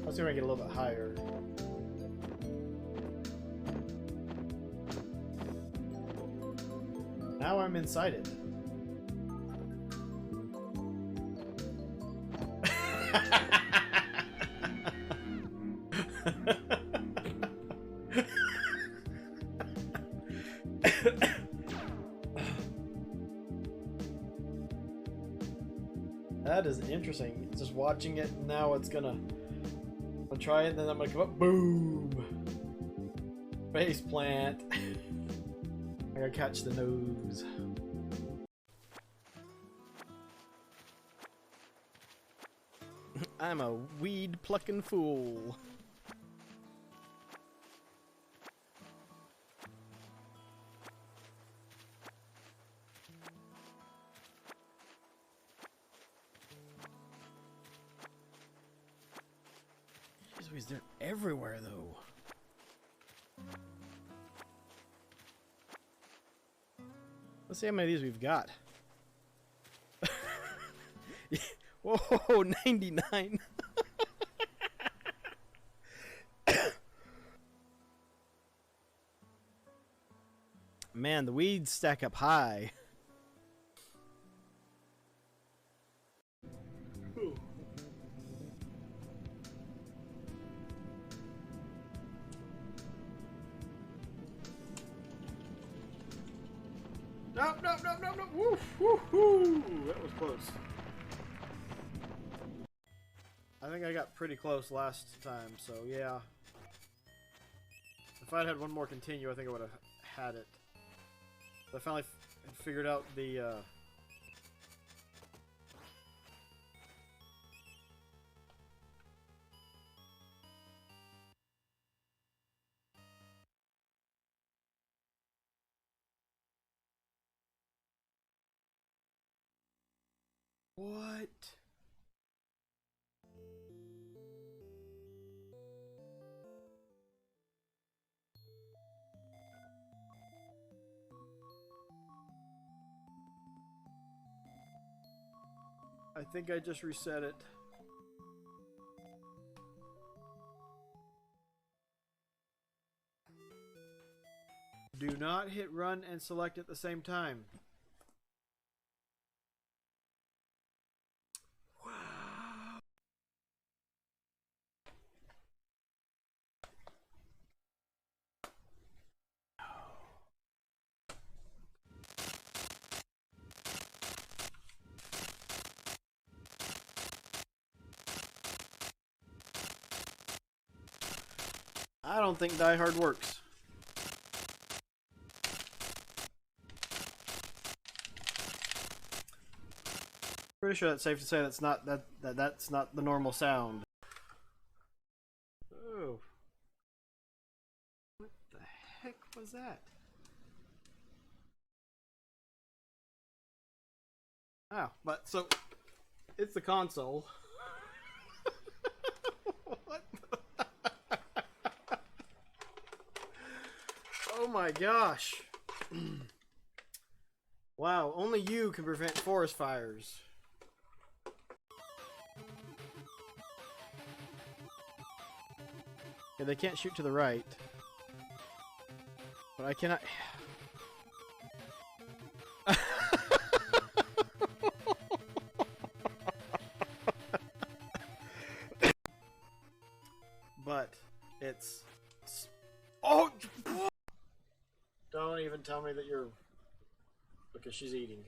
Let's see if I can get a little bit higher. Now I'm inside it. That is interesting. Just watching it now, it's gonna. I'll try it, then I'm gonna come up. Boom! Face plant. I gotta catch the nose. I'm a weed plucking fool. Jeez, they're everywhere though. Let's see how many of these we've got. Whoa, 99. Man, the weeds stack up high. Nope, nope, nope, nope, nope. Woo, woo, woo. That was close. I think I got pretty close last time, so yeah. If I'd had one more continue, I think I would have had it. I finally figured out the, What? I think I just reset it. Do not hit run and select at the same time. Wow. I don't think Die Hard works. Pretty sure that's safe to say that's not that's not the normal sound. Oh. What the heck was that? Oh, but so it's the console. What the Oh my gosh. Wow, only you can prevent forest fires. Okay, they can't shoot to the right. But I cannot... But it's... Oh! Don't even tell me that you're... Because she's eating.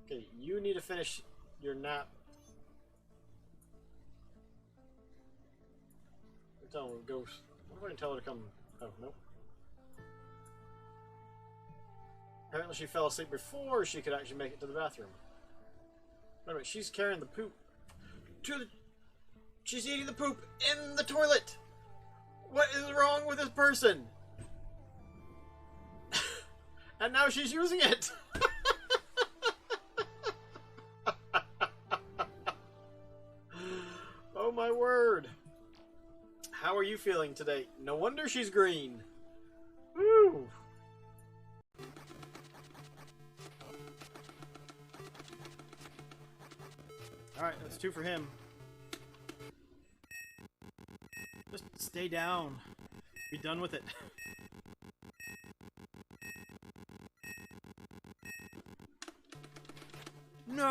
Okay, you need to finish your nap. Tell her to go. What if I can tell her to come? Oh, nope. Apparently she fell asleep before she could actually make it to the bathroom. Wait a minute, she's carrying the poop to the... She's eating the poop in the toilet! What is wrong with this person? And now she's using it! Oh my word. How are you feeling today? No wonder she's green. Woo! Alright, that's 2 for him. stay down. Be done with it. No!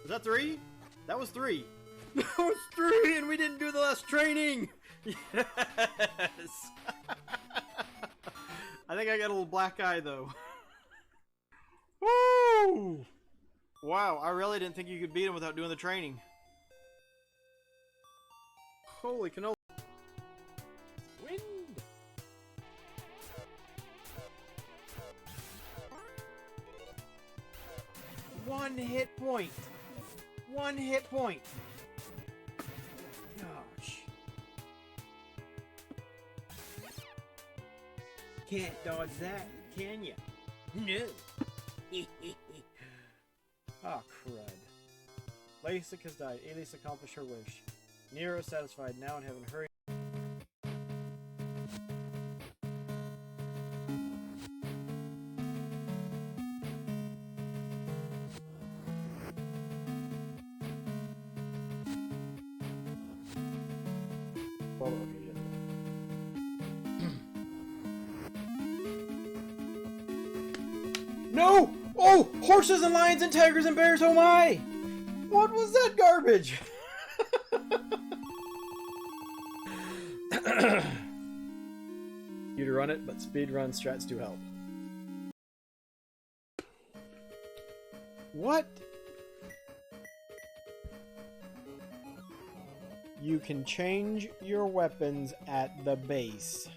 Was that 3? That was 3. That was 3, and we didn't do the last training. Yes. I think I got a little black eye though. Woo! Wow, I really didn't think you could beat him without doing the training. Holy canola. Wind! One hit point! One hit point! Gosh. Can't dodge that, can ya? No! Ah, crud. Lasik has died. Elise accomplished her wish. Nero satisfied, now in heaven. Hurry. Well, okay, yeah. No! Oh! Horses and lions and tigers and bears, oh my! What was that garbage? You to run it, but speedrun strats do help. What? You can change your weapons at the base.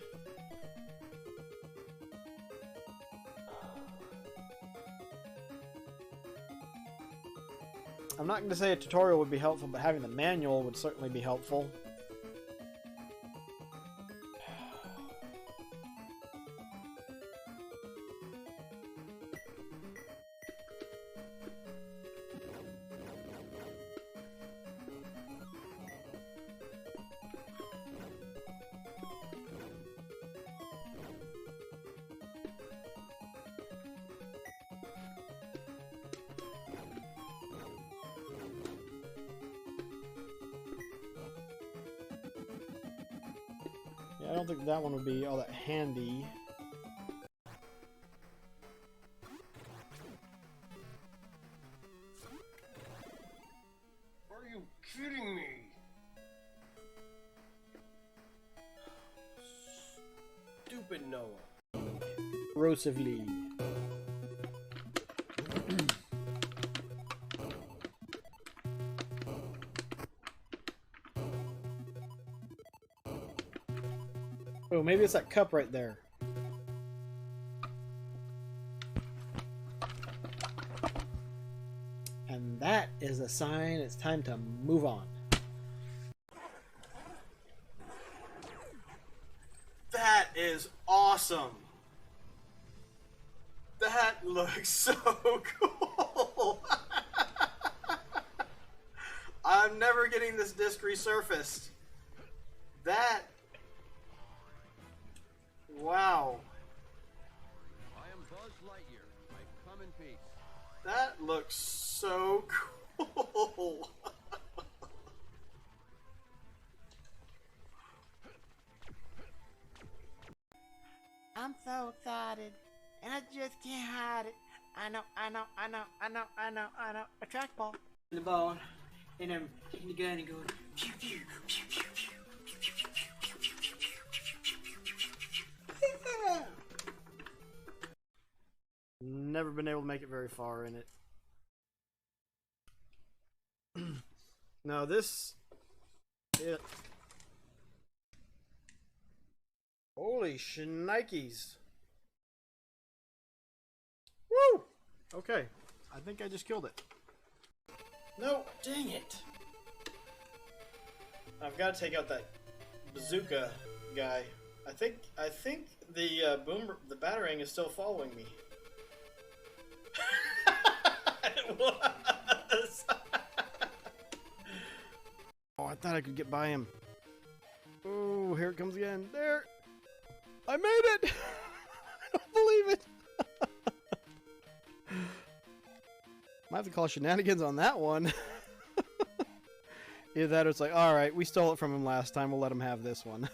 I'm not going to say a tutorial would be helpful, but having the manual would certainly be helpful. I don't think that one would be all that handy. Are you kidding me? Stupid Noah. Corrosively. Oh, maybe it's that cup right there. And that is a sign it's time to move on. That is awesome! That looks so cool! I'm never getting this disc resurfaced. That... Wow. I am Buzz Lightyear. I come in peace. That looks so cool. I'm so excited, and I just can't hide it. I know. A trackball. The ball, and I'm taking the gun and going pew pew pew pew pew. Never been able to make it very far in it. No, this... It... Holy shnikes. Woo! Okay. I think I just killed it. No, dang it. I've got to take out that bazooka guy. I think the the batarang is still following me. does. Oh, I thought I could get by him. Oh, here it comes again. There. I made it. I don't believe it. Might have to call shenanigans on that one. Either that or it's like, alright, we stole it from him last time, we'll let him have this one.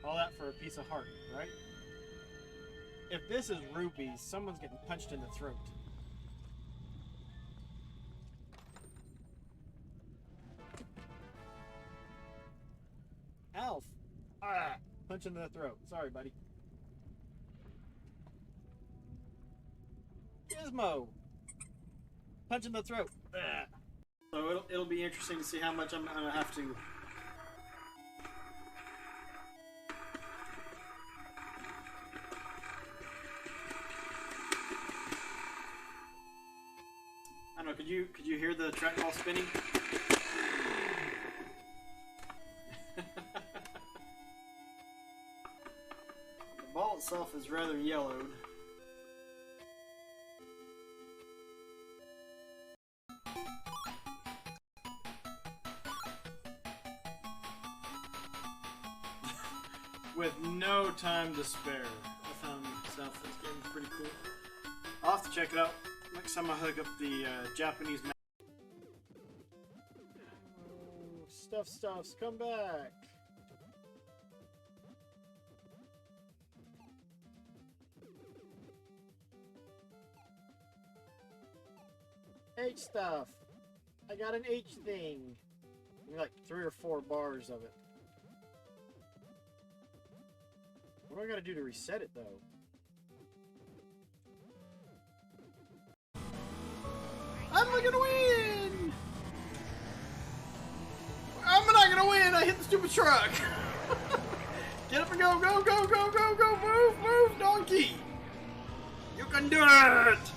All that for a piece of heart, right? If this is rupees, someone's getting punched in the throat. Alf! Ah! Punch in the throat. Sorry, buddy. Gizmo! Punch in the throat. Ah. So it'll be interesting to see how much I'm gonna have to. I don't know. Could you hear the trackball spinning? The ball itself is rather yellowed. With no time to spare. I found myself this game pretty cool. I'll have to check it out. Next time I hook up the Japanese map. Oh, stuffs, come back! H stuff! I got an H thing! Like 3 or 4 bars of it. What do I gotta do to reset it, though? I'm not gonna win! I'm not gonna win! I hit the stupid truck! Get up and go, go, go, go, go, go! Move, donkey! You can do it!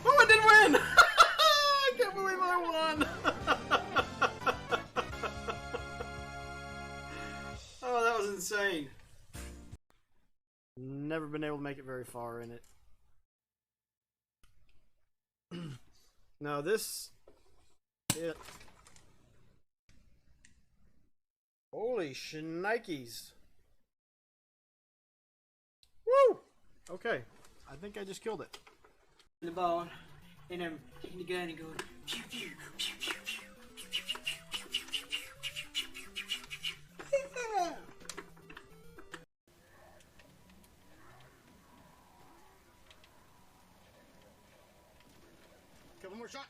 Oh, I didn't win! I can't believe I won! Oh, that was insane. Never been able to make it very far in it. No, this... It... Holy shnikes. Woo! Okay. I think I just killed it. The ball, and I'm taking the gun and going pew pew pew pew pew. Couple more shots.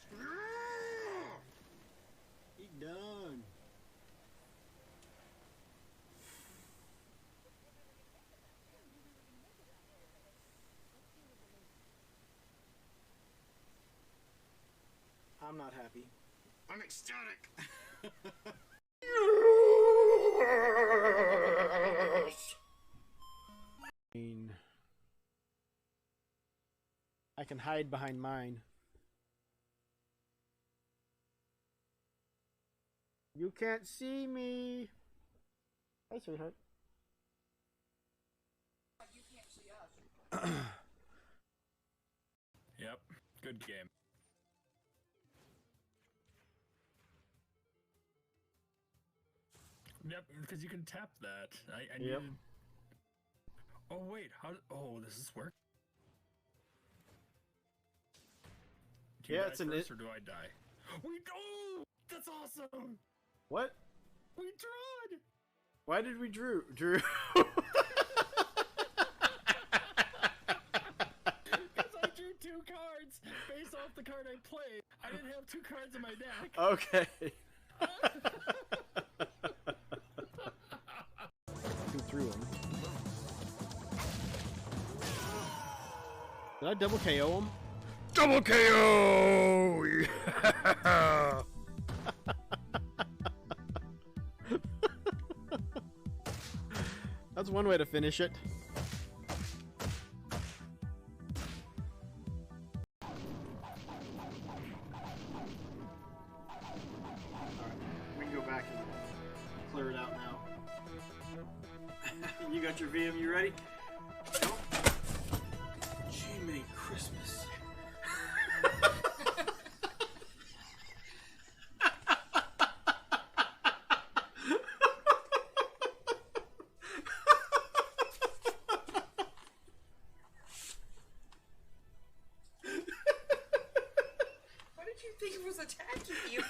He done. I'm not happy. I'm ecstatic. I can hide behind mine. You can't see me. Hi, sweetheart. You can't see us. Yep, good game. Yep, because you can tap that. I Yep. needed... Oh wait, how? Oh, does this work? Do you Yeah, die it's an first, or do I die? We oh, that's awesome. What? We drawed. Why did we drew? Because I drew 2 cards based off the card I played. I didn't have 2 cards in my deck. Okay. Through him. Did I double KO him? Double KO! Yeah! That's one way to finish it. We can go back and clear it out now. You got your VM, you ready? Christmas. Why did you think it was attacking you?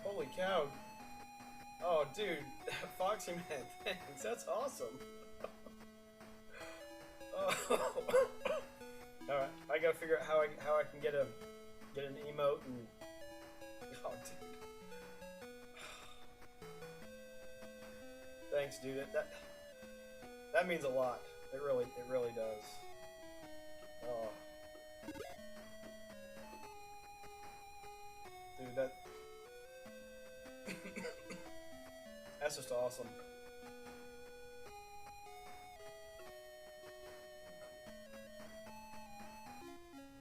Holy cow. Oh, dude. Foxy Man, thanks. That's awesome. Oh. Alright, I gotta figure out how I can get an emote and... Oh, dude. Thanks, dude. That means a lot. It really does. Oh. Dude, that's just awesome.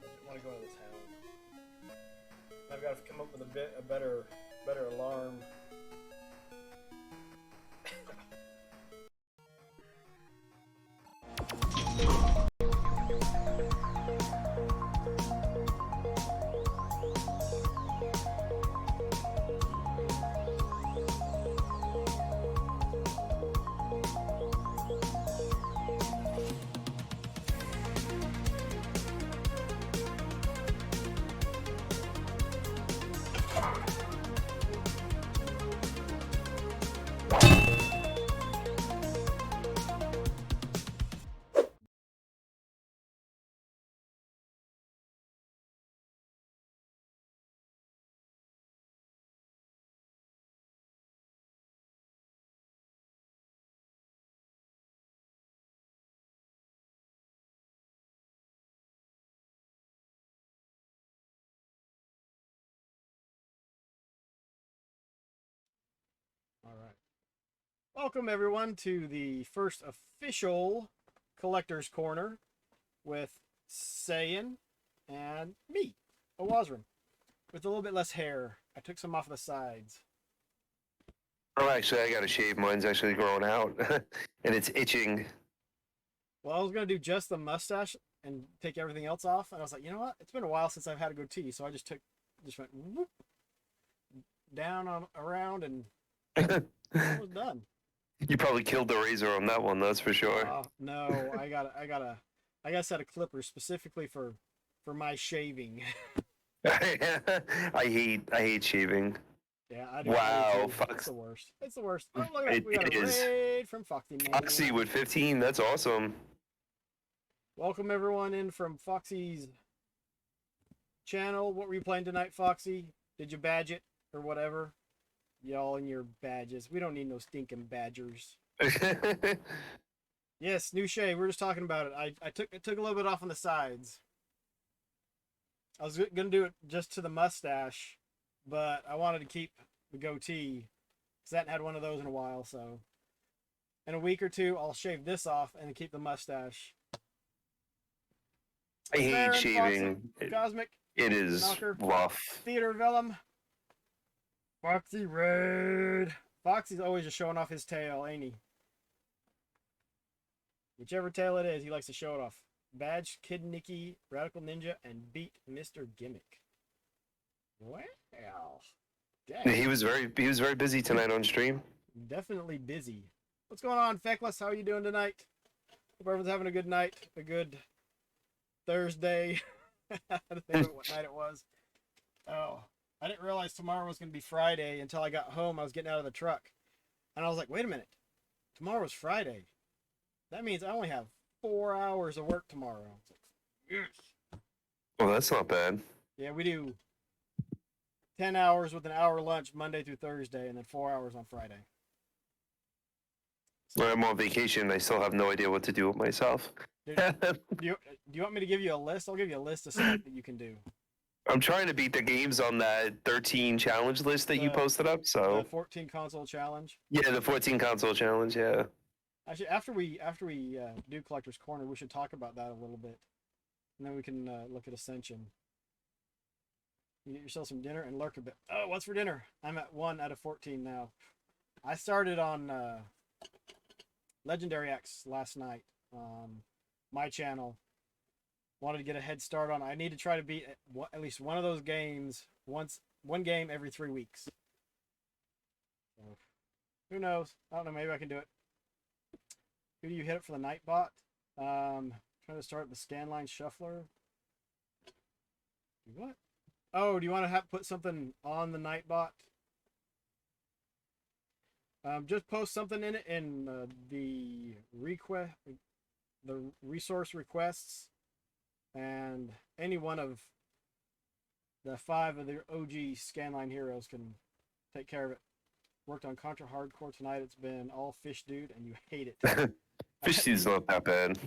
I want to go into the town. I've got to come up with a better alarm. All right. Welcome everyone to the first official Collector's Corner with Sayian and me, Owazrim, with a little bit less hair. I took some off the sides. Oh, actually, I got to shave. Mine's actually growing out, and it's itching. Well, I was gonna do just the mustache and take everything else off, and I was like, you know what? It's been a while since I've had a goatee, so I just went whoop, down on around, and it was done. You probably killed the razor on that one, that's for sure. No, I got a set of clippers specifically for my shaving. I hate shaving. Yeah, I do. Wow, It's Fox. the worst. It's the worst. Oh, look at that. We got It a is. raid from Foxy Man. Foxy with 15, that's awesome. Welcome everyone in from Foxy's channel. What were you playing tonight, Foxy? Did you badge it or whatever? Y'all and your badges. We don't need no stinking badgers. Yes, new shave. We were just talking about it. I took a little bit off on the sides. I was gonna do it just to the mustache, but I wanted to keep the goatee because I hadn't had one of those in a while. So in a week or two, I'll shave this off and keep the mustache. I hate Baron, shaving. Foxy, Cosmic, It is Knocker, rough. Theater Vellum, Foxy Raid. Foxy's always just showing off his tail, ain't he? Whichever tail it is, he likes to show it off. Badge, Kid Nicky, Radical Ninja, and beat Mr. Gimmick. Well, dang. He was very busy tonight on stream. Definitely busy. What's going on, Feckless? How are you doing tonight? Hope everyone's having a good night. A good Thursday. I had to think about what night it was. Oh, I didn't realize tomorrow was going to be Friday until I got home. I was getting out of the truck. And I was like, wait a minute. Tomorrow's Friday. That means I only have 4 hours of work tomorrow. It's like, yes. Well, that's not bad. Yeah, we do 10 hours with an hour lunch Monday through Thursday and then 4 hours on Friday. When I'm on vacation, I still have no idea what to do with myself. Dude, do you want me to give you a list? I'll give you a list of stuff that you can do. I'm trying to beat the games on that 13 challenge list that you posted up, so... The 14 console challenge. Yeah, the 14 console challenge, yeah. Actually, after we do Collector's Corner, we should talk about that a little bit. And then we can look at Ascension. You get yourself some dinner and lurk a bit. Oh, what's for dinner? I'm at 1 out of 14 now. I started on Legendary X last night on my channel. Wanted to get a head start on. I need to try to beat at least one of those games one game every 3 weeks. So, who knows? I don't know. Maybe I can do it. Who do you hit up for the Nightbot? Trying to start the Scanline Shuffler. What? Oh, do you want to put something on the Nightbot? Just post something in it in the resource requests, and any one of the 5 of the OG Scanline heroes can take care of it. Worked on Contra Hardcore tonight. It's been all Fish Dude, and you hate it. Fish Dude's not that bad.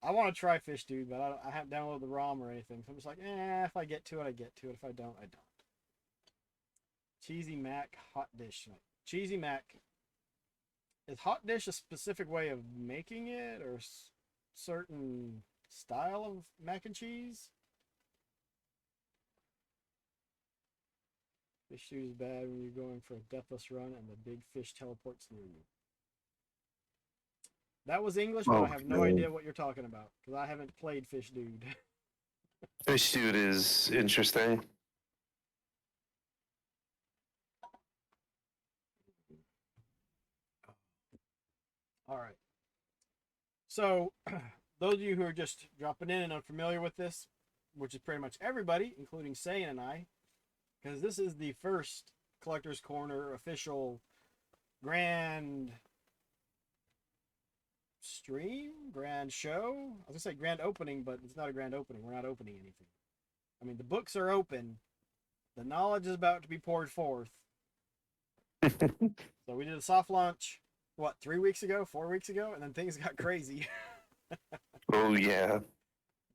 I want to try Fish Dude, but I haven't downloaded the ROM or anything. So I'm just like, if I get to it, I get to it. If I don't, I don't. Cheesy Mac Hot Dish. Cheesy Mac. Is hot dish a specific way of making it, or certain style of mac and cheese? Fish Dude is bad when you're going for a deathless run and the big fish teleports near you. That was English, but I have no idea what you're talking about, because I haven't played Fish Dude. Fish Dude is interesting. All right. So, those of you who are just dropping in and unfamiliar with this, which is pretty much everybody, including Sayian and I, because this is the first Collector's Corner official grand stream, grand show. I was gonna say grand opening, but it's not a grand opening. We're not opening anything. I mean, the books are open. The knowledge is about to be poured forth. So we did a soft launch, what, 3 weeks ago, 4 weeks ago, and then things got crazy. Oh, yeah.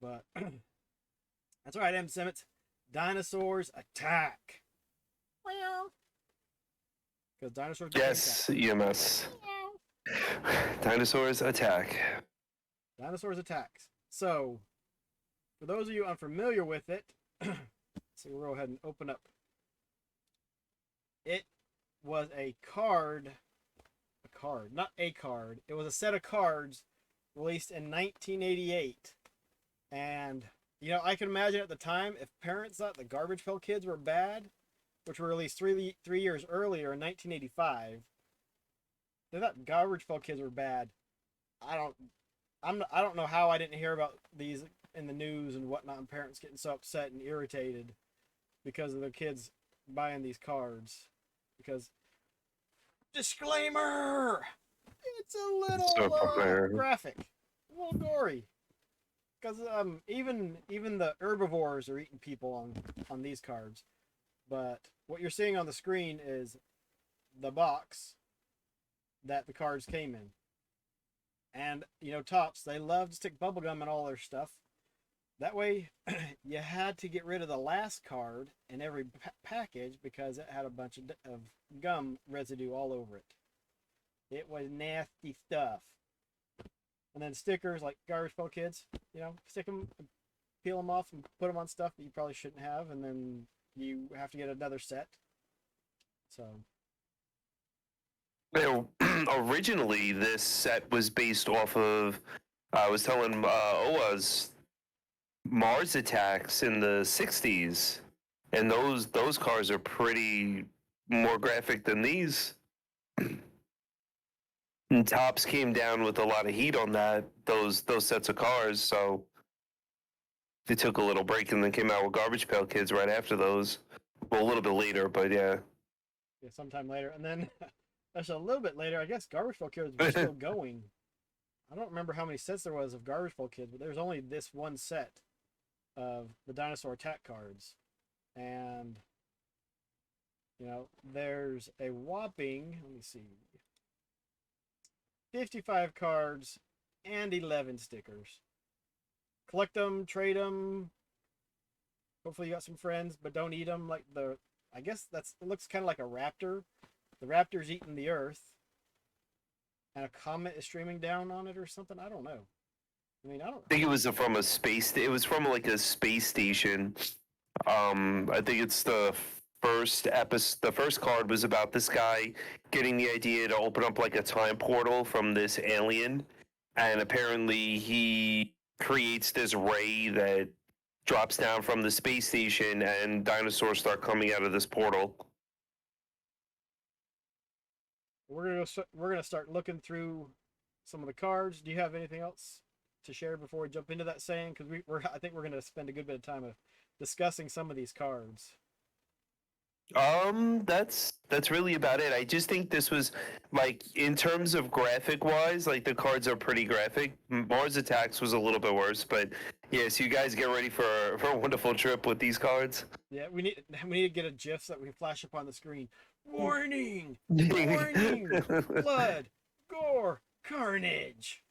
But that's all right, M. Simmons. Dinosaurs attack. Well, because dinosaurs. Yes, EMS. Dinosaurs attack. Dinosaurs attacks. So, for those of you unfamiliar with it, so we'll go ahead and open up. It was a card. Not a card. It was a set of cards released in 1988. And, you know, I can imagine at the time, if parents thought the Garbage Pail Kids were bad, which were released three years earlier in 1985, they thought Garbage Pail Kids were bad. I don't know how I didn't hear about these in the news and whatnot, and parents getting so upset and irritated because of their kids buying these cards. Because, disclaimer, it's a little graphic, a little gory. Because even the herbivores are eating people on these cards. But what you're seeing on the screen is the box that the cards came in. And, you know, Topps, they love to stick bubblegum in all their stuff. That way, you had to get rid of the last card in every package because it had a bunch of gum residue all over it. It was nasty stuff. And then stickers like Garbage Pail Kids, you know, stick them, peel them off, and put them on stuff that you probably shouldn't have, and then you have to get another set. So. Well, originally, this set was based off of, I was telling Oaz, Mars attacks in the 60s. And those cars are pretty more graphic than these. And Topps came down with a lot of heat on those sets of cars, so they took a little break and then came out with Garbage Pail Kids right after those. Well, a little bit later, but yeah. Yeah, sometime later. And then, that's a little bit later, I guess Garbage Pail Kids were still going. I don't remember how many sets there was of Garbage Pail Kids, but there's only this one set of the Dinosaur Attack cards. And, you know, there's a whopping, let me see, 55 cards and 11 stickers. Collect them, trade them. Hopefully you got some friends, but don't eat them. Like I guess it looks kind of like a raptor. The raptor's eating the earth, and a comet is streaming down on it or something. I don't know. I mean, I don't think it was from a space. It was from like a space station. I think it's the first episode. The first card was about this guy getting the idea to open up like a time portal from this alien, and apparently he creates this ray that drops down from the space station, and dinosaurs start coming out of this portal. We're gonna start looking through some of the cards. Do you have anything else to share before we jump into that saying? Because I think we're gonna spend a good bit of time discussing some of these cards. That's really about it. I just think this was like in terms of graphic wise, like the cards are pretty graphic. Mars Attacks was a little bit worse, but yeah. So you guys get ready for a wonderful trip with these cards. Yeah, we need to get a GIF so that we can flash up on the screen. Warning! Warning! Blood, gore, carnage.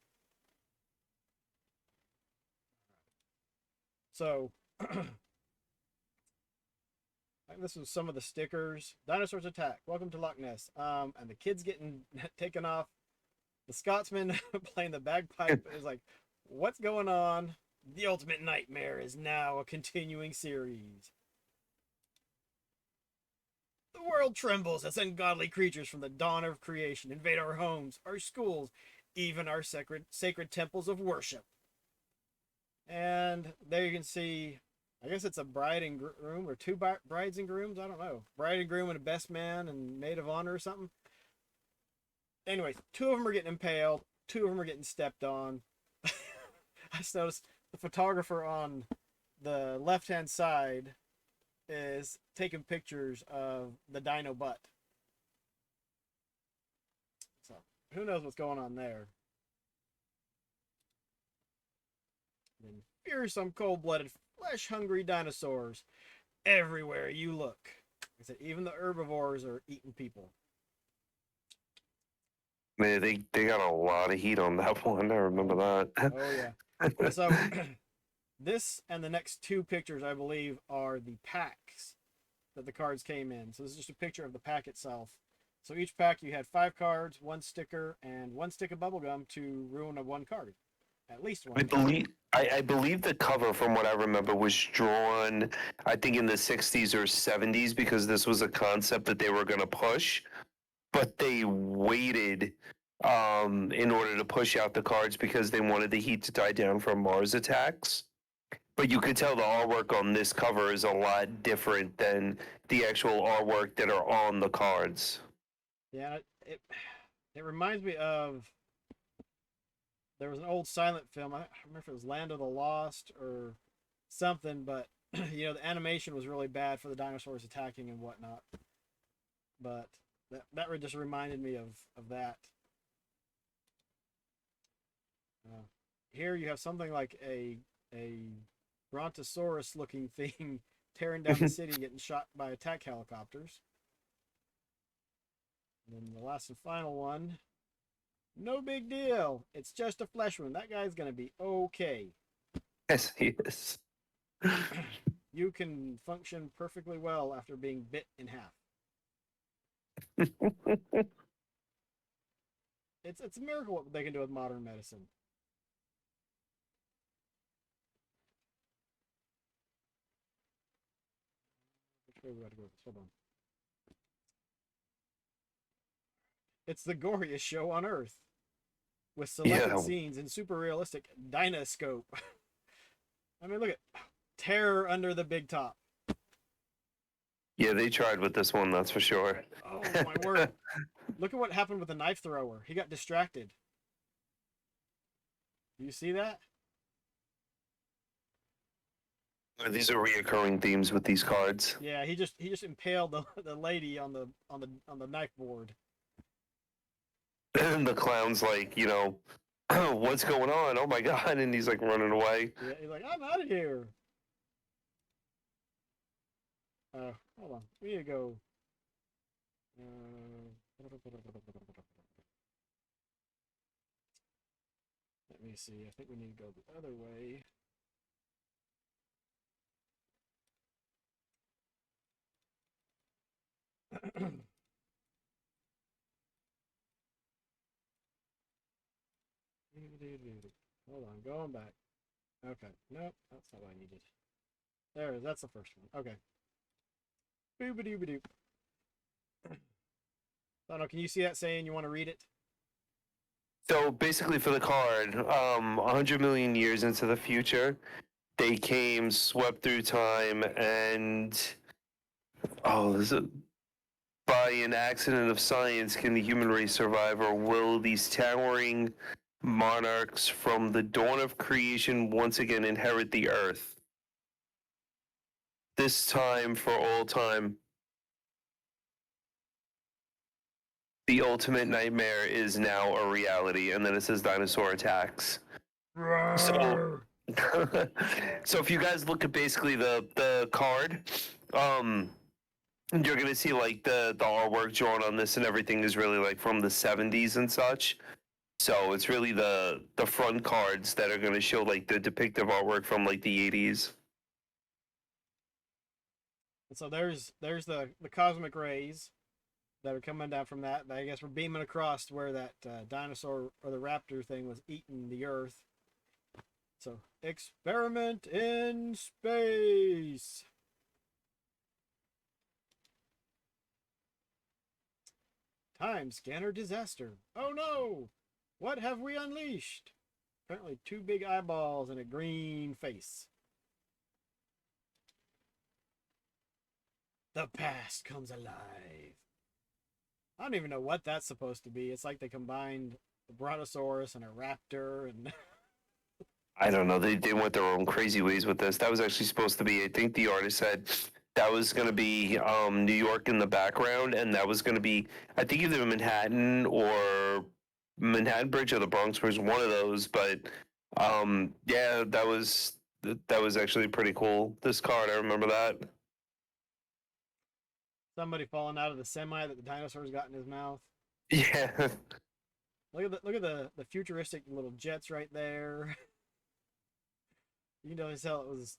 So, this was some of the stickers. Dinosaurs attack. Welcome to Loch Ness. And the kids getting taken off. The Scotsman playing the bagpipe is like, what's going on? The Ultimate Nightmare is now a continuing series. The world trembles as ungodly creatures from the dawn of creation invade our homes, our schools, even our sacred temples of worship. And there you can see, I guess it's a bride and groom, or two brides and grooms, I don't know. Bride and groom and a best man and maid of honor or something. Anyways, two of them are getting impaled, two of them are getting stepped on. I just noticed the photographer on the left-hand side is taking pictures of the dino butt. So, who knows what's going on there. And fearsome, cold-blooded, flesh-hungry dinosaurs everywhere you look. Like I said, even the herbivores are eating people. Man, they got a lot of heat on that one. I remember that. Oh, yeah. So, this and the next two pictures, I believe, are the packs that the cards came in. So this is just a picture of the pack itself. So each pack you had 5 cards, 1 sticker, and 1 stick of bubblegum to ruin a 1 card. At least 1. I believe the cover, from what I remember, was drawn, I think, in the 60s or 70s, because this was a concept that they were going to push, but they waited in order to push out the cards because they wanted the heat to die down from Mars Attacks. But you could tell the artwork on this cover is a lot different than the actual artwork that are on the cards. Yeah, it reminds me of, there was an old silent film, I don't remember if it was Land of the Lost or something, but you know, the animation was really bad for the dinosaurs attacking and whatnot. But that just reminded me of that. Here you have something like a brontosaurus looking thing tearing down the city, getting shot by attack helicopters. And then the last and final one, no big deal, it's just a flesh wound, that guy's gonna be okay. Yes, he is. You can function perfectly well after being bit in half. It's a miracle what they can do with modern medicine. Which way we got to go with this? Hold on. It's the goriest show on Earth, with selected scenes in super realistic Dinoscope. I mean, look at terror under the big top. Yeah, they tried with this one, that's for sure. Oh my word! Look at what happened with the knife thrower. He got distracted. Do you see that? These are reoccurring themes with these cards. Yeah, he just impaled the lady on the knife board. And the clown's like, you know, what's going on? Oh my god! And he's like running away. Yeah, he's like, I'm out of here. Hold on. We need to go. Let me see. I think we need to go the other way. Hold on, going back. Okay, nope, that's not what I needed. There it is. That's the first one. Okay. Boop-a-doop-a-doop. I don't know. Can you see that saying? You want to read it? So basically, for the card, 100 million years into the future, they came, swept through time, and is it by an accident of science can the human race survive, or will these towering monarchs from the dawn of creation once again inherit the earth? This time for all time. The ultimate nightmare is now a reality, and then it says dinosaur attacks. So, so if you guys look at basically the card, you're gonna see like the artwork drawn on this and everything is really like from the 70s and such. So it's really the front cards that are gonna show like the depictive artwork from like the 80s. So there's the cosmic rays that are coming down from that. I guess we're beaming across to where that dinosaur or the raptor thing was eating the Earth. So, experiment in space. Time scanner disaster. Oh no! What have we unleashed? Apparently 2 big eyeballs and a green face. The past comes alive. I don't even know what that's supposed to be. It's like they combined a brontosaurus and a raptor and I don't know. They went their own crazy ways with this. That was actually supposed to be, I think the artist said that was going to be New York in the background, and that was going to be, I think either Manhattan or Manhattan Bridge or the Bronx Bridge, one of those. But yeah, that was actually pretty cool. This card, I remember that. somebody falling out of the semi that the dinosaur's got in his mouth. Yeah. Look at the futuristic little jets right there. You can tell it was,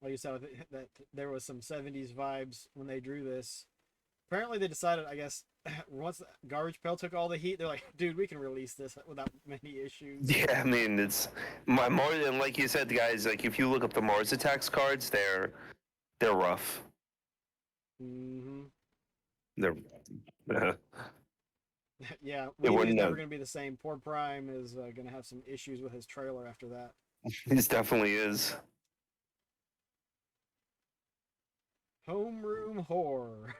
like you said, that there was some 70s vibes when they drew this. Apparently they decided, I guess, once the Garbage Pail took all the heat, they're like, dude, we can release this without many issues. Yeah, I mean, it's my Mars, and like you said, guys, like if you look up the Mars Attacks cards, they're rough. Mm-hmm. They're Yeah, It Weeby's wouldn't never have- going to be the same. Poor Prime is going to have some issues with his trailer after that. This definitely is. Homeroom horror.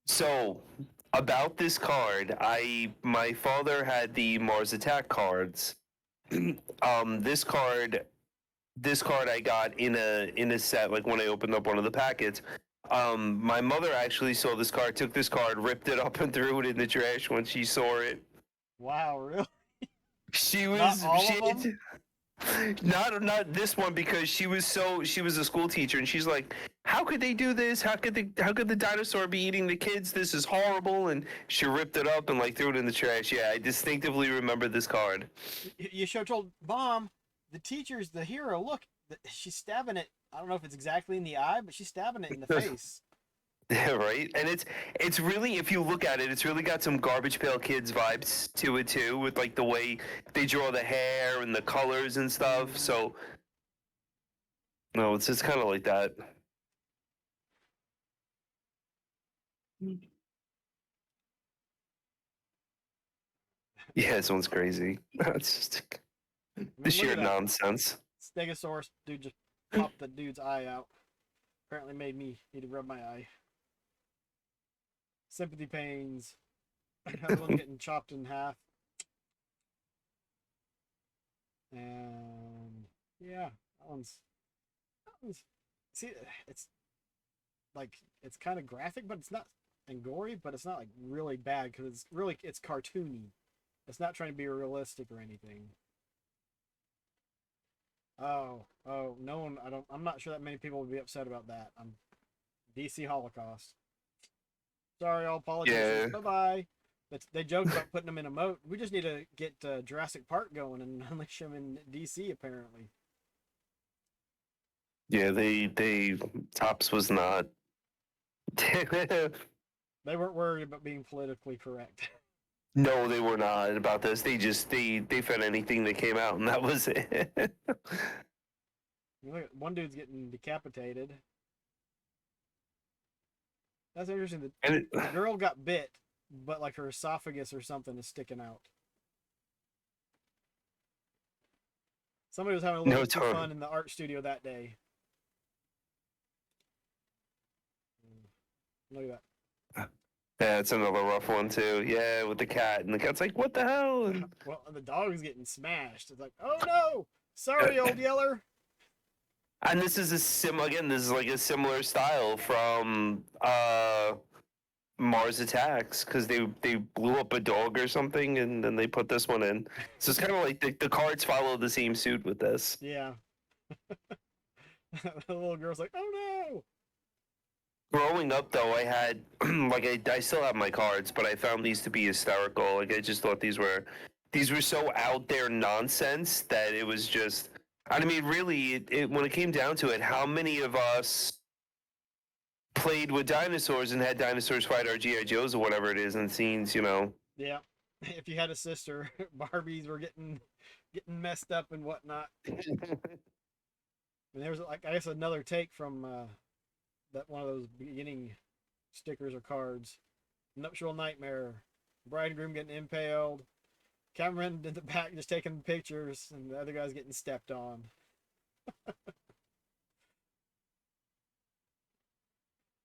So, about this card, my father had the Mars Attack cards. This card I got in a set, like when I opened up one of the packets. My mother actually saw this card, took this card, ripped it up, and threw it in the trash when she saw it. Wow, really? She was Not all of them? Not this one, because she was a school teacher, and she's like, how could they do this? How could the dinosaur be eating the kids? This is horrible. And she ripped it up and like threw it in the trash. Yeah, I distinctively remember this card. You should have told Mom, the teacher's the hero. Look, she's stabbing it. I don't know if it's exactly in the eye, but she's stabbing it in the face. Yeah, right. And it's really, if you look at it, it's really got some Garbage Pail Kids vibes to it too, with like the way they draw the hair and the colors and stuff. So no, it's just kind of like that. Yeah, this one's crazy. It's just the Look sheer at that. nonsense. Stegosaurus dude just popped the dude's eye out. Apparently made me need to rub my eye. Sympathy pains. Everyone getting chopped in half. And yeah, that one's see, it's like it's kind of graphic, but it's not, and gory, but it's not like really bad because it's cartoony. It's not trying to be realistic or anything. Oh, no one. I'm not sure that many people would be upset about that. DC Holocaust. Sorry, all politicians. Yeah. Bye bye. But they joke about putting them in a moat. We just need to get Jurassic Park going and unleash them in DC. Apparently. Yeah, they Tops was not. They weren't worried about being politically correct. No, they were not about this. They fed anything that came out, and that was it. Look at one dude's getting decapitated. That's interesting. And The girl got bit, but like her esophagus or something is sticking out. Somebody was having a little No too time. fun in the art studio that day. Look at that. yeah, it's another rough one too. Yeah, with the cat, and the cat's like, "What the hell?" And, Well, the dog's getting smashed. It's like, oh no! Sorry, old yeller. and this is again. This is like a similar style from Mars Attacks because they blew up a dog or something, and then they put this one in. So it's kind of like the cards follow the same suit with this. Yeah. The little girl's like, oh no! Growing up, though, I had I still have my cards, but I found these to be hysterical. Like I just thought these were so out there nonsense that it was just. I mean, really, when it came down to it, how many of us played with dinosaurs and had dinosaurs fight our GI Joes or whatever it is in scenes? Yeah. If you had a sister, Barbies were getting messed up and whatnot. And there was like I guess another take from that one of those beginning stickers or cards. Nuptial nightmare. Bride and groom getting impaled. Cameraman in the back just taking pictures, and the other guy's getting stepped on.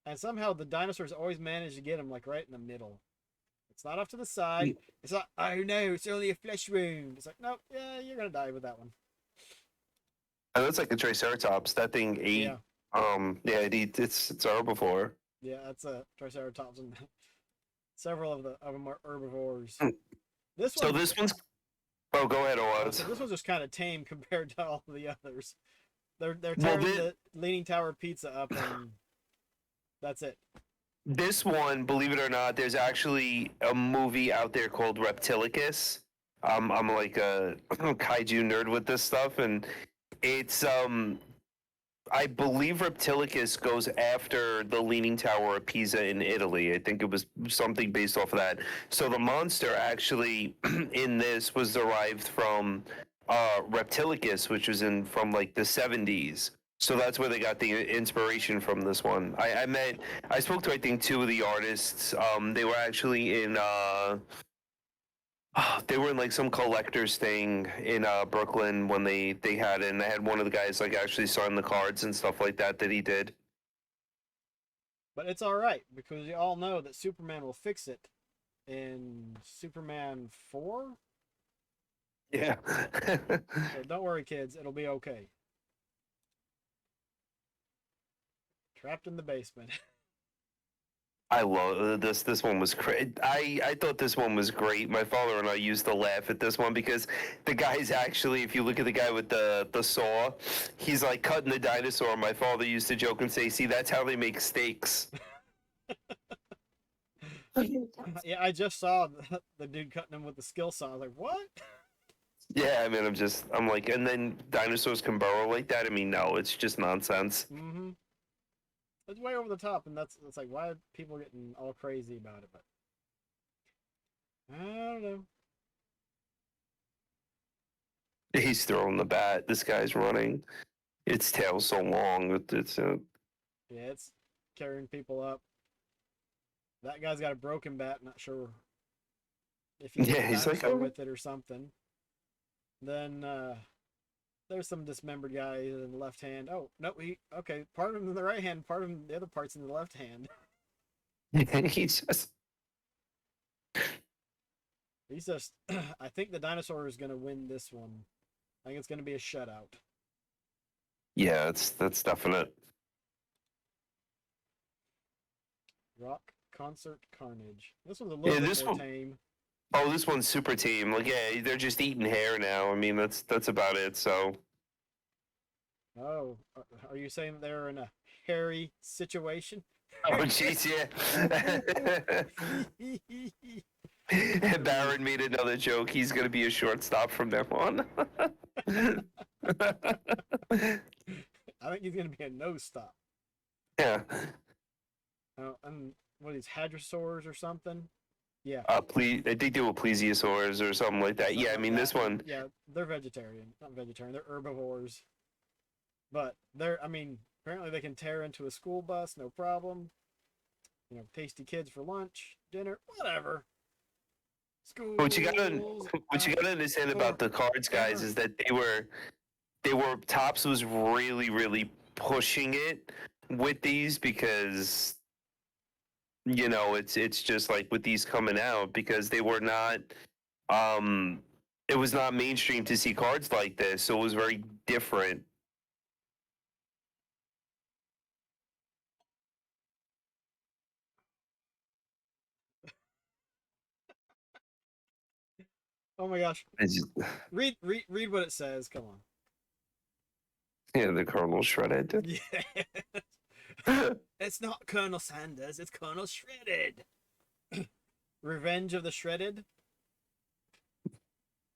And somehow the dinosaurs always manage to get him like right in the middle. It's not off to the side. It's not, oh no, it's only a flesh wound. It's like, nope, yeah, you're gonna die with that one. And that's like the Triceratops. That thing ate. Yeah. It's a herbivore. Yeah, that's a Triceratops, and several of them are herbivores. This So one, this one's. Oh, go ahead, Oz. so this one's just kind of tame compared to all the others. They're Well, tearing the Leaning Tower pizza up, and that's it. This one, believe it or not, there's actually a movie out there called Reptilicus. I'm like a kaiju nerd with this stuff, and it's I believe Reptilicus goes after the Leaning Tower of Pisa in Italy. I think it was something based off of that. So the monster actually in this was derived from Reptilicus, which was from like the 70s. So that's where they got the inspiration from this one. I spoke to I think two of the artists. They were actually in they were in like some collector's thing in Brooklyn when they had it, and I had one of the guys like actually sign the cards and stuff like that he did. But it's all right because you all know that Superman will fix it in Superman 4. Yeah. So don't worry, kids, it'll be okay. Trapped in the basement. I love this. This one was great. I thought this one was great. My father and I used to laugh at this one because the guy's actually, if you look at the guy with the saw, he's like cutting the dinosaur. My father used to joke and say, "See, that's how they make steaks." Yeah, I just saw the dude cutting him with the skill saw. I was like, what? Yeah, I mean, I'm like, and then dinosaurs can burrow like that. I mean, no, it's just nonsense. Mm-hmm. It's way over the top, and it's like, why are people getting all crazy about it? But I don't know. He's throwing the bat. This guy's running. Its tail's so long. Yeah, it's carrying people up. That guy's got a broken bat. Not sure if he's he's like, oh. with it or something. Then there's some dismembered guy in the left hand. Oh no, okay. Part of him in the right hand, part of him the other part's in the left hand. He's just. I think the dinosaur is gonna win this one. I think it's gonna be a shutout. Yeah, that's definite. Rock concert carnage. This one's a little bit more tame. Oh, this one's super tame. Like, yeah, they're just eating hair now. I mean, that's about it. So. Oh, are you saying they're in a hairy situation? Oh, jeez, yeah. Barron made another joke. He's gonna be a shortstop from now on. I think he's gonna be a no stop. Yeah. And what are these hadrosaurs or something? Yeah. I think they were plesiosaurs or something like that. Yeah, I mean this one. Yeah, they're vegetarian. Not vegetarian. They're herbivores. But they're, I mean, apparently they can tear into a school bus, no problem. You know, tasty kids for lunch, dinner, whatever. What you gotta Schools what you gotta understand about the cards guys is that they were Tops was really pushing it with these because it's just like with these coming out because they were not um it was not mainstream to see cards like this, so it was very different. Oh my gosh. It's just, Read what it says. Come on. yeah, the Colonel shredded. Yeah. It's not Colonel Sanders, it's Colonel Shredded. Revenge of the Shredded.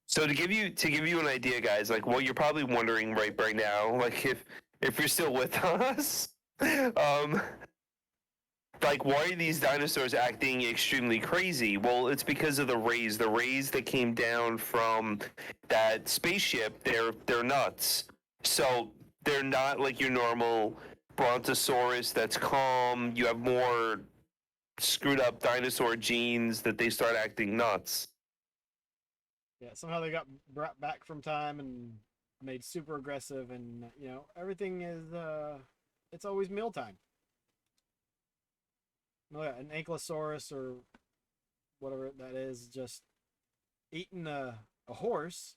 So to give you an idea, guys, like what you're probably wondering right now, like if you're still with us, um, like why are these dinosaurs acting extremely crazy? Well, it's because of the rays that came down from that spaceship. They're nuts. So they're not like your normal brontosaurus that's calm. You have more screwed up dinosaur genes that they start acting nuts. Yeah, somehow they got brought back from time and made super aggressive, and you know everything is it's always mealtime. Oh yeah, an ankylosaurus or whatever that is just eating a horse.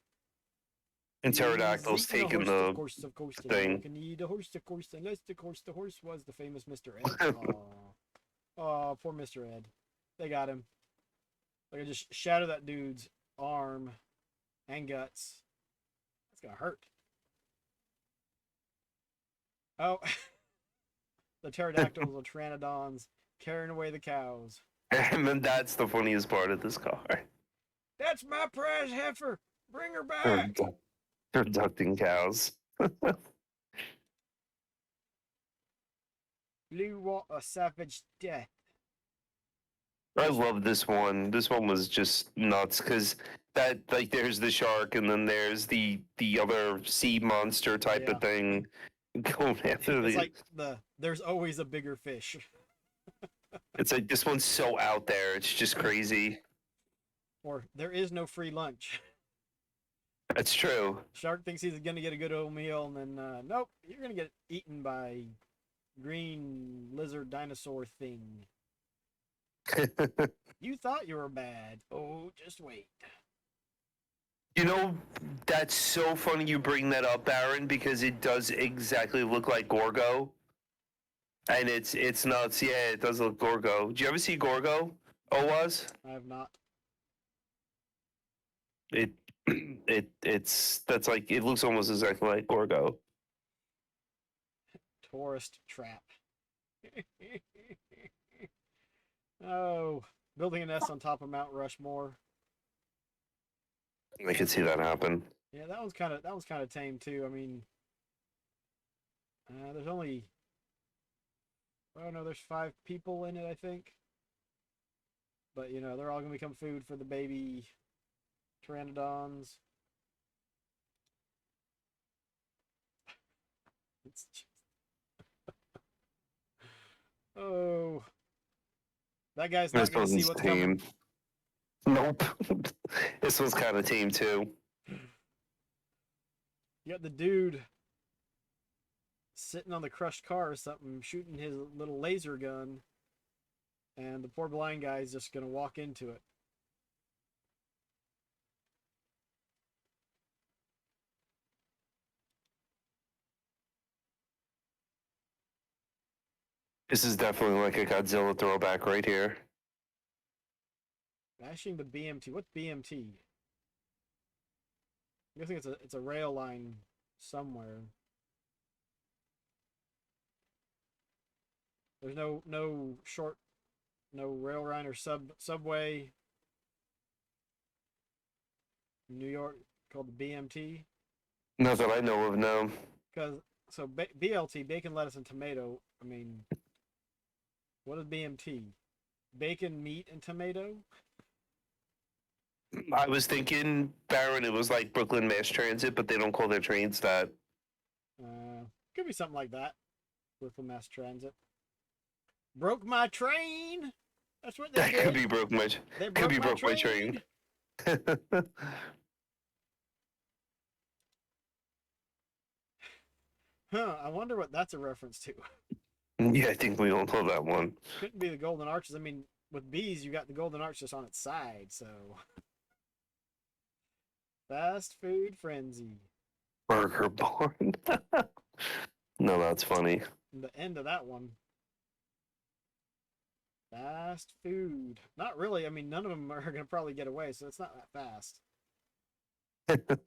And He's pterodactyls eating a taking horse, the of course, and thing. you can eat a horse, of course, unless of course the horse was the famous Mr. Ed. Oh, poor Mr. Ed. They got him. Like I just shatter that dude's arm and guts. That's gonna hurt. Oh, the pterodactyls or pteranodons carrying away the cows. And then that's the funniest part of this car. That's my prize heifer. Bring her They're, back. they're abducting cows. Blue water savage death. I love this one. This one was just nuts because that like there's the shark and then there's the other sea monster type Yeah. of thing going after It's the. like there's always a bigger fish. It's like this one's so out there. It's just crazy. Or there is no free lunch. That's true. Shark thinks he's gonna get a good old meal, and then nope, you're gonna get eaten by green lizard dinosaur thing. You thought you were bad. Oh, just wait. That's so funny you bring that up, Aaron, because it does exactly look like Gorgo. And it's nuts. Yeah, it does look Gorgo. Did you ever see Gorgo? Owaz? I have not. It's that's like it looks almost exactly like Gorgo. Tourist trap. Oh, building a nest on top of Mount Rushmore. I could see that happen. Yeah, that was kind of tame too. I mean, there's only, oh no, there's 5 people in it, I think. But you know, they're all gonna become food for the baby pteranodons. It's just... oh, that guy's not This gonna see one's what's tame. coming. Nope. This one's kind of tame too. You got the dude sitting on the crushed car or something, shooting his little laser gun, and the poor blind guy's just gonna walk into it. This is definitely like a Godzilla throwback right here. Bashing the BMT. What's BMT? I'm guessing it's a rail line somewhere. There's no rail line or subway in New York called the BMT. Not that I know of, no. Because BLT, bacon, lettuce, and tomato. I mean, what is BMT? Bacon, meat, and tomato. I was thinking, Baron, it was like Brooklyn Mass Transit, but they don't call their trains that. Could be something like that. Brooklyn Mass Transit. Broke my train. That's what they That did. could be broke my. They Could be my broke my train. Huh, I wonder what that's a reference to. Yeah, I think we all know that one. Couldn't be the Golden Arches. I mean, with bees, you got the Golden Arch just on its side, so. Fast food frenzy. Burger Barn. No, that's funny. The end of that one. Fast food. Not really. I mean, none of them are going to probably get away, so it's not that fast.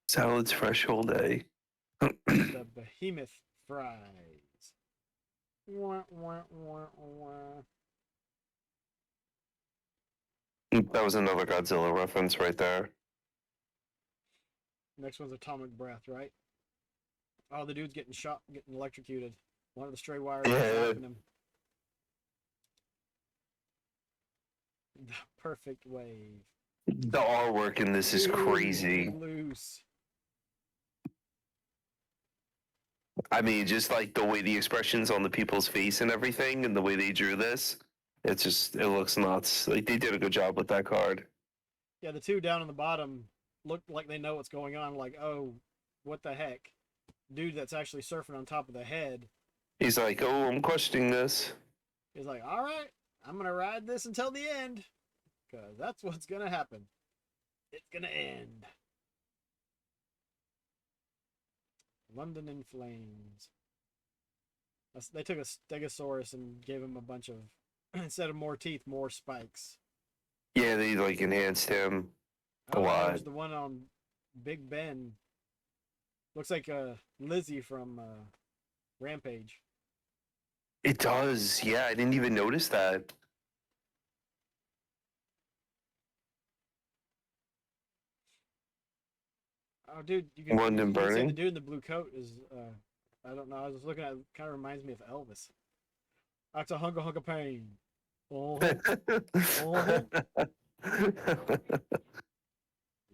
Salads fresh all day. The behemoth fries. Wah, wah, wah, wah. That was another Godzilla reference right there. Next one's atomic breath, right? Oh, the dude's getting shot, getting electrocuted. One of the stray wires is knocking him. The perfect wave. The artwork in this is crazy. Loose. I mean, just like the way the expressions on the people's face and everything, and the way they drew this, it looks nuts. Like they did a good job with that card. Yeah, the two down on the bottom look like they know what's going on. Like, oh, what the heck? Dude that's actually surfing on top of the head. He's like, oh, I'm questioning this. He's like, all right, I'm going to ride this until the end. Because that's what's going to happen. It's going to end. London in Flames. They took a Stegosaurus and gave him a bunch of, instead of more teeth, more spikes. Yeah, they like enhanced him a lot. There's the one on Big Ben. Looks like Lizzie from Rampage. It does. Yeah, I didn't even notice that. Oh, dude, London you can say Burning? the dude in the blue coat is, I don't know, I was looking at it, kind of reminds me of Elvis. That's a hunka hunka pain. Oh,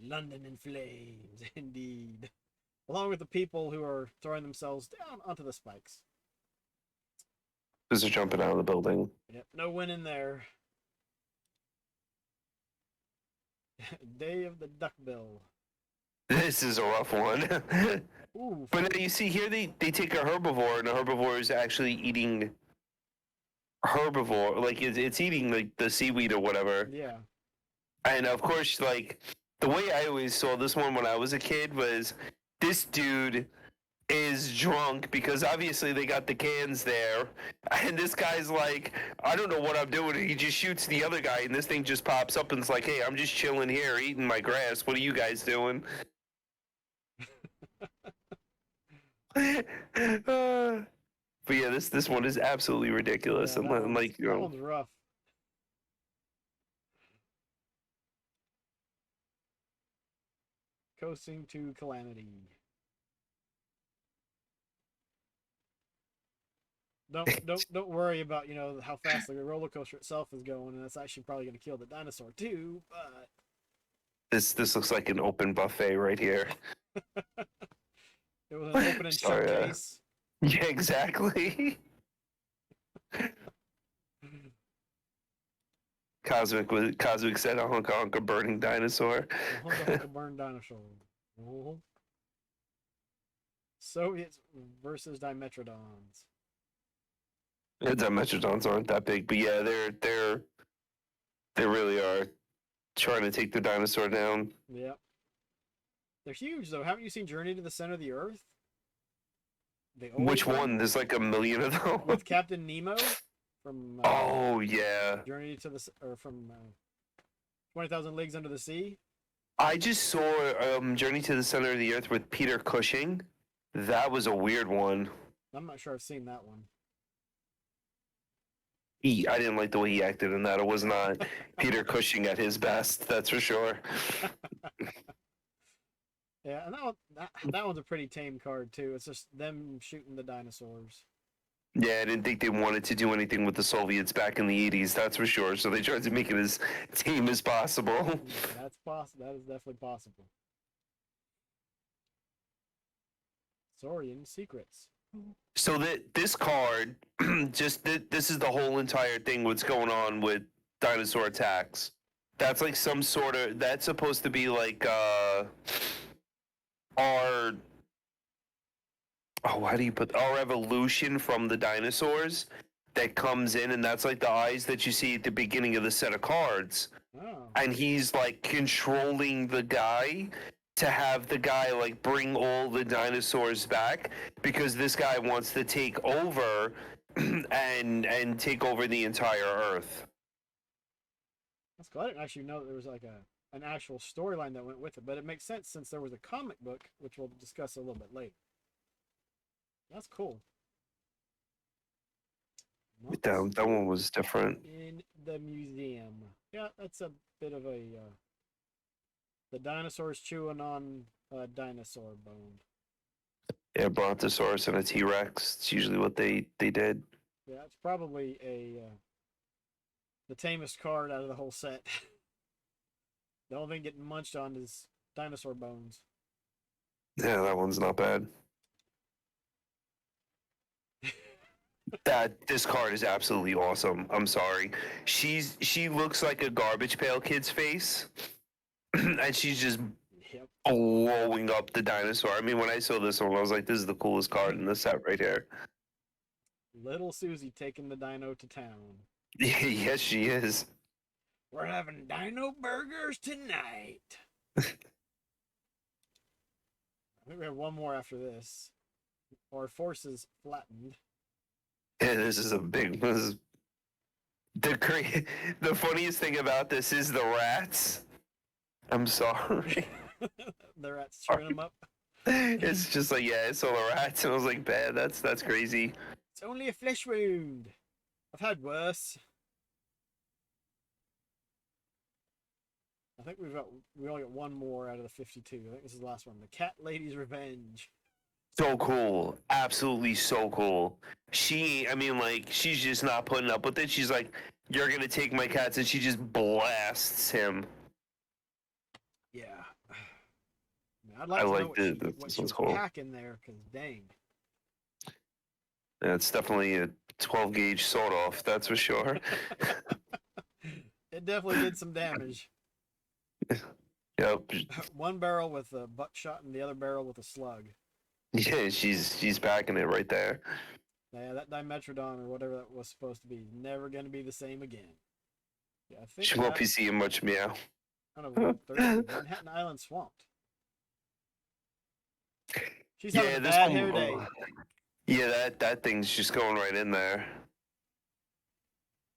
London in flames, indeed. Along with the people who are throwing themselves down onto the spikes. They're jumping out of the building. Yep, no winning there. Day of the Duckbill. This is a rough one. Ooh, But now you see here, they take a herbivore, and the herbivore is actually eating herbivore. Like, it's eating, like, the seaweed or whatever. yeah. And, of course, like, the way I always saw this one when I was a kid was this dude is drunk because obviously they got the cans there, and this guy's like, I don't know what I'm doing. He just shoots the other guy, and this thing just pops up and it's like, hey, I'm just chilling here eating my grass. What are you guys doing? But yeah, this one is absolutely ridiculous. Yeah, And like, you that know, one's rough. Coasting to calamity. Don't worry about, you know, how fast the roller coaster itself is going, and that's actually probably going to kill the dinosaur too. But this looks like an open buffet right here. it was an open and shut Sorry, case. Yeah, exactly. Cosmic said a hunka hunka burning dinosaur. The hunka hunka burn dinosaur. Oh. Soviets versus Dimetrodons. The Dimetrodons aren't that big, but yeah, they really are trying to take the dinosaur down. Yep. They're huge though. Haven't you seen Journey to the Center of the Earth? Which one? There's like a million of them. With Captain Nemo from Oh yeah. Journey to the or from 20,000 Leagues Under the Sea. I just saw Journey to the Center of the Earth with Peter Cushing. That was a weird one. I'm not sure I've seen that one. I didn't like the way he acted in that. It was not Peter Cushing at his best, that's for sure. Yeah, and that one's a pretty tame card too. It's just them shooting the dinosaurs. Yeah, I didn't think they wanted to do anything with the Soviets back in the 80s, that's for sure. So they tried to make it as tame as possible. That's possible. That is definitely possible. Saurian secrets. So that this card, this is the whole entire thing. What's going on with dinosaur attacks? That's like some sort of. That's supposed to be like our. Oh, how do you put our evolution from the dinosaurs that comes in, and that's like the eyes that you see at the beginning of the set of cards. Oh. And he's like controlling the guy to have the guy like bring all the dinosaurs back because this guy wants to take over and take over the entire Earth. That's cool. I didn't actually know that there was like an actual storyline that went with it, but it makes sense since there was a comic book, which we'll discuss a little bit later. That's cool. That one was different. In the museum. Yeah, that's a bit of a the dinosaurs chewing on a dinosaur bone. Yeah, Brontosaurus and a T-Rex. It's usually what they did. Yeah, it's probably the tamest card out of the whole set. The only thing getting munched on is dinosaur bones. Yeah, that one's not bad. This card is absolutely awesome. I'm sorry. She looks like a Garbage Pail Kid's face, and she's just blowing up the dinosaur. I mean, when I saw this one, I was like, "This is the coolest card in the set right here." Little Susie taking the dino to town. Yes, she is. We're having dino burgers tonight. I think we have one more after this. Our forces flattened. Yeah, this is a big. The funniest thing about this is the rats. I'm sorry. The rats chewing them up. It's just like, yeah, I saw the rats and I was like, man, that's crazy. It's only a flesh wound. I've had worse. I think we only got one more out of the 52. I think this is the last one. The Cat Lady's Revenge. So cool. Absolutely so cool. I mean, like, she's just not putting up with it. She's like, you're going to take my cats, and she just blasts him. Yeah. I'd like to know what she was cool. packing there, because dang. Yeah, it's definitely a 12-gauge sawed-off, that's for sure. It definitely did some damage. Yep. One barrel with a buckshot and the other barrel with a slug. Yeah, she's packing it right there. Yeah, that Dimetrodon or whatever that was supposed to be never going to be the same again. Yeah, I think She won't be seeing much meow. I don't know, Manhattan Island swamped. She's having a bad hair day. Yeah, that thing's just going right in there.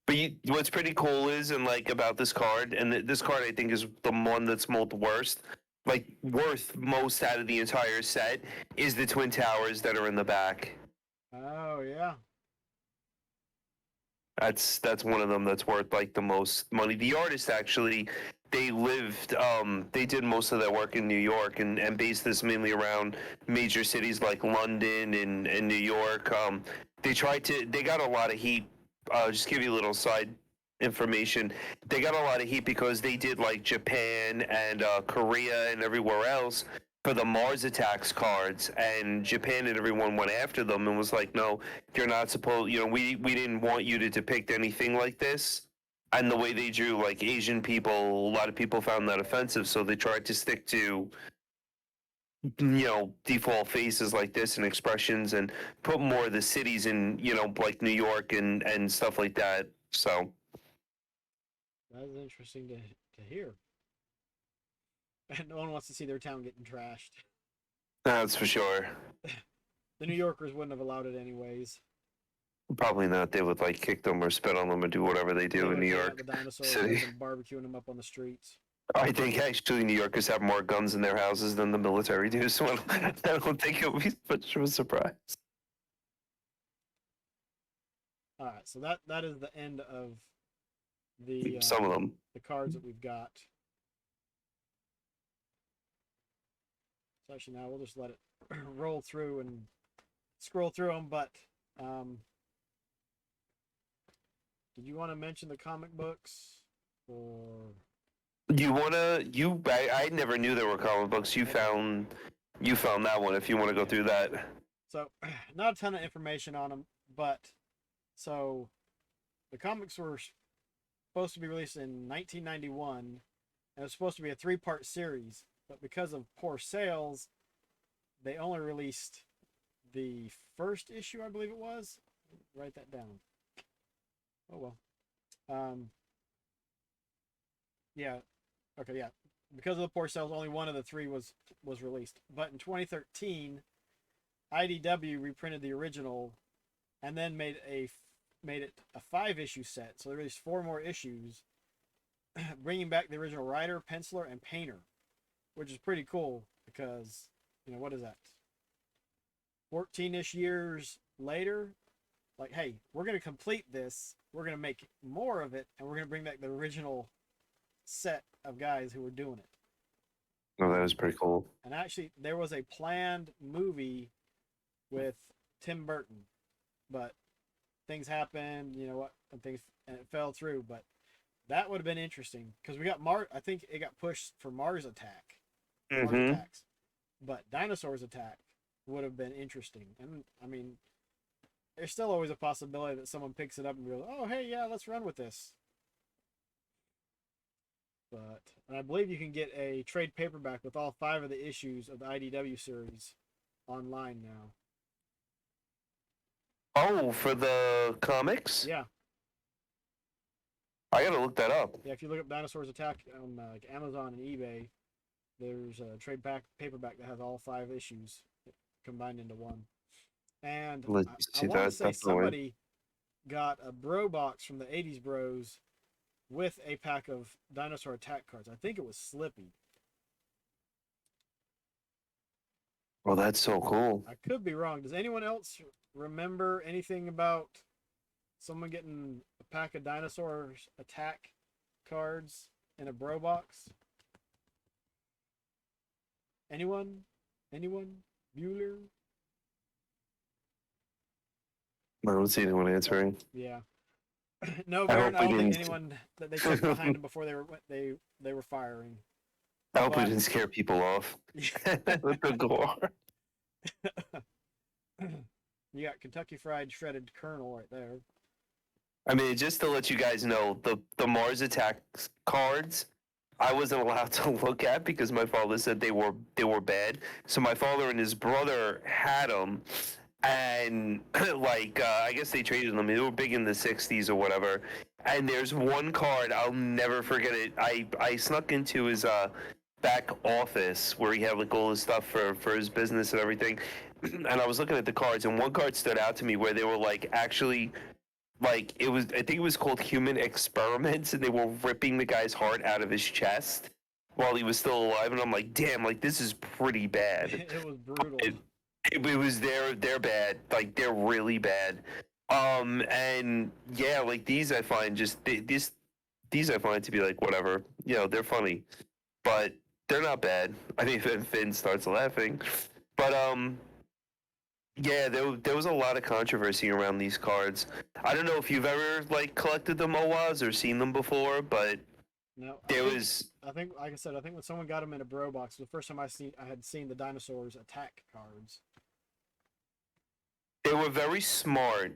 But what's pretty cool is, and like about this card, and this card I think is the one that's most worth most out of the entire set, is the Twin Towers that are in the back. Oh yeah. That's one of them that's worth like the most money. The artist actually, they did most of their work in New York and based this mainly around major cities like London and New York. They got a lot of heat. Just give you a little side information. They got a lot of heat because they did like Japan and Korea and everywhere else for the Mars Attacks cards, and Japan and everyone went after them and was like, no, you're not supposed, we didn't want you to depict anything like this. And the way they drew like Asian people, a lot of people found that offensive, so they tried to stick to default faces like this and expressions and put more of the cities in, like New York and stuff like that. So that is interesting to hear. And no one wants to see their town getting trashed. That's for sure. The New Yorkers wouldn't have allowed it anyways. Probably not. They would like kick them or spit on them or do whatever they do in New York. The dinosaurs City. and barbecuing them up on the streets. I think actually New Yorkers have more guns in their houses than the military do, so I don't think it would be much of a surprise. All right, so that is the end of the some of them. The cards that we've got. So actually now we'll just let it roll through and scroll through them. But did you want to mention the comic books or? I never knew there were comic books. You found you found that one if you want to go through that. So, not a ton of information on them, but so the comics were supposed to be released in 1991, and it was supposed to be a 3-part series, but because of poor sales, they only released the first issue, I believe it was. Write that down. Oh well. Yeah. Okay, yeah. Because of the poor sales, only one of the 3 was released. But in 2013, IDW reprinted the original and then made it a 5-issue set. So they released 4 more issues, bringing back the original writer, penciler, and painter, which is pretty cool because, what is that? 14-ish years later, like, hey, we're going to complete this. We're going to make more of it, and we're going to bring back the original set of guys who were doing it. Oh, that was pretty cool. And actually, there was a planned movie with Tim Burton, but things happened, and it fell through. But that would have been interesting because we got I think it got pushed for Mars Attacks, but Dinosaurs Attack would have been interesting. And I mean, there's still always a possibility that someone picks it up and goes, "Oh, hey, yeah, let's run with this." And I believe you can get a trade paperback with all 5 of the issues of the IDW series online now. Oh, for the comics? Yeah. I gotta look that up. Yeah, if you look up Dinosaurs Attack on like Amazon and eBay, there's a trade paperback that has all 5 issues combined into one. And I want to say somebody got a bro box from the 80s Bros with a pack of Dinosaur Attack cards. I think it was Slippy. Oh, that's so cool. I could be wrong. Does anyone else remember anything about someone getting a pack of Dinosaurs Attack cards in a bro box? Anyone? Bueller? I don't see anyone answering. Yeah. No, Baron, I don't think anyone that they took behind them before they were firing. I hope we didn't scare people off with the gore. You got Kentucky Fried Shredded Colonel right there. I mean, just to let you guys know, the Mars Attacks cards, I wasn't allowed to look at because my father said they were bad. So my father and his brother had them, and I guess they traded them. They were big in the '60s or whatever. And there's one card I'll never forget it. I snuck into his back office where he had like all his stuff for his business and everything. And I was looking at the cards, and one card stood out to me where they were like actually. I think it was called Human Experiments, and they were ripping the guy's heart out of his chest while he was still alive. And I'm like, damn, like this is pretty bad. It was brutal. It was they're bad, like they're really bad. And yeah, like these I find these I find to be like whatever, they're funny, but they're not bad. I mean, Finn starts laughing, but yeah, there was a lot of controversy around these cards. I don't know if you've ever collected them, Owaz, or seen them before, but no, I think, like I said, I think when someone got them in a bro box, the first time I had seen the Dinosaurs Attack cards. They were very smart,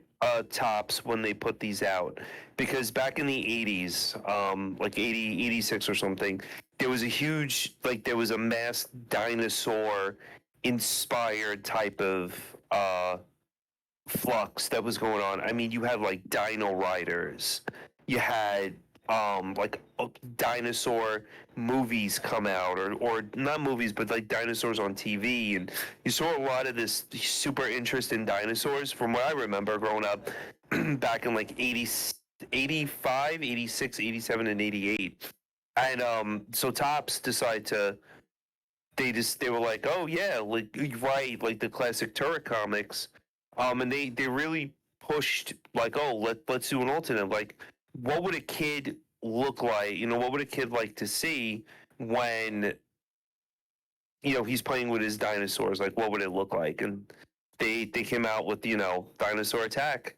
Tops, when they put these out, because back in the 80s, like 80, 86 or something, there was a mass dinosaur inspired type of flux that was going on. I mean, you had like Dino Riders, you had dinosaur movies come out, or not movies, but like dinosaurs on TV, and you saw a lot of this super interest in dinosaurs from what I remember growing up back in like 85, 86, 87, and 88. And so Topps decided they were like, oh yeah, like right, like the classic Turret comics, and they really pushed like, oh, let's do an alternate. Like, what would a kid look like? What would a kid like to see when he's playing with his dinosaurs? Like, what would it look like? And they came out with Dinosaur Attack.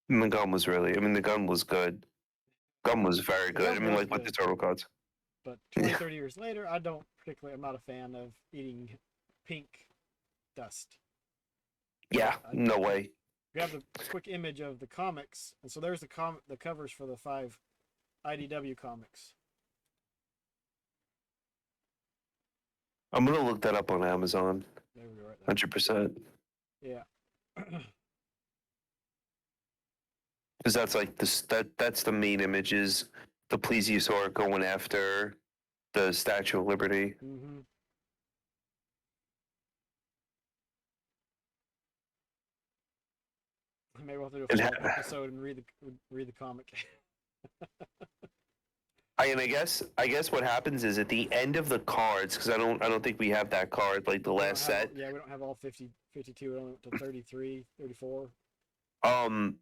And the gun was good. Gun was very good. I mean, like with the turtle cards. But 20, 30 years later, I'm not a fan of eating pink dust. Yeah, no way. We have the quick image of the comics, and so there's the covers for the 5 IDW comics. I'm gonna look that up on Amazon. There we go, right there. 100%. Yeah. Because that's like that's the main images. The plesiosaur going after the Statue of Liberty. Mm-hmm. Maybe we'll have to do a full episode and read the comic. I guess what happens is at the end of the cards, because I don't think we have that card, like the last set. Yeah, we don't have all 50, 52. We only went to 33, 34.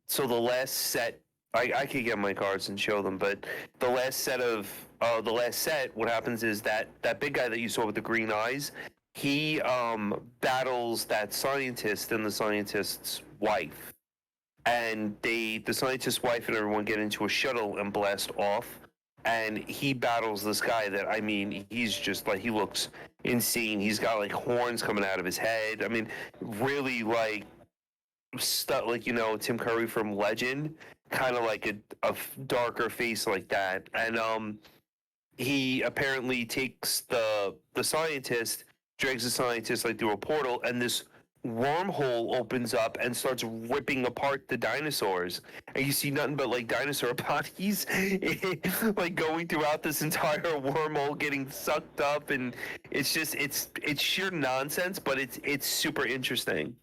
So the last set, I could get my cards and show them, but the last set, what happens is that big guy that you saw with the green eyes, he battles that scientist and the scientist's wife, and the scientist's wife and everyone get into a shuttle and blast off. And he battles this guy that, I mean, he's just like, he looks insane. He's got like horns coming out of his head. I mean, really like stuff like, you know, Tim Curry from Legend, kind of like a darker face like that. And he apparently takes the scientist, drags the scientist like through a portal, and this wormhole opens up and starts ripping apart the dinosaurs, and you see nothing but like dinosaur bodies like going throughout this entire wormhole, getting sucked up, and it's just it's sheer nonsense, but it's super interesting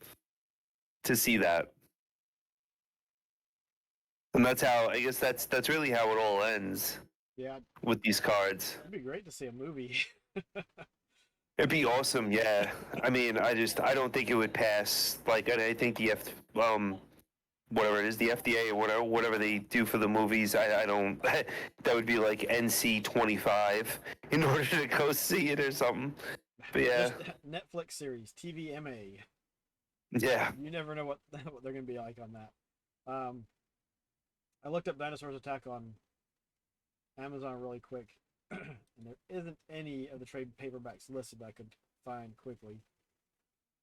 to see that. And that's how, I guess that's really how it all ends. Yeah, with these cards. It'd be great to see a movie. It'd be awesome, yeah. I mean, I don't think it would pass. Like, I think the whatever it is, the FDA or whatever they do for the movies, I don't. That would be like NC 25 in order to go see it or something. But yeah, Netflix series TVMA. Yeah. You never know what they're gonna be like on that. I looked up Dinosaurs Attack on Amazon really quick. And there isn't any of the trade paperbacks listed that I could find quickly.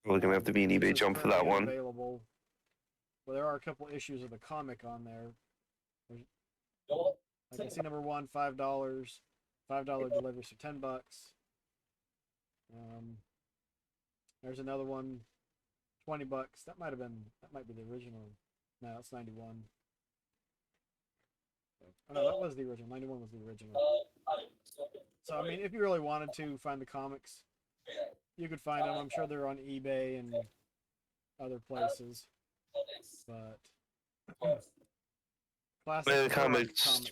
We're gonna have to be an eBay jump for that one. Available. Well, there are a couple issues of the comic on there. I can see number 1, $5, $5 delivery, so $10. There's another one, $20. That might be the original. No, that's 91. Oh no, that was the original. 91 was the original. So I mean, if you really wanted to find the comics, you could find them. I'm sure they're on eBay and other places. But classic the comics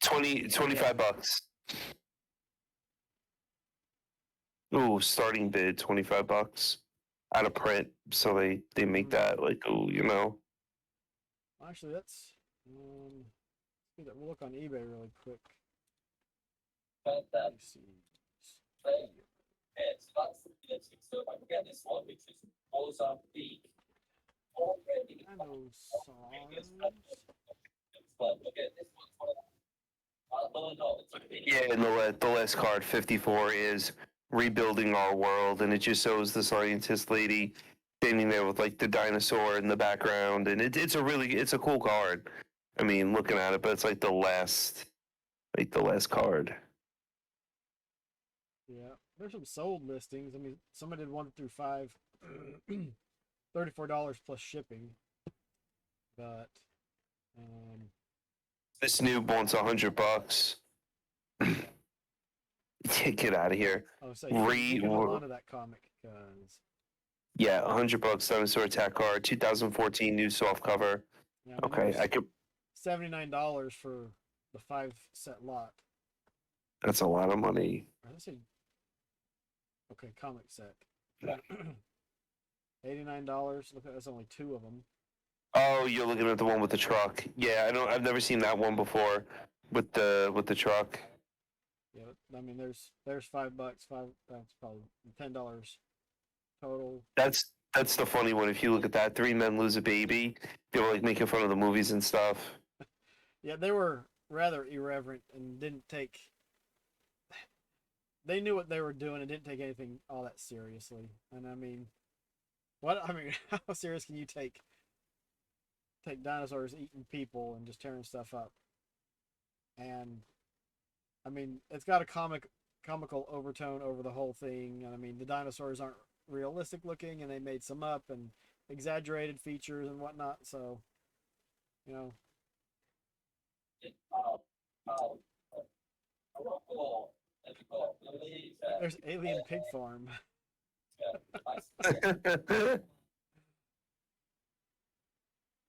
25 bucks. Ooh, starting bid $25 out of print. So they make that like, oh, you know. Actually, that's we'll look on eBay really quick. Let me see. I know songs. Yeah, and the last card, 54, is rebuilding our world, and it just shows the scientist lady standing there with like the dinosaur in the background, and it's a cool card. I mean, looking at it, but it's like the last card. Yeah, there's some sold listings. I mean, somebody did 1 through 5, $34 plus shipping. But this noob wants $100. Get out of here. Oh, so you can hold on to that comic because. Yeah, $100 Dinosaur Attack card, 2014 new soft cover. Yeah, okay, I could. $79 for the 5 set lot. That's a lot of money. Okay, comic set. $89. Look, that's only 2 of them. Oh, you're looking at the one with the truck. Yeah, I've never seen that one before with the truck. Yeah, I mean, there's $5. That's probably $10 total. That's the funny one. If you look at that, 3 men lose a baby. They were like making fun of the movies and stuff. Yeah, they were rather irreverent and didn't take they knew what they were doing and didn't take anything all that seriously. And I mean, how serious can you take dinosaurs eating people and just tearing stuff up? And I mean, it's got a comical overtone over the whole thing. And I mean, the dinosaurs aren't realistic looking, and they made some up and exaggerated features and whatnot. So, you know, there's Alien Pig Farm.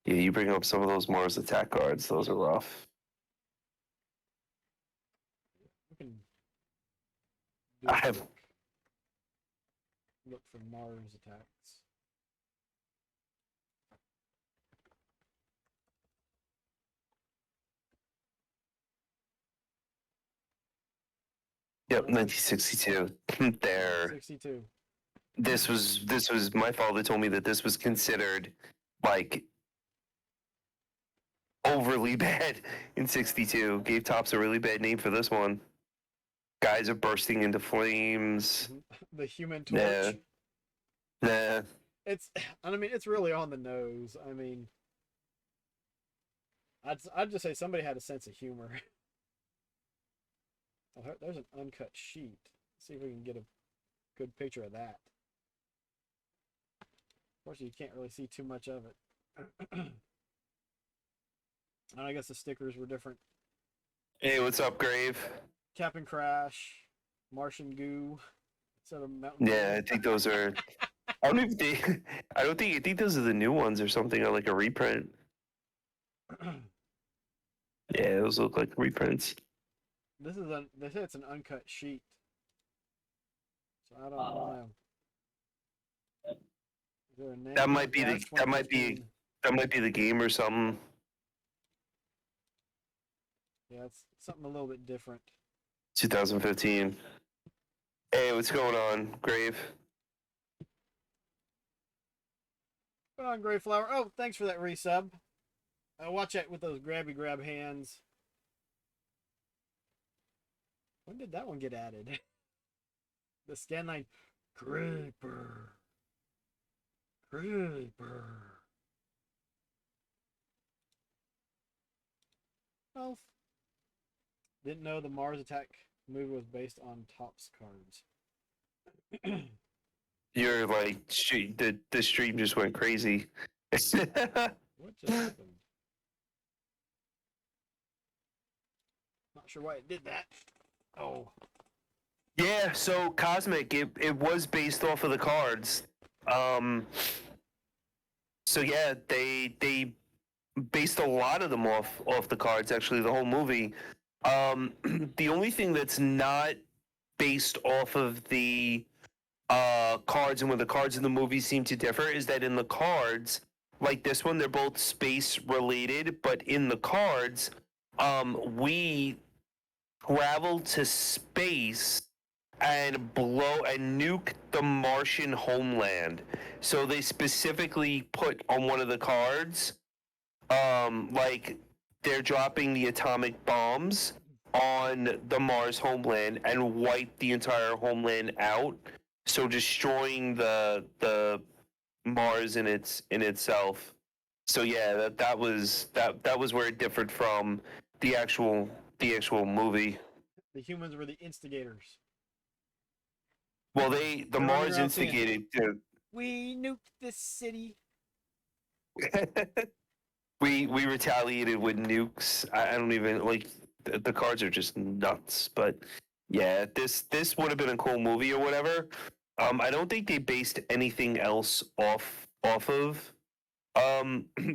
Yeah, you bring up some of those Mars attack cards. Those are rough. We can do I a have. quick look for Mars attacks. Yep, 1962. There. 62. This was my father told me that this was considered like overly bad in 62. Gave Tops a really bad name for this one. Guys are bursting into flames. The Human Torch. Nah. Nah. I mean, it's really on the nose. I mean, I'd just say somebody had a sense of humor. Oh, there's an uncut sheet. Let's see if we can get a good picture of that. Unfortunately, you can't really see too much of it. And I guess the stickers were different. Hey, what's up, Grave? Captain Crash, Martian Goo, instead of Mountain Yeah, I Dew. think those are. I don't even think. I think those are the new ones or something, or like a reprint. Yeah, those look like reprints. They say it's an uncut sheet. So I don't know. Is there a name? That might be Yeah, the. it's That might be. 2015. That might be the game or something. Yeah, it's something a little bit different. 2015. Hey, what's going on, Grave? Put on Gray Flower. Oh, thanks for that resub. Watch out with those grabby grab hands. When did that one get added? The scanline Creeper. Well, didn't know the Mars Attack movie was based on Topps cards. You're like the stream just went crazy. What just happened? Not sure why it did that. Oh. Yeah, so Cosmic, it was based off of the cards. So yeah, they based a lot of them off the cards. Actually, the whole movie. The only thing that's not based off of the cards and where the cards in the movie seem to differ is that in the cards, like this one, they're both space related, but in the cards, we travel to space and nuke the Martian homeland. So they specifically put on one of the cards, like they're dropping the atomic bombs on the Mars homeland and wipe the entire homeland out. So destroying the Mars in itself. So yeah, that was where it differed from the actual movie. The humans were the instigators. Well, the They're Mars running around saying, instigated. We nuked this city. we retaliated with nukes. I don't even like the cards are just nuts. But yeah, this would have been a cool movie or whatever. I don't think they based anything else off of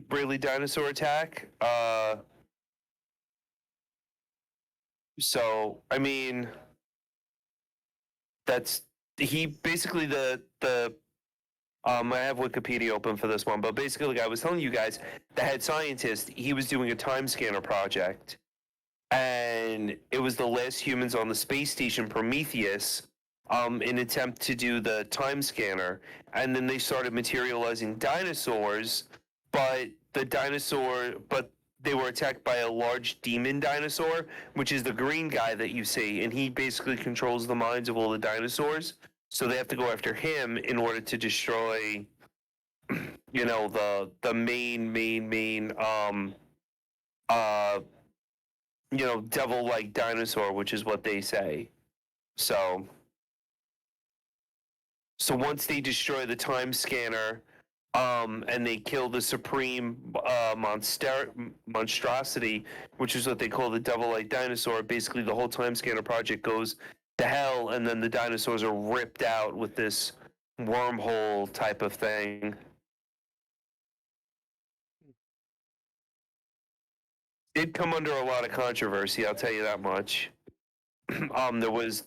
Braley Dinosaur Attack. So I mean, that's he basically the I have Wikipedia open for this one, but basically, like I was telling you guys, the head scientist, he was doing a time scanner project, and it was the last humans on the space station Prometheus, in attempt to do the time scanner, and then they started materializing dinosaurs, but they were attacked by a large demon dinosaur, which is the green guy that you see, and he basically controls the minds of all the dinosaurs. So they have to go after him in order to destroy, the main devil-like dinosaur, which is what they say. So once they destroy the time scanner, and they kill the supreme monstrosity, which is what they call the devil-like dinosaur, basically the whole time scanner project goes to hell, and then the dinosaurs are ripped out with this wormhole type of thing. Did come under a lot of controversy, I'll tell you that much. There was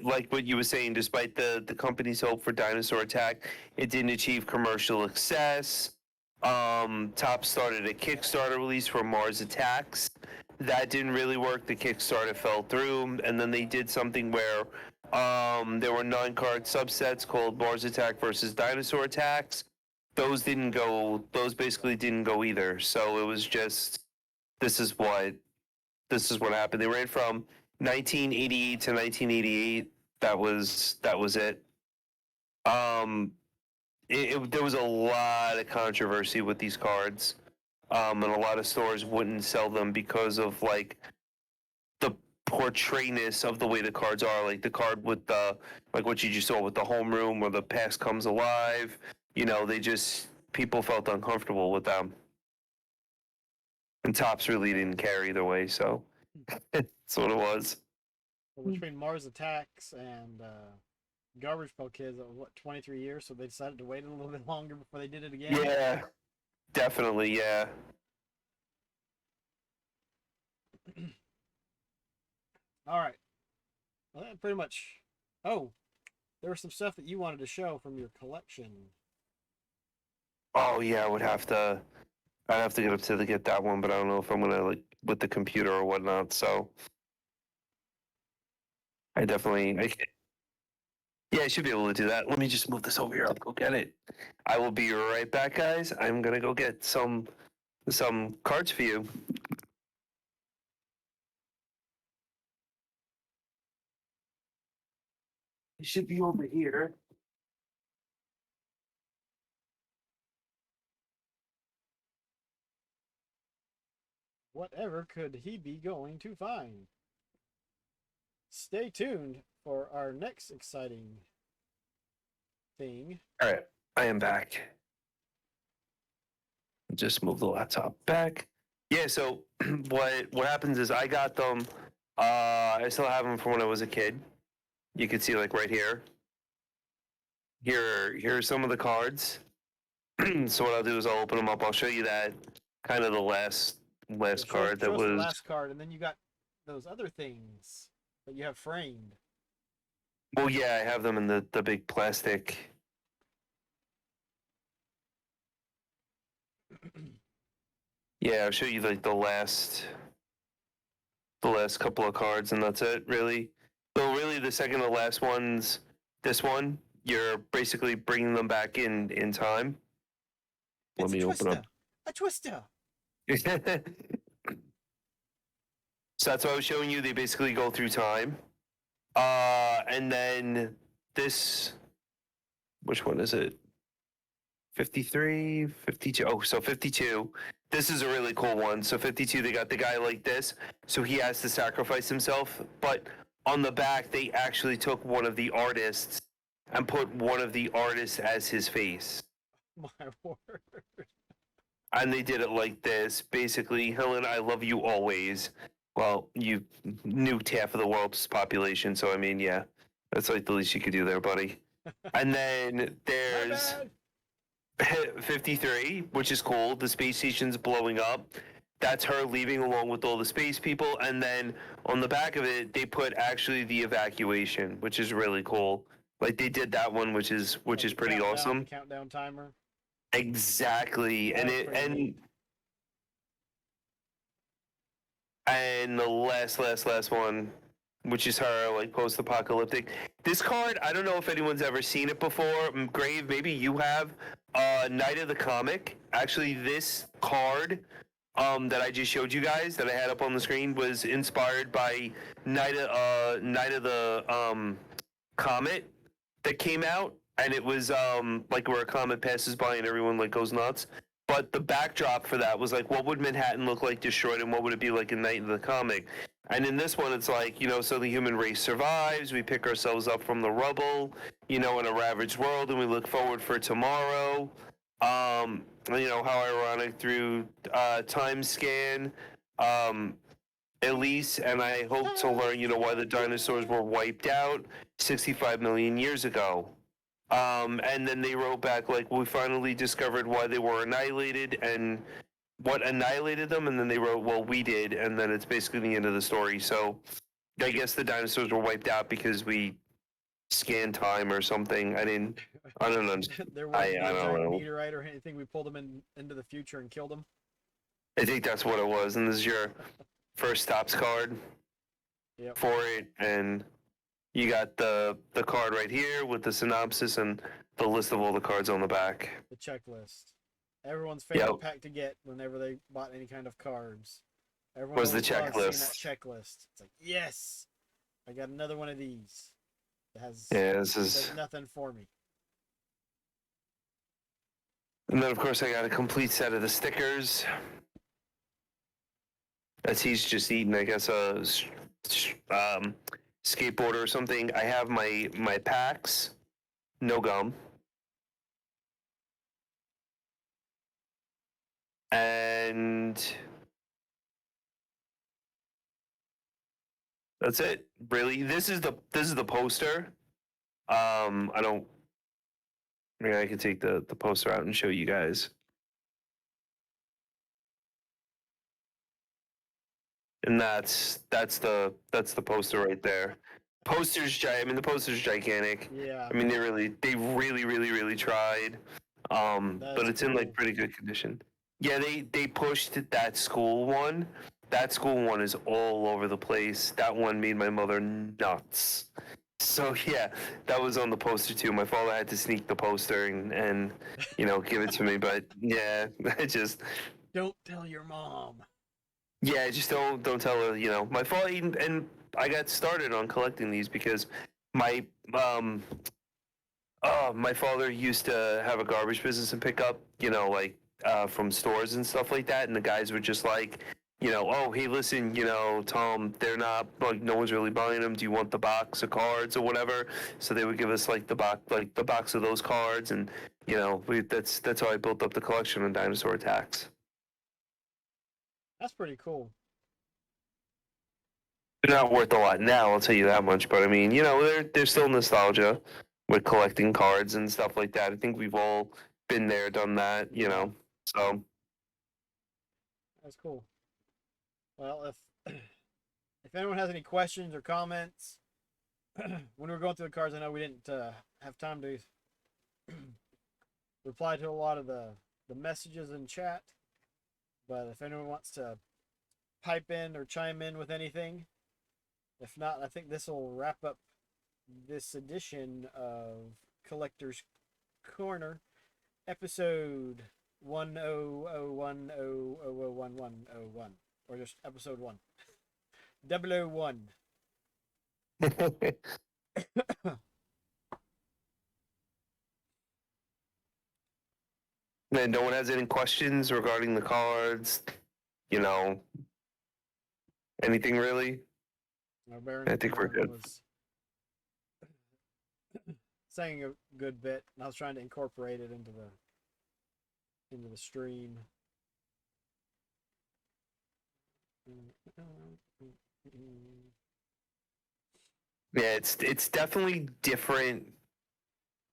like what you were saying, despite the company's hope for Dinosaur Attack, it didn't achieve commercial success. Top started a Kickstarter release for Mars Attacks. That didn't really work. The Kickstarter fell through, and then they did something where there were 9-card subsets called Mars Attack versus Dinosaur Attacks. Those didn't go. Those basically didn't go either. So it was just this is what happened. They ran from 1988 to 1988. That was it. There was a lot of controversy with these cards, and a lot of stores wouldn't sell them because of like the portrayness of the way the cards are. Like the card with the what you just saw with the homeroom where the past comes alive. People felt uncomfortable with them, and Topps really didn't care either way. So that's what it was. Well, between Mars Attacks and Garbage Pail Kids, 23 years, so they decided to wait a little bit longer before they did it again. Yeah, definitely, yeah. All right. Well, that pretty much. Oh, there was some stuff that you wanted to show from your collection. Oh yeah, I'd have to get up to get that one, but I don't know if I'm gonna with the computer or whatnot. So I should be able to do that. Let me just move this over here. I'll go get it. I will be right back, guys. I'm gonna go get some cards for you. It should be over here. Whatever could he be going to find? Stay tuned for our next exciting thing. All right, I am back. Just move the laptop back. Yeah, so what happens is I got them. I still have them from when I was a kid. You can see right here. Here are some of the cards. So what I'll do is I'll open them up. I'll show you that kind of the last card that show us was the last card, and then you got those other things that you have framed. Well, yeah, I have them in the big plastic. Yeah, I'll show you the last couple of cards, and that's it, really. So really, the second to last one's this one. You're basically bringing them back in time. Let me open up. A twister. So that's what I was showing you. They basically go through time. And then this, which one is it? 53, 52. Oh, so 52. This is a really cool one. So 52, they got the guy like this. So he has to sacrifice himself. But on the back, they actually took one of the artists and put one of the artists as his face. My word. And they did it like this. Basically, Helen, I love you always. Well, you nuked half of the world's population, so I mean, yeah. That's the least you could do there, buddy. And then there's 53, which is cool. The space station's blowing up. That's her leaving along with all the space people. And then on the back of it, they put actually the evacuation, which is really cool. They did that one, which is pretty awesome. Countdown timer. Exactly. And the last one, which is her post-apocalyptic. This card, I don't know if anyone's ever seen it before. Grave, maybe you have. Night of the Comic. Actually, this card that I just showed you guys that I had up on the screen was inspired by Night of the Comet that came out, and it was like where a comet passes by and everyone like goes nuts. But the backdrop for that was like, what would Manhattan look like destroyed, and what would it be like in Night of the Comic? And in this one, it's like, so the human race survives. We pick ourselves up from the rubble, in a ravaged world, and we look forward for tomorrow. How ironic through time scan. Elise and I hope to learn, why the dinosaurs were wiped out 65 million years ago. And then they wrote back like, we finally discovered why they were annihilated and what annihilated them. And then they wrote, well, we did. And then it's basically the end of the story. So I guess the dinosaurs were wiped out because we scanned time or something. I don't know. There wasn't I a don't giant know. meteorite or anything. We pulled them into the future and killed them. I think that's what it was. And this is your first stops card for it. And you got the card right here with the synopsis and the list of all the cards on the back. The checklist. Everyone's favorite pack to get whenever they bought any kind of cards. Everyone Was the always loves seeing that checklist. checklist. It's like, yes, I got another one of these. It has does nothing for me. And then, of course, I got a complete set of the stickers. As he's just eating, I guess, a skateboard or something. I have my packs. No gum. And that's it. Really, this is the poster. I could take the poster out and show you guys. And that's the poster right there. The poster's gigantic. Yeah. I mean, they really tried. But it's in like pretty good condition. Yeah, they pushed that school one. That school one is all over the place. That one made my mother nuts. So yeah, that was on the poster too. My father had to sneak the poster and give it to me. But yeah, I just don't tell your mom. Yeah, just don't tell her. My father, and I got started on collecting these because my father used to have a garbage business and pick up from stores and stuff like that, and the guys were just like, oh, hey, listen, Tom, they're not, like, no one's really buying them. Do you want the box of cards or whatever? So they would give us the box of those cards, and that's how I built up the collection on Dinosaur Attacks. That's pretty cool. They're not worth a lot now, I'll tell you that much. But I mean, there's still nostalgia with collecting cards and stuff like that. I think we've all been there, done that, So that's cool. Well, if anyone has any questions or comments, when we were going through the cards, I know we didn't have time to reply to a lot of the messages in chat. But if anyone wants to pipe in or chime in with anything, if not, I think this will wrap up this edition of Collector's Corner, episode 1001001101, or just episode 1. 001. And no one has any questions regarding the cards, anything really? I think we're good. Was saying a good bit, and I was trying to incorporate it into the stream. Yeah, it's definitely different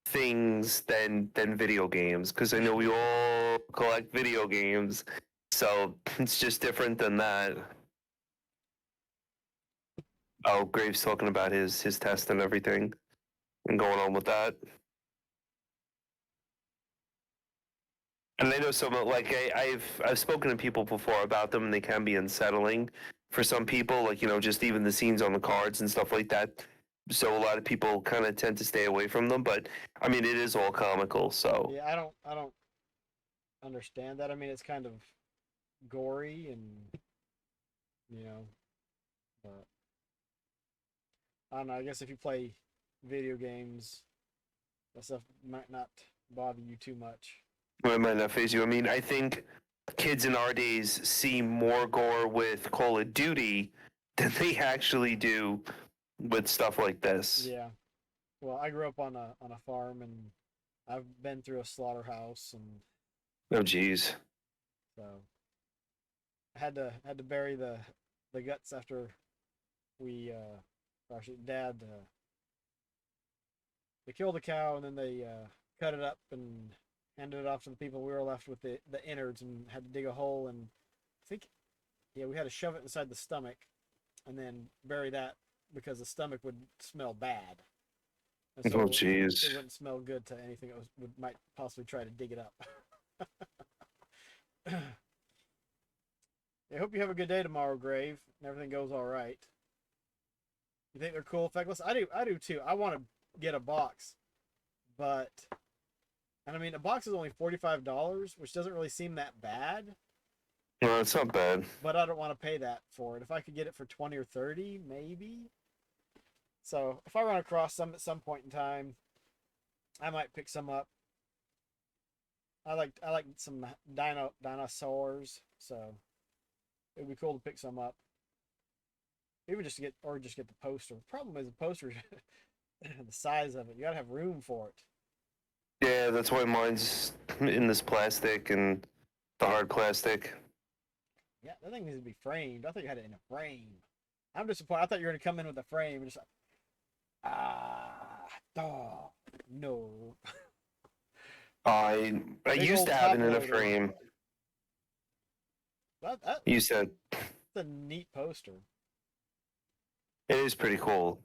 things than video games, because I know we all collect video games, so it's just different than that. Oh, Graves talking about his test and everything and going on with that. And I know some, like, I've spoken to people before about them, and they can be unsettling for some people, like, just even the scenes on the cards and stuff like that. so a lot of people kind of tend to stay away from them. But I mean, it is all comical, so Yeah, I don't understand that. I mean, it's kind of gory and you know, but I don't know. I guess if you play video games, that stuff might not bother you too much. it might not phase you. I mean, I think kids in our days see more gore with Call of Duty than they actually do with stuff like this. Yeah. Well, I grew up on a farm, and I've been through a slaughterhouse, and Oh, geez. so I had to bury the guts after we actually Dad they killed the cow, and then they cut it up and handed it off to the people. We were left with the innards and had to dig a hole, and I think yeah we had to shove it inside the stomach and then bury that because the stomach would smell bad. And so Oh, it geez. wouldn't smell good to anything that might possibly try to dig it up. I hope you have a good day tomorrow, Grave, and everything goes all right. You think they're cool, Feckless? I do too. I want to get a box, but and I mean a box is only $45, which doesn't really seem that bad. No, it's not bad. But I don't want to pay that for it. If I could get it for 20 or 30, maybe. So if I run across some at some point in time, I might pick some up. I like some dinosaurs, so it'd be cool to pick some up. Even just to get the poster. The problem is the poster, the size of it. You gotta have room for it. Yeah, that's why mine's in this plastic and the hard plastic. Yeah, that thing needs to be framed. I thought you had it in a frame. I'm disappointed. I thought you were gonna come in with a frame and just like, oh, no. I Big used old to have it top in a loader. frame. That's You said a neat poster. it is pretty cool.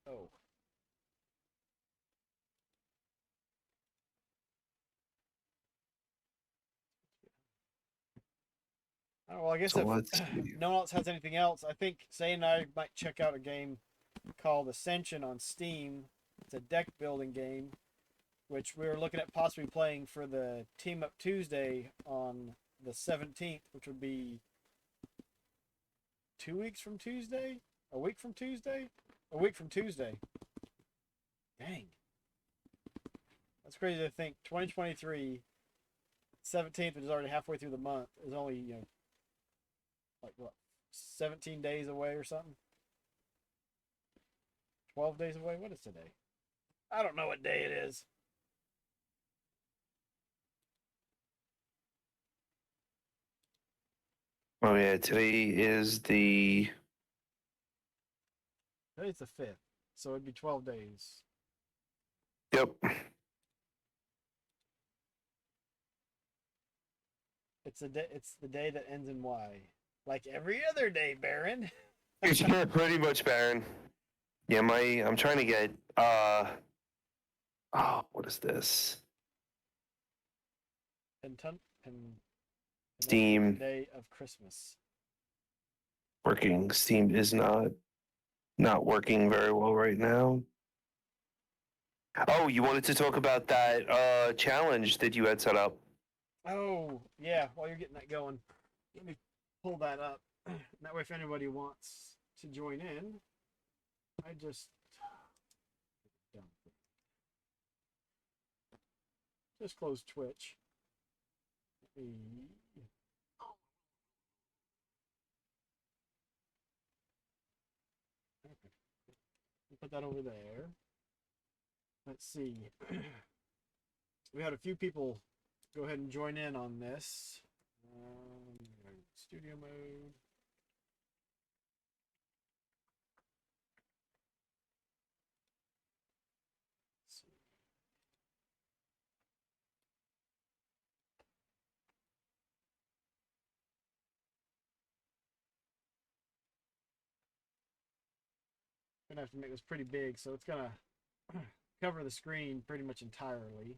Oh. Oh, well, I guess So if let's see. no one else has anything else, I think Say and I might check out a game called Ascension on Steam. It's a deck building game, which we were looking at possibly playing for the Team Up Tuesday on the 17th, which would be 2 weeks from Tuesday? A week from Tuesday? A week from Tuesday. Dang. That's crazy to think. 2023, 17th, which is already halfway through the month, is only, like what, 17 days away or something? 12 days away? What is today? I don't know what day it is. Oh yeah, today is the Today's the 5th, so it'd be 12 days. yep. It's the day that ends in Y. Like every other day, Baron. Pretty much, Baron. Yeah, I'm trying to get what is this? Steam. Day of Christmas. Working. Steam is not working very well right now. Oh, you wanted to talk about that challenge that you had set up. Oh, yeah, while you're getting that going, let me pull that up. That way, if anybody wants to join in, I just close Twitch. Let me put that over there. Let's see. We had a few people go ahead and join in on this. Studio mode. Let's see. Gonna have to make this pretty big, so it's gonna cover the screen pretty much entirely.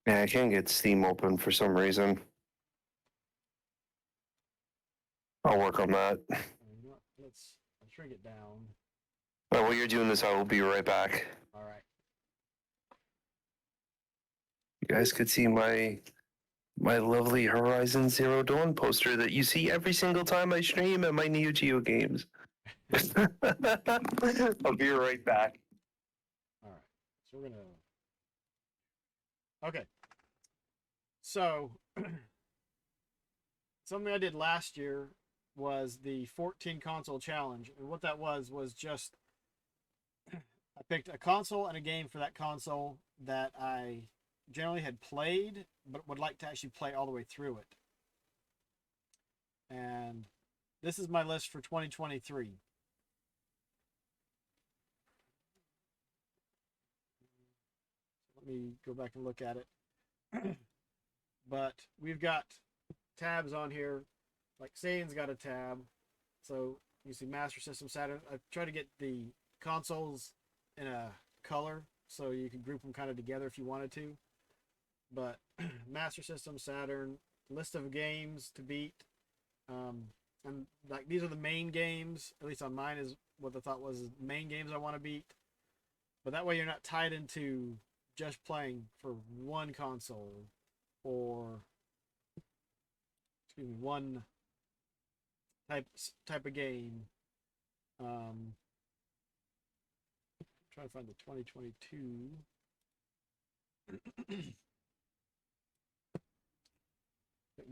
Yeah, I can't get Steam open for some reason. I'll work on that. You know what? Let's shrink it down. While you're doing this, I will be right back. All right. You guys could see my lovely Horizon Zero Dawn poster that you see every single time I stream at my Neo Geo games. I'll be right back. All right. So we're gonna. Okay. So something I did last year was the 14 console challenge, and what that was just I picked a console and a game for that console that I generally had played, but would like to actually play all the way through it. And this is my list for 2023. Let me go back and look at it. But we've got tabs on here, like Sayian's got a tab. So you see Master System, Saturn. I try to get the consoles in a color so you can group them kind of together if you wanted to. But Master System, Saturn, list of games to beat. And like these are the main games, at least on mine is what the thought was, main games I want to beat. But that way you're not tied into just playing for one console or one type of game. Trying to find the 2022.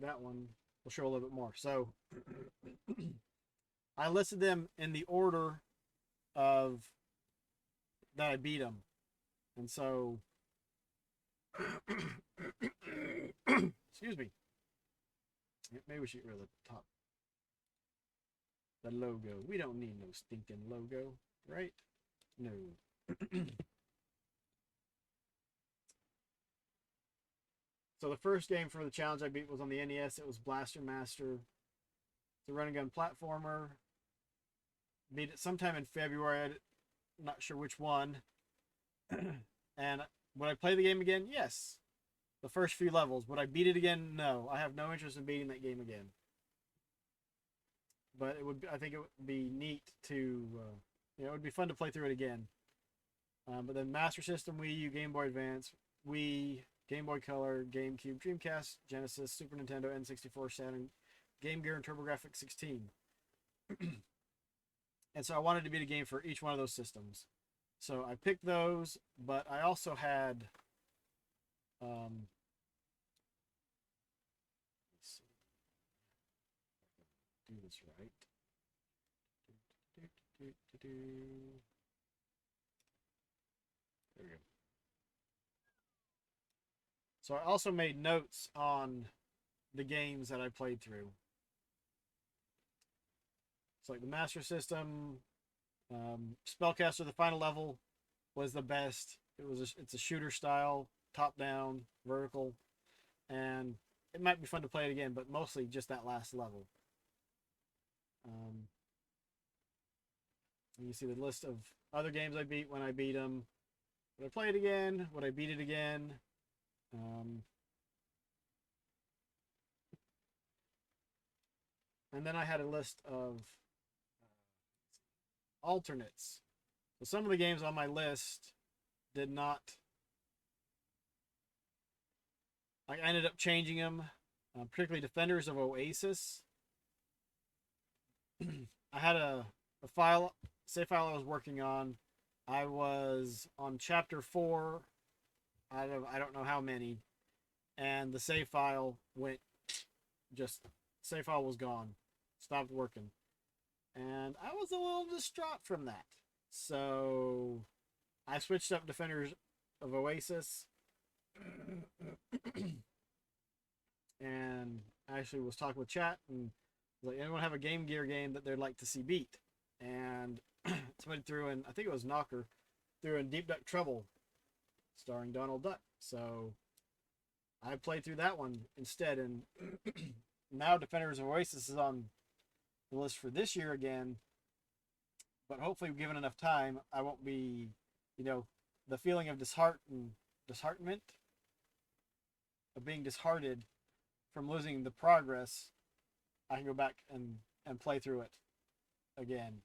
That one will show a little bit more. So I listed them in the order of that I beat them, and so excuse me. Maybe we should get rid of the top. The logo. We don't need no stinking logo, right? No. So the first game for the challenge I beat was on the NES. It was Blaster Master. It's a run and gun platformer. Beat it sometime in February. I'm not sure which one. And would I play the game again? Yes. The first few levels. Would I beat it again? No. I have no interest in beating that game again. But it would. I think it would be neat to. It would be fun to play through it again. But then Master System, Wii U, Game Boy Advance, Wii, Game Boy Color, GameCube, Dreamcast, Genesis, Super Nintendo, N64, Saturn, Game Gear, and TurboGrafx 16. And so I wanted to beat a game for each one of those systems. So I picked those, but I also had let's see. Do this right. There we go. So I also made notes on the games that I played through. It's like the Master System, Spellcaster, the final level was the best. It's a shooter style, top down, vertical, and it might be fun to play it again, but mostly just that last level. You see the list of other games I beat when I beat them. Would I play it again? Would I beat it again? And then I had a list of alternates. So some of the games on my list did not. I ended up changing them, particularly Defenders of Oasis. I had a save file I was working on. I was on chapter 4 out of I don't know how many, and the save file save file was gone, stopped working, and I was a little distraught from that. So I switched up Defenders of Oasis, and I actually was talking with chat and was like, anyone have a Game Gear game that they'd like to see beat? And somebody threw in, I think it was Knocker, threw in Deep Duck Trouble, starring Donald Duck. So I played through that one instead, and now Defenders of Oasis is on the list for this year again. But hopefully, given enough time, I won't be, the feeling of disheartenment, of being disheartened from losing the progress. I can go back and and play through it again.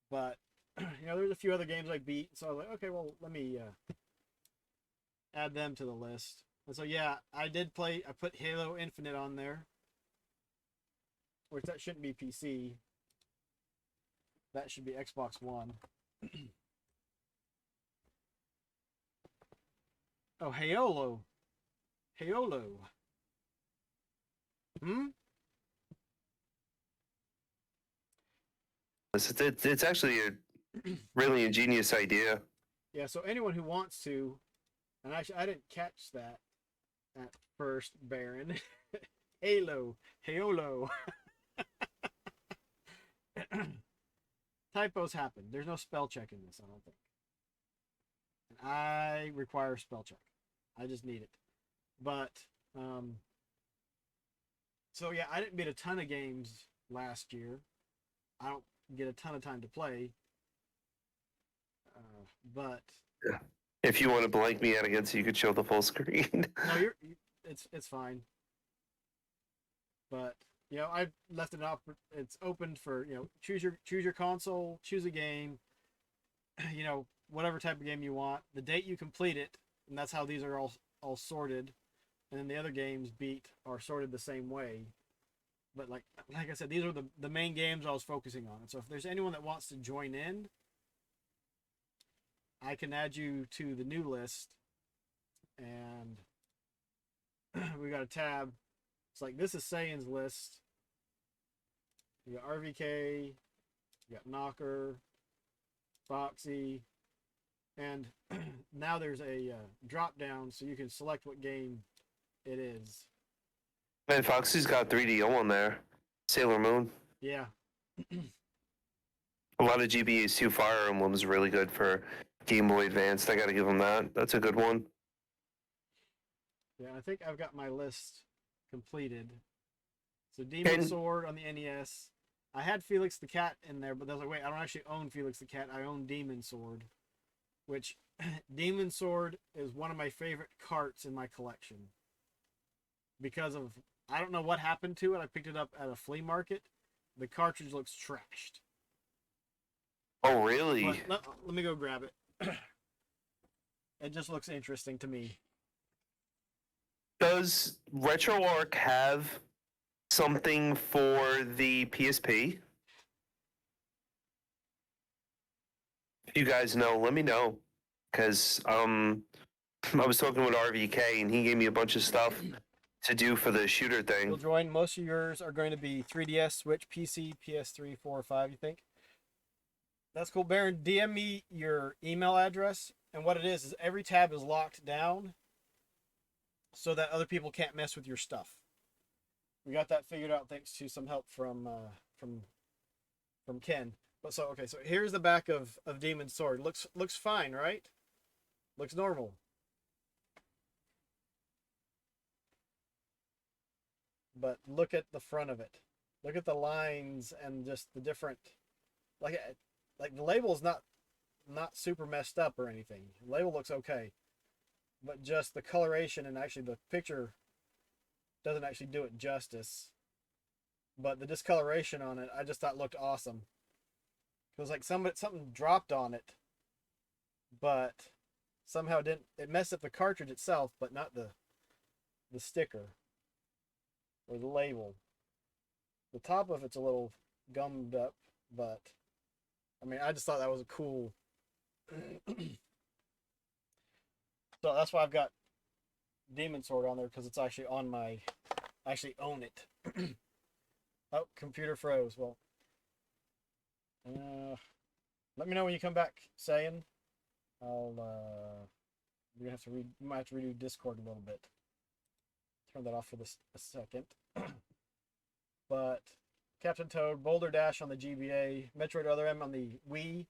But there's a few other games I beat, so I was like, okay, well, let me add them to the list. And so yeah, I did play. I put Halo Infinite on there, which that shouldn't be PC. That should be Xbox One. Oh, Halo. Halo. It's actually a really ingenious idea. Yeah, so anyone who wants to, and actually I didn't catch that at first, Baron. Halo. Halo. Typos happen. There's no spell check in this, I don't think. And I require spell check. I just need it. But, so yeah, I didn't beat a ton of games last year. I don't get a ton of time to play. But If you want to blank me out again so you could show the full screen. no, it's fine. But I left it up. It's open for choose your console, choose a game. Whatever type of game you want, the date you complete it, and that's how these are all sorted. And then the other games are sorted the same way. But like I said, these are the main games I was focusing on. And so if there's anyone that wants to join in, I can add you to the new list. And we got a tab. It's like, this is Sayian's list. You got RVK, you got Knocker, Foxy, and now there's a drop down so you can select what game it is. Man, Foxy's got 3DO on there. Sailor Moon. Yeah. A lot of GBA's 2 Fire Emblem is really good for Game Boy Advance. I gotta give them that. That's a good one. Yeah, I think I've got my list completed. So Demon Sword on the NES. I had Felix the Cat in there, but I was like, wait, I don't actually own Felix the Cat. I own Demon Sword. Which, Demon Sword is one of my favorite carts in my collection. Because of, I don't know what happened to it. I picked it up at a flea market. The cartridge looks trashed. Oh, really? But let me go grab it. It just looks interesting to me. Does RetroArch have something for the PSP? If you guys know, let me know. Because I was talking with RVK and he gave me a bunch of stuff to do for the shooter thing. You'll join. Most of yours are going to be 3DS, Switch, PC, PS3, 4, or 5, you think? That's cool. Baron, DM me your email address. And what it is every tab is locked down so that other people can't mess with your stuff. We got that figured out thanks to some help from Ken. But so here's the back of Demon Sword. Looks fine, right? Looks normal. But look at the front of it. Look at the lines and just the different, like the label is not super messed up or anything. The label looks okay, but just the coloration and actually the picture doesn't actually do it justice. But the discoloration on it, I just thought looked awesome. It was like something dropped on it, but somehow didn't. It messed up the cartridge itself, but not the sticker or the label. The top of it's a little gummed up, but I mean, I just thought that was a cool. So that's why I've got Demon Sword on there, because it's actually on my. I actually own it. Oh, computer froze. Well, let me know when you come back, Sayian. You're gonna have to you might have to redo Discord a little bit. Turn that off for a second. But Captain Toad, Boulder Dash on the GBA, Metroid Other M on the Wii,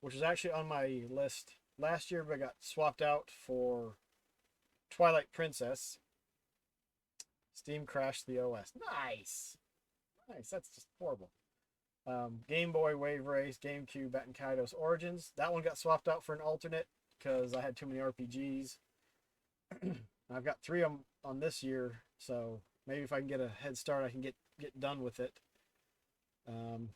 which is actually on my list last year, but got swapped out for Twilight Princess. Steam crashed the OS. Nice! That's just horrible. Game Boy Wave Race, GameCube, Batten Kaido's Origins. That one got swapped out for an alternate because I had too many RPGs. I've got 3 on this year, so maybe if I can get a head start, I can get done with it. Um,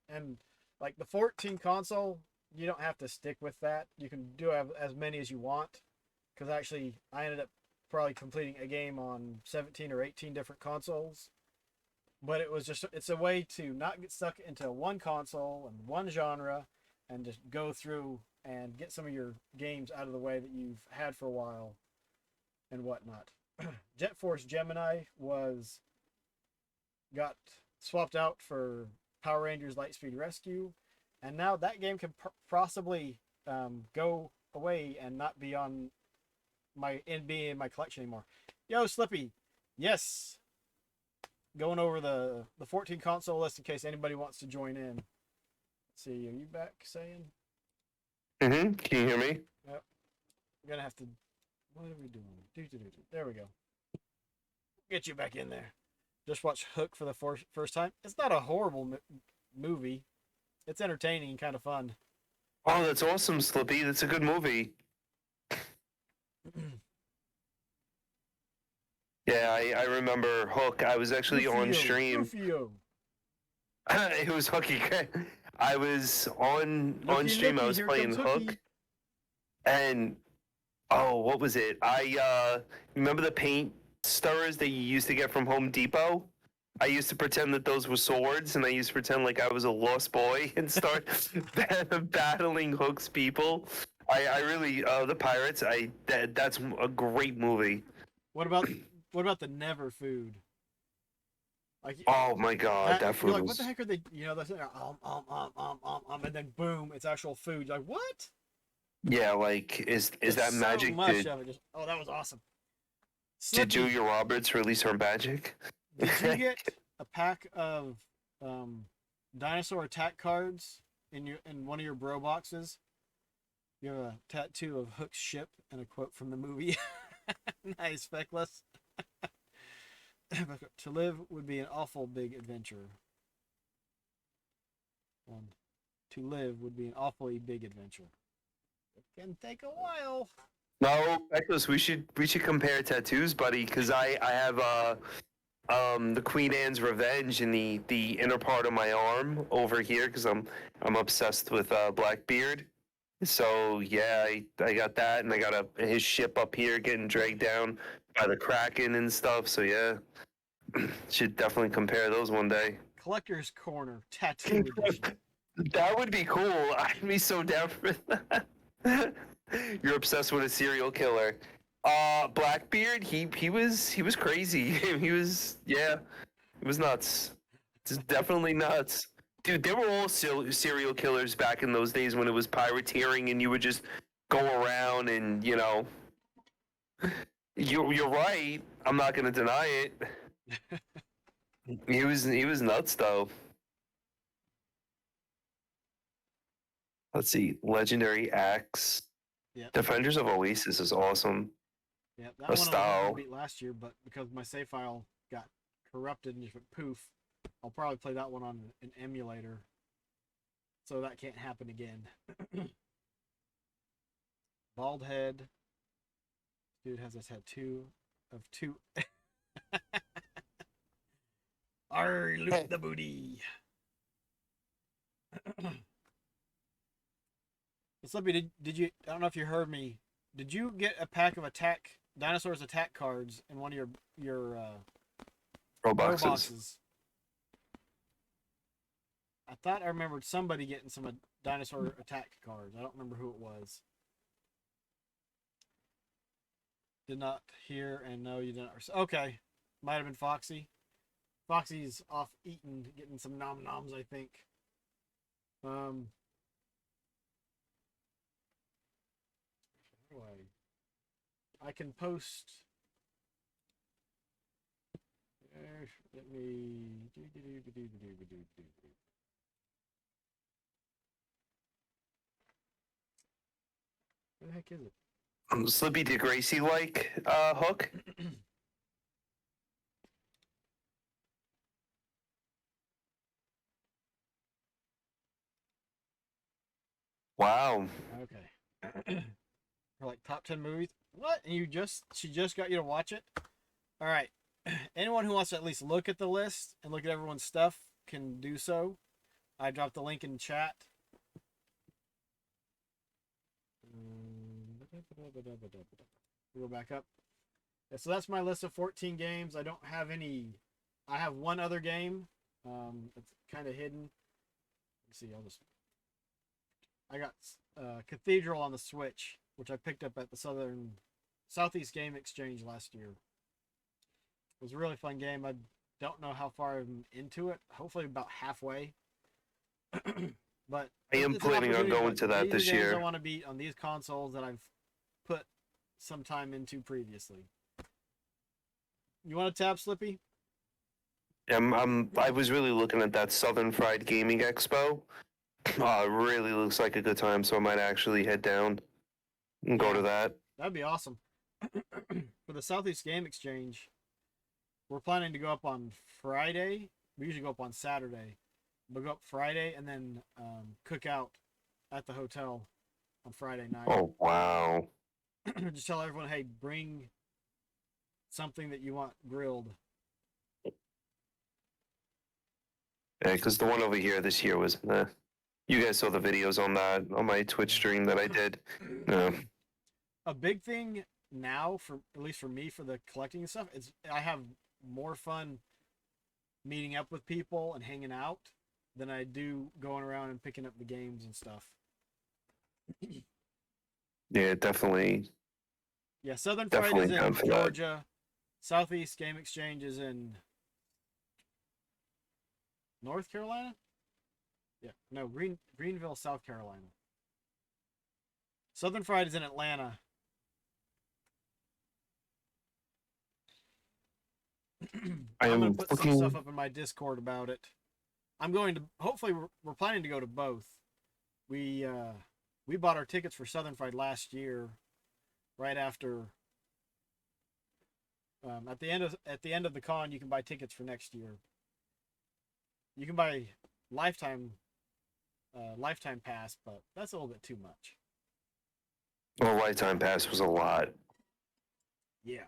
and like the 14 console, you don't have to stick with that. You can do as many as you want. Because actually, I ended up probably completing a game on 17 or 18 different consoles. But it's a way to not get stuck into one console and one genre and just go through and get some of your games out of the way that you've had for a while and whatnot. Jet Force Gemini got swapped out for Power Rangers Lightspeed Rescue, and now that game can possibly go away and not be on be in my collection anymore. Yo, Slippy, yes, going over the 14 console list in case anybody wants to join in. Let's see, are you back, Sayian? Can you hear me? Yep. I'm gonna have to. What are we doing? There we go. Get you back in there. Just watch Hook for the first time. It's not a horrible movie. It's entertaining and kind of fun. Oh, that's awesome, Slippy. That's a good movie. Yeah, I remember Hook. I was actually on stream. It was Hooky. I was on stream. I was playing Hook, and oh, what was it? I remember the paint stirrers that you used to get from Home Depot. I used to pretend that those were swords, and I used to pretend like I was a lost boy and start battling Hook's people. I really the pirates. That's a great movie. What about the Never food? Like, oh my god, that food you're like, was... what the heck are they? You know, they're sitting there, and then boom, it's actual food. You're like, what? Yeah, like is that so magic? Much of it. Oh, that was awesome. Did Julia Roberts release her magic? Did you get a pack of dinosaur attack cards in one of your bro boxes? You have a tattoo of Hook's ship and a quote from the movie. Nice, Feckless. To live would be an awful big adventure. To live would be an awfully big adventure. It can take a while. No, Feckless, we should compare tattoos, buddy, because I have the Queen Anne's Revenge in the inner part of my arm over here because I'm obsessed with Blackbeard. So yeah, I got that, and I got his ship up here getting dragged down by the Kraken and stuff. So yeah, should definitely compare those one day. Collector's Corner Tattoo Edition. That would be cool. I'd be so down for that. You're obsessed with a serial killer. Blackbeard, he was crazy. He was nuts. Just definitely nuts. Dude, they were all serial killers back in those days when it was pirateering and you would just go around and, you know, you're right. I'm not going to deny it. He was nuts though. Let's see. Legendary Axe. Yep. Defenders of Oasis is awesome. Yeah, that one I beat last year, but because my save file got corrupted and just went poof, I'll probably play that one on an emulator. So that can't happen again. Bald head. Dude has a tattoo of two. Arr, loot the booty. Slippy, did you? I don't know if you heard me. Did you get a pack of dinosaurs attack cards in one of your boxes? I thought I remembered somebody getting some dinosaur attack cards. I don't remember who it was. Did not hear and no, you didn't. Okay, might have been Foxy. Foxy's off eating, getting some nom noms, I think. I can post. Let me. Where the heck is it? Slippy, did Gracie like Hook? Wow. Okay. Or like top 10 movies. What? And she just got you to watch it? All right. Anyone who wants to at least look at the list and look at everyone's stuff can do so. I dropped the link in chat. We'll go back up. Yeah, so that's my list of 14 games. I don't have any. I have one other game. It's kind of hidden. Let's see. I got Cathedral on the Switch, which I picked up at the Southeast Game Exchange last year. It was a really fun game. I don't know how far I'm into it. Hopefully about halfway. But I am planning on going to that this year. I want to beat on these consoles that I've put some time into previously. You want to tap, Slippy? I was really looking at that Southern Fried Gaming Expo. It really looks like a good time, so I might actually head down and go to that. That'd be awesome. For the Southeast Game Exchange, we're planning to go up on Friday. We usually go up on Saturday. We'll go up Friday and then cook out at the hotel on Friday night. Oh, wow. Just tell everyone, hey, bring something that you want grilled. Yeah, because the one over here this year was, you guys saw the videos on that, on my Twitch stream that I did. A big thing now, for at least for me, for the collecting and stuff, is I have more fun meeting up with people and hanging out than I do going around and picking up the games and stuff. Yeah, definitely. Yeah, Southern Fried is down in for that. Georgia. Southeast Game Exchange is in North Carolina? Yeah, no, Greenville, South Carolina. Southern Fried is in Atlanta. I'm going to put some stuff up in my Discord about it. I'm going to, hopefully, we're planning to go to both. We bought our tickets for Southern Fried last year, right after. At the end of the con, you can buy tickets for next year. You can buy lifetime pass, but that's a little bit too much. Well, lifetime pass was a lot. Yeah.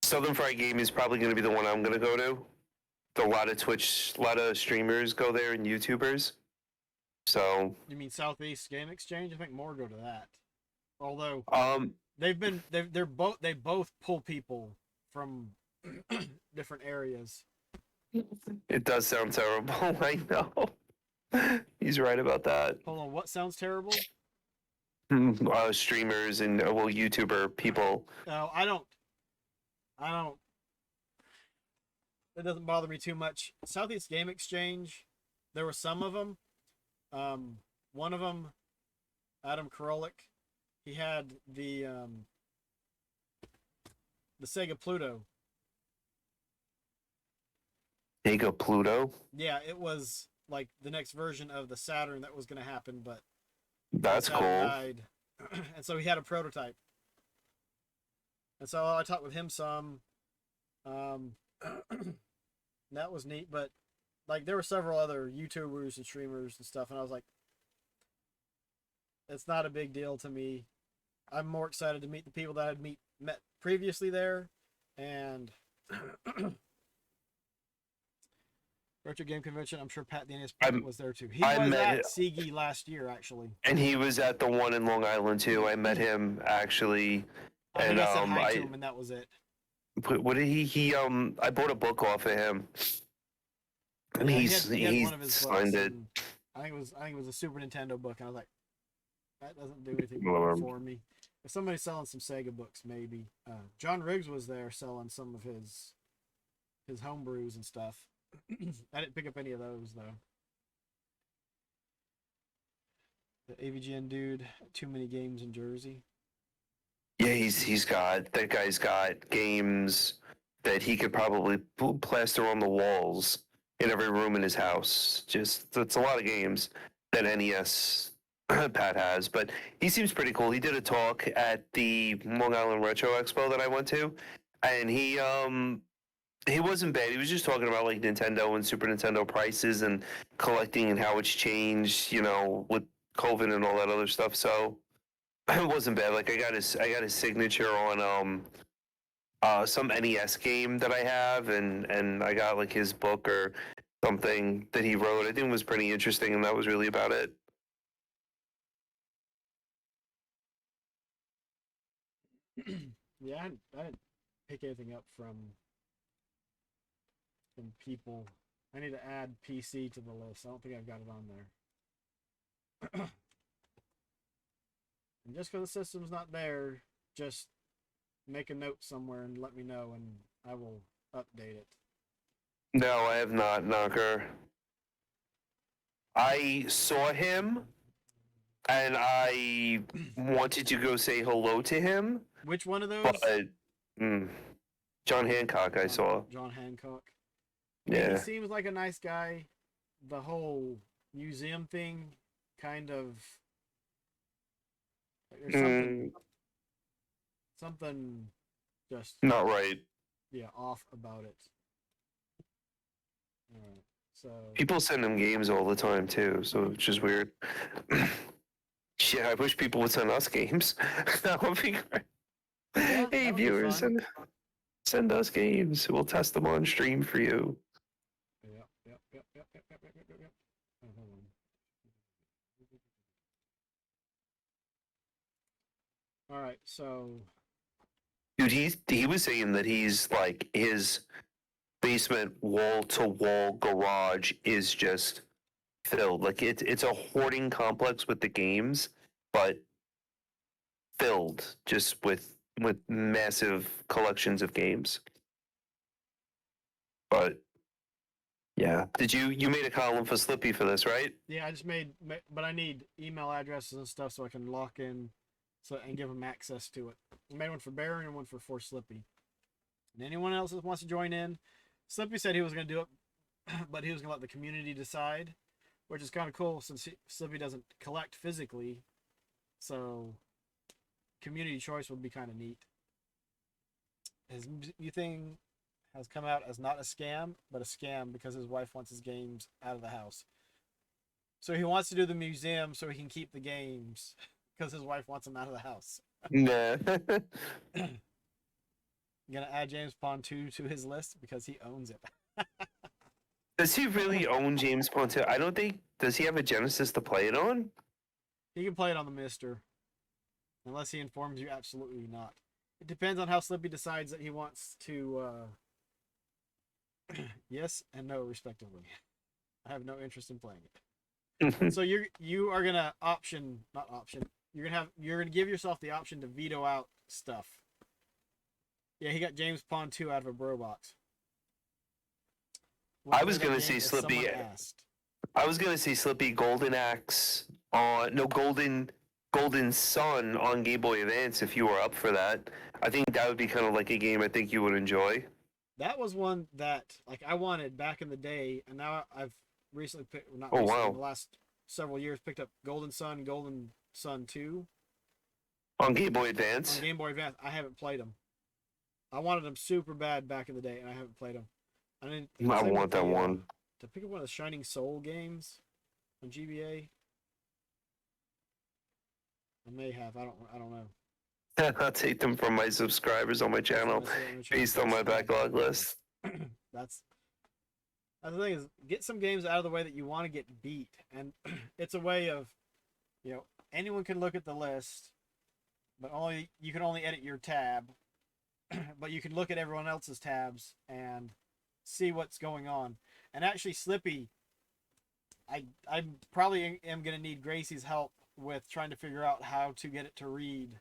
Southern Fried Game is probably going to be the one I'm going to go to. A lot of streamers go there and YouTubers. So. You mean Southeast Game Exchange? I think more go to that. Although they both pull people from different areas. It does sound terrible. I know. He's right about that. Hold on, what sounds terrible? Streamers and YouTuber people. No, I don't. It doesn't bother me too much. Southeast Game Exchange, there were some of them. One of them, Adam Karolik, he had the Sega Pluto. Sega Pluto? Yeah, it was like the next version of the Saturn that was going to happen, but that's cool. Died. And so he had a prototype. And so I talked with him some. That was neat, but like there were several other YouTubers and streamers and stuff, and I was like, it's not a big deal to me. I'm more excited to meet the people that I'd met previously there, and Retro Game Convention. I'm sure Pat Dennis was there too. He was at Sigi last year, actually, and he was at the one in Long Island too. I met him actually, and I said hi to him, and that was it. What did he? I bought a book off of him, and he had signed it. I think it was a Super Nintendo book, and I was like, that doesn't do anything for me. If somebody's selling some Sega books, maybe. John Riggs was there selling some of his homebrews and stuff. I didn't pick up any of those though. The AVGN dude, too many games in Jersey. Yeah, that guy's got games that he could probably plaster on the walls in every room in his house. It's a lot of games that NES Pat has, but he seems pretty cool. He did a talk at the Long Island Retro Expo that I went to, and he wasn't bad. He was just talking about like Nintendo and Super Nintendo prices and collecting and how it's changed, with COVID and all that other stuff. So it wasn't bad. Like I got his signature on some NES game that I have, and I got like his book or something that he wrote. I think it was pretty interesting, and that was really about it. Yeah, I didn't pick anything up from people. I need to add PC to the list. I don't think I've got it on there. And just because the system's not there, just make a note somewhere and let me know, and I will update it. No, I have not, Knocker. I saw him, and I wanted to go say hello to him, Which one of those? but John Hancock, I saw. John Hancock. I mean, Yeah. he seems like a nice guy. The whole museum thing, kind of. There's something just Not right. off about it. All right, so People send him games all the time too, so it's just weird. Shit, I wish people would send us games. That would be great. Yeah, that Hey would be viewers, fun. send us games. We'll test them on stream for you. Yep. Oh, hold on. All right, so Dude, he was saying that he's like his basement wall to wall garage is just filled. Like it's a hoarding complex with the games, but filled just with massive collections of games. But yeah, you made a column for Slippy for this, right? yeah, I just but I need email addresses and stuff so I can lock in, and give them access to it. I made one for Baron and one for Slippy. And anyone else that wants to join in, Slippy said he was going to do it, but he was going to let the community decide, which is kind of cool since Slippy doesn't collect physically. So community choice would be kind of neat. His new thing has come out as not a scam, but a scam because his wife wants his games out of the house. So he wants to do the museum so he can keep the games because his wife wants them out of the house. Nah. I'm gonna add James Pond 2 to his list because he owns it. Does he really own James Bond 2? I don't think. Does he have a Genesis to play it on? He can play it on the Mister, unless he informs you absolutely not. It depends on how Slippy decides that he wants to. Yes and no, respectively. I have no interest in playing it. So you are gonna not option. You're gonna give yourself the option to veto out stuff. Yeah, he got James Pond 2 out of a bro box. I was gonna say Slippy. I was gonna say Slippy Golden Axe on Golden Sun on Game Boy Advance if you were up for that. I think that would be kind of like a game I think you would enjoy. That was one that like I wanted back in the day, and now I've recently picked. Not Oh, recently, wow. in the last several years, picked up Golden Sun 2 On Game Boy Advance. on Game Boy Advance. I haven't played them. I wanted them super bad back in the day, and I haven't played them. I want that one. To pick up one of the Shining Soul games on GBA. I may have. I don't know. I'll take them from my subscribers on my channel based on my backlog list. That's the thing is get some games out of the way that you want to get beat, and it's a way of, anyone can look at the list, but you can only edit your tab, but you can look at everyone else's tabs and see what's going on. And actually, Slippy, I probably am gonna need Gracie's help with trying to figure out how to get it to read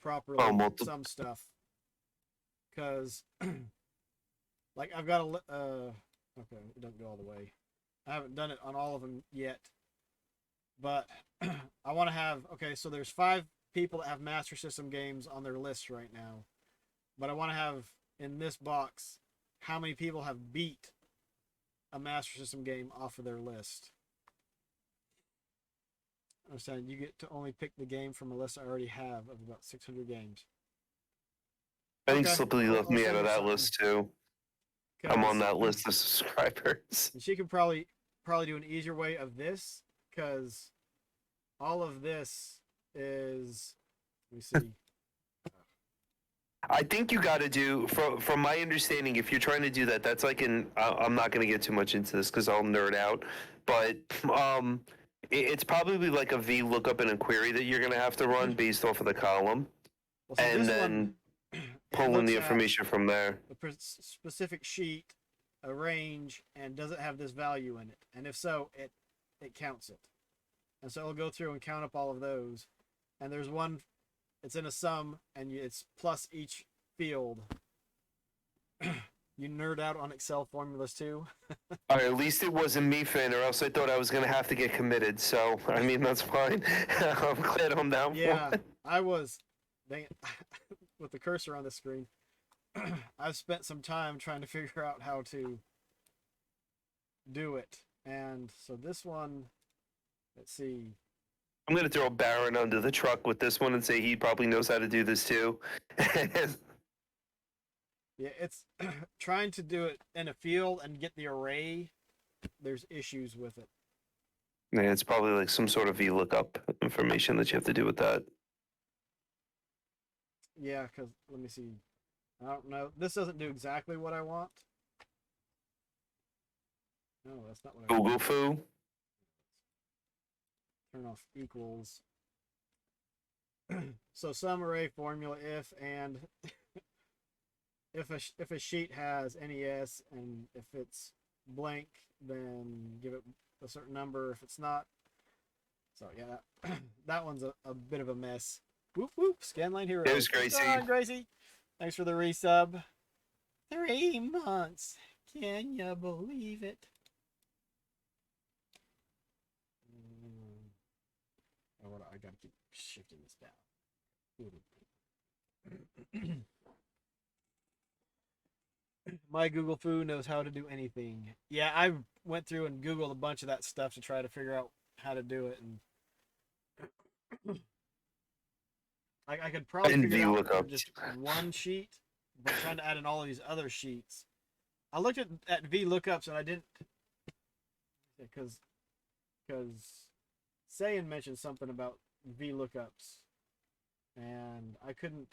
properly some stuff, because like I've got okay, it doesn't go all the way. I haven't done it on all of them yet, but I want to have, okay, so there's 5 people that have Master System games on their list right now, but I want to have in this box how many people have beat a Master System game off of their list. I'm saying you get to only pick the game from a list I already have of about 600 games. I think Okay. Slippy left I'll me send out of her that something. list too. I'm on that list of subscribers. And she can probably probably do an easier way of this, because all of this is, let me see. I think you got to do, from my understanding, if you're trying to do that, that's like I'm not going to get too much into this because I'll nerd out, but it's probably like a V lookup in a query that you're going to have to run based off of the column, Well, so and this then one, pull in looks the at information from there. a specific sheet, a range, and does it have this value in it? And if so, it counts it. And so it'll go through and count up all of those. And there's one, it's in a sum, and it's plus each field. You nerd out on Excel formulas too? All right, at least it wasn't me, Finn, or else I thought I was going to have to get committed. So, I mean, that's fine. I'm glad I'm down Yeah, for it. I was. Dang it. With the cursor on the screen. I've spent some time trying to figure out how to do it. And so this one, let's see. I'm going to throw Baron under the truck with this one and say he probably knows how to do this too. Yeah, it's trying to do it in a field and get the array. There's issues with it. Yeah, it's probably like some sort of VLOOKUP information that you have to do with that. Yeah, because let me see. I don't know. This doesn't do exactly what I want. No, that's not what I want. Google foo. Turn off equals. So sum array formula if and if a sheet has NES and if it's blank, then give it a certain number. If it's not, so yeah, that one's a bit of a mess. Whoop whoop! Scanline hero. There's Gracie. Come on, Gracie. Thanks for the resub. 3 months. Can you believe it? Oh, I gotta keep shifting this down. My Google Foo knows how to do anything. Yeah, I went through and Googled a bunch of that stuff to try to figure out how to do it, and I could probably And figure it out for VLOOKUP. just one sheet, but trying to add in all of these other sheets. I looked at VLOOKUPs and I didn't, because Sayian mentioned something about VLOOKUPs, and I couldn't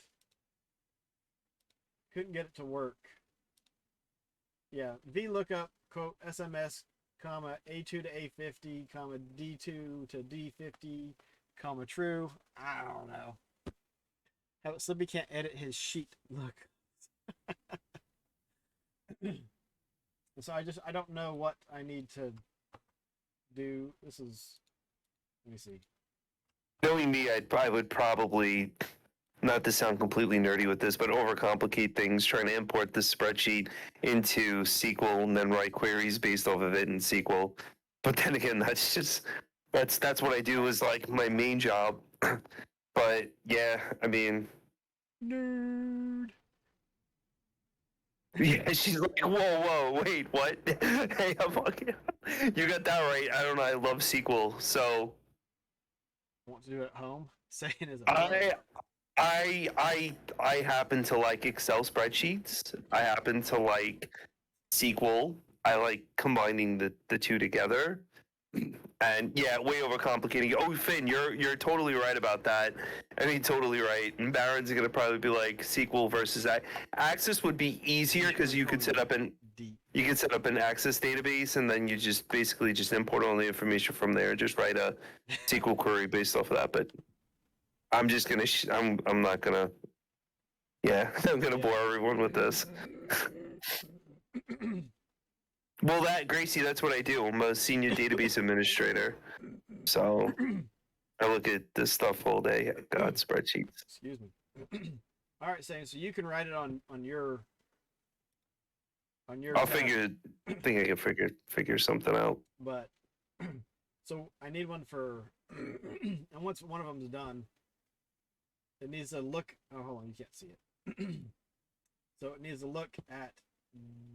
get it to work. Yeah, VLOOKUP quote SMS comma A2 to A50 comma D2 to D50 comma true. I don't know. How Slippy can't edit his sheet. Look. So I don't know what I need to do. This is, let me see. Knowing me, I would probably, not to sound completely nerdy with this, but overcomplicate things, trying to import the spreadsheet into SQL and then write queries based off of it in SQL. But then again, that's what I do is like my main job. But yeah, I mean, Nerd. yeah, she's like, whoa, wait, what? Hey, you got that right. I don't know. I love SQL, so Want to do it at home? Saying is a I happen to like Excel spreadsheets. I happen to like SQL. I like combining the two together. And yeah, way overcomplicating. Oh, Finn, you're totally right about that. I mean, totally right. And Baron's gonna probably be like SQL versus Access would be easier because you could set up an Access database and then you just basically just import all the information from there. Just write a SQL query based off of that. But I'm just gonna I'm not gonna. Yeah, I'm gonna bore everyone with this. Well, Gracie, that's what I do. I'm a senior database administrator. So I look at this stuff all day. God, spreadsheets. Excuse me. All right, Saying, so you can write it on your I think I can figure something out. But so I need one for and once one of them's done, it needs to look, oh hold on, you can't see it. So it needs to look at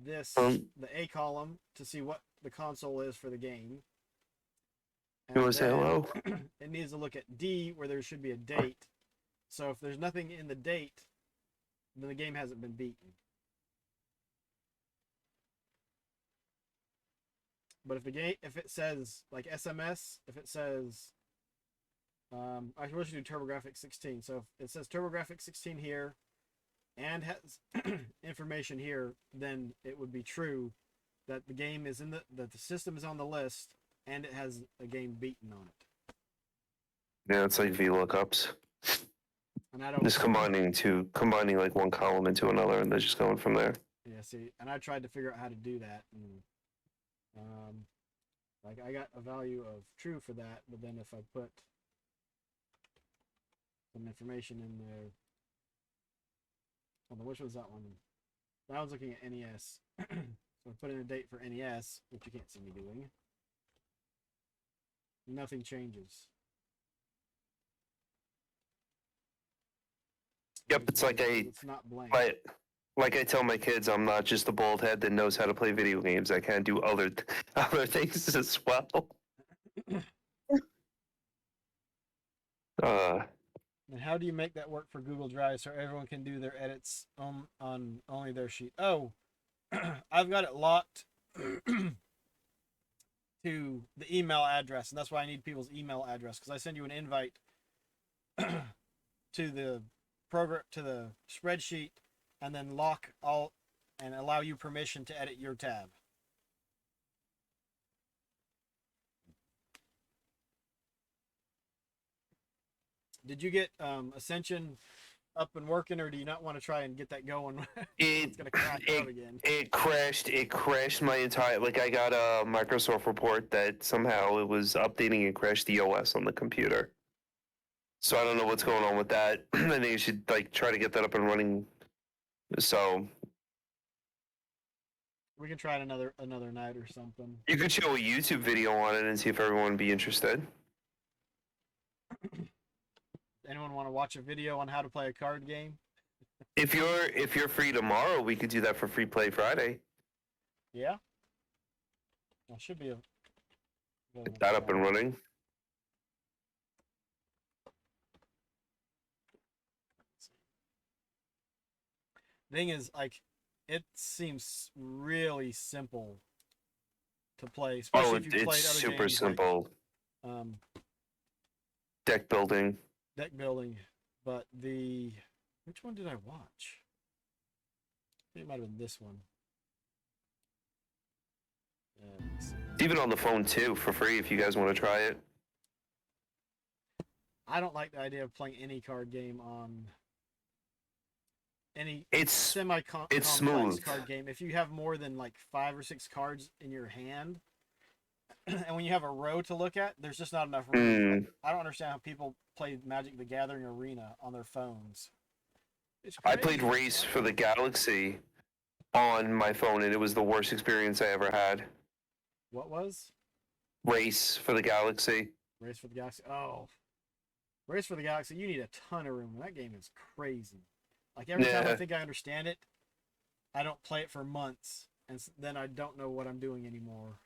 this, the A column, to see what the console is for the game. And You want to say hello? It needs to look at D, where there should be a date. So if there's nothing in the date, then the game hasn't been beaten. But if it says like SMS, if it says, I wish to do TurboGrafx 16. So if it says TurboGrafx 16 here, and has information here, then it would be true that the game is that the system is on the list, and it has a game beaten on it. Yeah, it's like VLOOKUPs. And I don't Just combining like one column into another, and they're just going from there. Yeah, see, and I tried to figure out how to do that, and like I got a value of true for that, but then if I put some information in there, hold on, which was that one? I was looking at NES, so I put in a date for NES, which you can't see me doing. Nothing changes. Yep, it's like it's not blank. Like I tell my kids, I'm not just a bald head that knows how to play video games. I can do other things as well. And how do you make that work for Google Drive so everyone can do their edits on only their sheet? Oh, I've got it locked to the email address, and that's why I need people's email address, because I send you an invite to the program, to the spreadsheet, and then lock all and allow you permission to edit your tab. Did you get Ascension up and working, or do you not want to try and get that going? It's gonna crash out again. It crashed my entire, like I got a Microsoft report that somehow it was updating and crashed the OS on the computer. So I don't know what's going on with that. I think you should like try to get that up and running. So we can try it another night or something. You could show a YouTube video on it and see if everyone would be interested. Anyone want to watch a video on how to play a card game? If you're free tomorrow, we could do that for Free Play Friday. Yeah. Well, should be Get that up and running. Thing is, like, it seems really simple to play, especially if you've played it's other super games simple. Like, Deck building. But which one did I watch? I think it might have been this one. Even on the phone too, for free if you guys want to try it. I don't like the idea of playing any card game on any It's semi-complex smooth. card game. If you have more than like 5 or 6 cards in your hand, and when you have a row to look at, there's just not enough room. I don't understand how people play Magic the Gathering Arena on their phones. I played Race for the Galaxy on my phone, and it was the worst experience I ever had. What was? Race for the Galaxy. Race for the Galaxy. Oh. Race for the Galaxy, you need a ton of room. That game is crazy. Like, every time I think I understand it, I don't play it for months, and then I don't know what I'm doing anymore.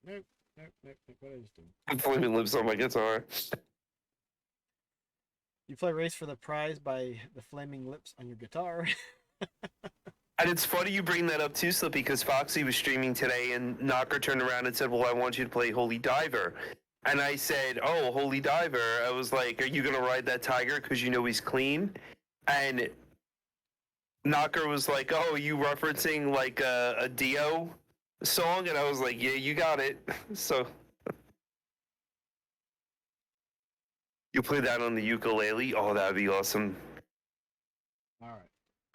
Nope. What did I just do? Flaming Lips on my guitar. You play Race for the Prize by the Flaming Lips on your guitar. And it's funny you bring that up too, Slippy, because Foxy was streaming today, and Knocker turned around and said, "Well, I want you to play Holy Diver." And I said, "Oh, Holy Diver." I was like, "Are you going to ride that tiger because you know he's clean?" And Knocker was like, "Oh, are you referencing like a Dio song?" And I was like, "Yeah, you got it." So you play that on the ukulele? Oh, that'd be awesome. All right.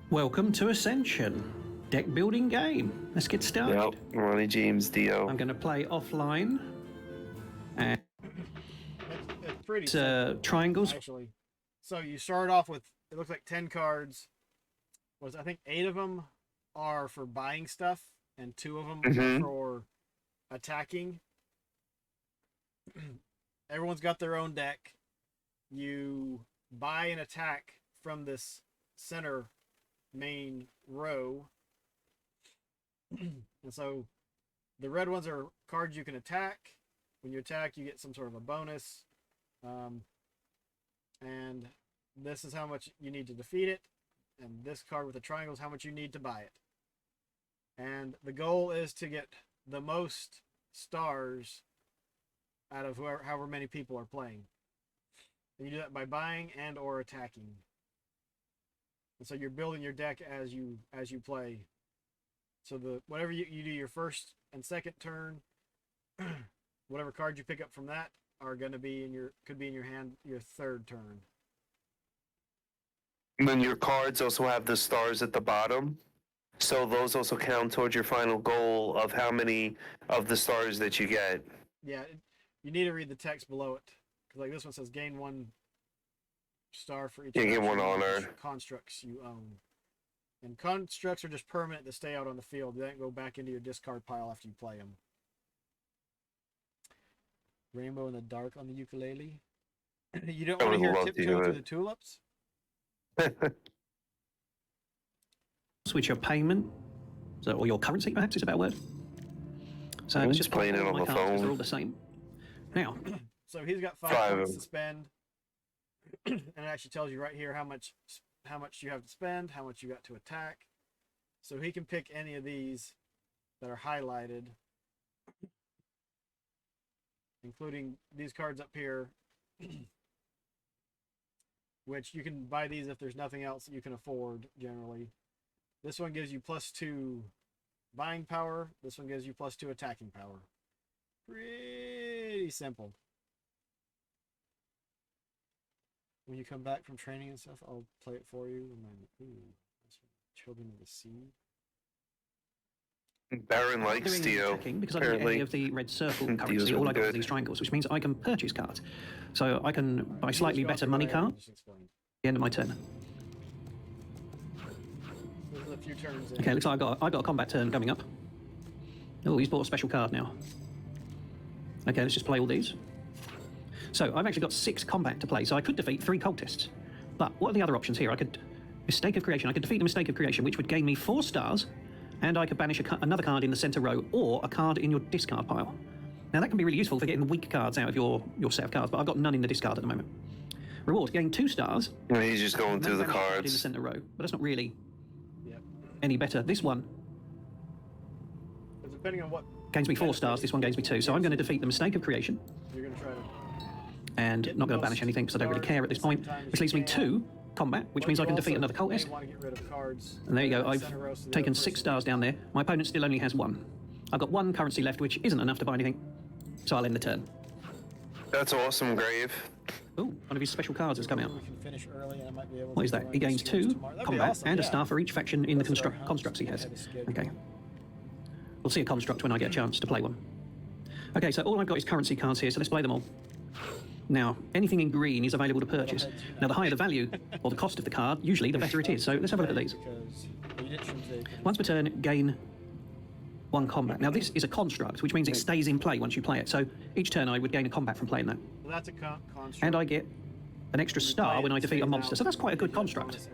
Welcome to Ascension, deck building game. Let's get started. Yep, Ronnie James Dio. I'm going to play offline. And It's pretty simple, triangles. actually. So you start off with, it looks like 10 cards. I think 8 of them are for buying stuff, and 2 of them are for attacking. Everyone's got their own deck. You buy and attack from this center main row. And so the red ones are cards you can attack. When you attack, you get some sort of a bonus. And this is how much you need to defeat it. And this card with the triangle is how much you need to buy it. And the goal is to get the most stars out of however many people are playing. And you do that by buying and or attacking. And so you're building your deck as you play. So whatever you do your first and second turn, whatever card you pick up from that are going to be could be in your hand your third turn. And then your cards also have the stars at the bottom. So those also count towards your final goal of how many of the stars that you get. Yeah, you need to read the text below it. Because like this one says gain 1 star for each You get 1 honor. constructs you own. And constructs are just permanent to stay out on the field. They don't go back into your discard pile after you play them. Rainbow in the dark on the ukulele. You don't want to hear tiptoe through the tulips? Switch your payment, or your currency perhaps is a better word. So I'm let's just playing it on the phone. They're all the same. Now, so he's got 5 points to spend, and it actually tells you right here how much you have to spend, how much you got to attack. So he can pick any of these that are highlighted, including these cards up here, which you can buy these if there's nothing else that you can afford generally. This one gives you +2 buying power. This one gives you +2 attacking power. Pretty simple. When you come back from training and stuff, I'll play it for you. And then, Children of the Sea. Baron likes Dio. Because I don't get any of the red circle currency. All I got are these triangles, which means I can purchase cards. So I can buy slightly better money cards at the end of my turn. There's a few turns in. Okay, looks like I got a combat turn coming up. Oh, he's bought a special card now. Okay, let's just play all these. So I've actually got 6 combat to play, so I could defeat 3 cultists. But what are the other options here? I could Mistake of Creation. I could defeat the Mistake of Creation, which would gain me 4 stars, and I could banish another card in the center row or a card in your discard pile. Now that can be really useful for getting the weak cards out of your set of cards, but I've got none in the discard at the moment. Reward, gain 2 stars. And he's just going through the cards. In the center row, but that's not really any better. This one depending on what gains me 4 stars, this one gains me 2. So I'm going to defeat the Mistake of Creation. You're going to try to and not going to banish anything because I don't really care at this point. Which leaves me 2 combat, which means I can defeat another cultist. And there you go, I've taken 6 stars down there. My opponent still only has 1. I've got 1 currency left, which isn't enough to buy anything. So I'll end the turn. That's awesome, Grave. Oh, one of his special cards has come out. What What is that? He gains 2 combat and a star for each faction in the constructs he has. Okay. We'll see a construct when I get a chance to play one. Okay, so all I've got is currency cards here, so let's play them all. Now, anything in green is available to purchase. Now, the higher the value, or the cost of the card, usually the better it is. So let's have a look at these. Once per turn, gain 1 combat. Now, this is a construct, which means it stays in play once you play it. So each turn I would gain a combat from playing that. Well, that's a construct. And I get an extra star when I defeat a monster. So that's quite a good construct.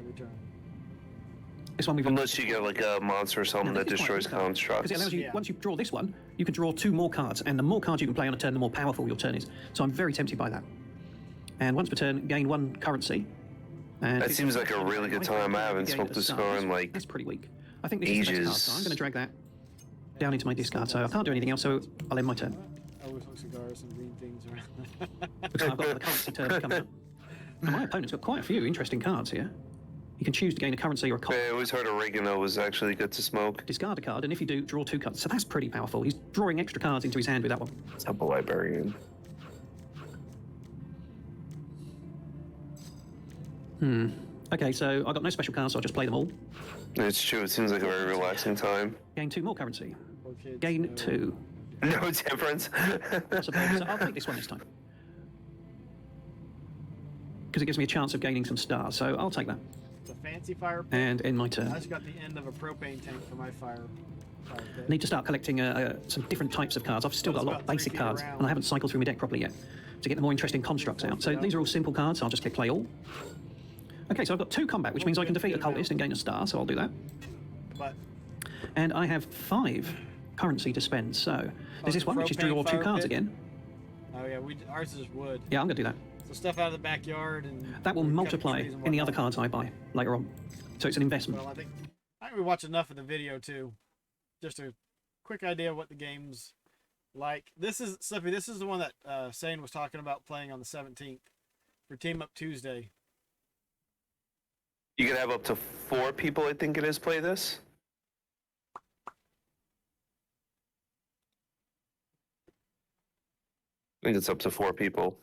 This one we've Unless you get like a monster or something that destroys constructs. Because it allows you, once you draw this one, you can draw 2 more cards, and the more cards you can play on a turn, the more powerful your turn is. So I'm very tempted by that. And once per turn, gain 1 currency. And that seems like a really good time. I haven't smoked this card in like that's pretty weak. I think this is the best card, so I'm going to drag that down into my discard. So I can't do anything else, so I'll end my turn. I always want cigars and green things around. Because I've got the currency turn coming up. And my opponent's got quite a few interesting cards here. You can choose to gain a currency or a card. I always heard oregano was actually good to smoke. Discard a card, and if you do, draw 2 cards. So that's pretty powerful. He's drawing extra cards into his hand with that one. Temple Librarian. Okay, so I've got no special cards, so I'll just play them all. It's true. It seems like a very relaxing time. Gain 2 more currency. Gain 2. No difference. So I'll take this one this time. Because it gives me a chance of gaining some stars, so I'll take that. It's a fancy fire pit. And end my turn. I just got the end of a propane tank for my fire pit. Need to start collecting some different types of cards. I've still got a lot of basic cards, and I haven't cycled through my deck properly yet to get the more interesting constructs out. So these are all simple cards, so I'll just click play all. Okay, so I've got 2 combat, which means I can defeat a cultist and gain a star, so I'll do that. And I have 5 currency to spend, so there's this one, which is draw 2 cards again. Oh yeah, ours is wood. Yeah, I'm going to do that. So stuff out of the backyard and That will cutting multiply trees and any other whatnot. cards I buy later on. So it's an investment. Well, I think we watched enough of the video too. Just a quick idea of what the game's like. This is Slippy. This is the one that Sayian was talking about playing on the 17th for Team Up Tuesday. You can have up to 4 people, I think it is, play this. I think it's up to 4 people.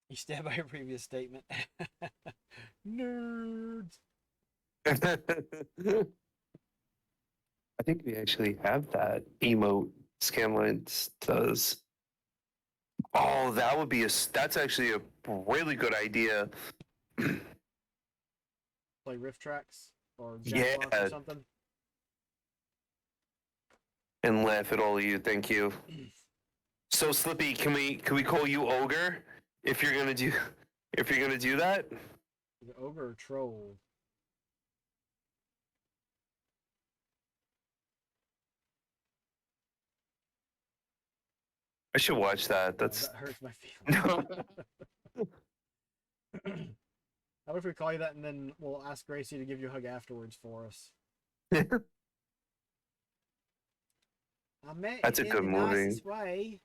You stand by your previous statement. Nerds. I think we actually have that emote. Scanlines does. Oh, that would be that's actually a really good idea. Play riff tracks or Yeah. Jackbox or something. And laugh at all of you. Thank you. So Slippy, can we call you Ogre if you're gonna do that? The ogre or troll. I should watch that. Oh, That's that hurts my feelings. no. How if we call you that and then we'll ask Gracie to give you a hug afterwards for us? I met That's a in good the movie. nicest way.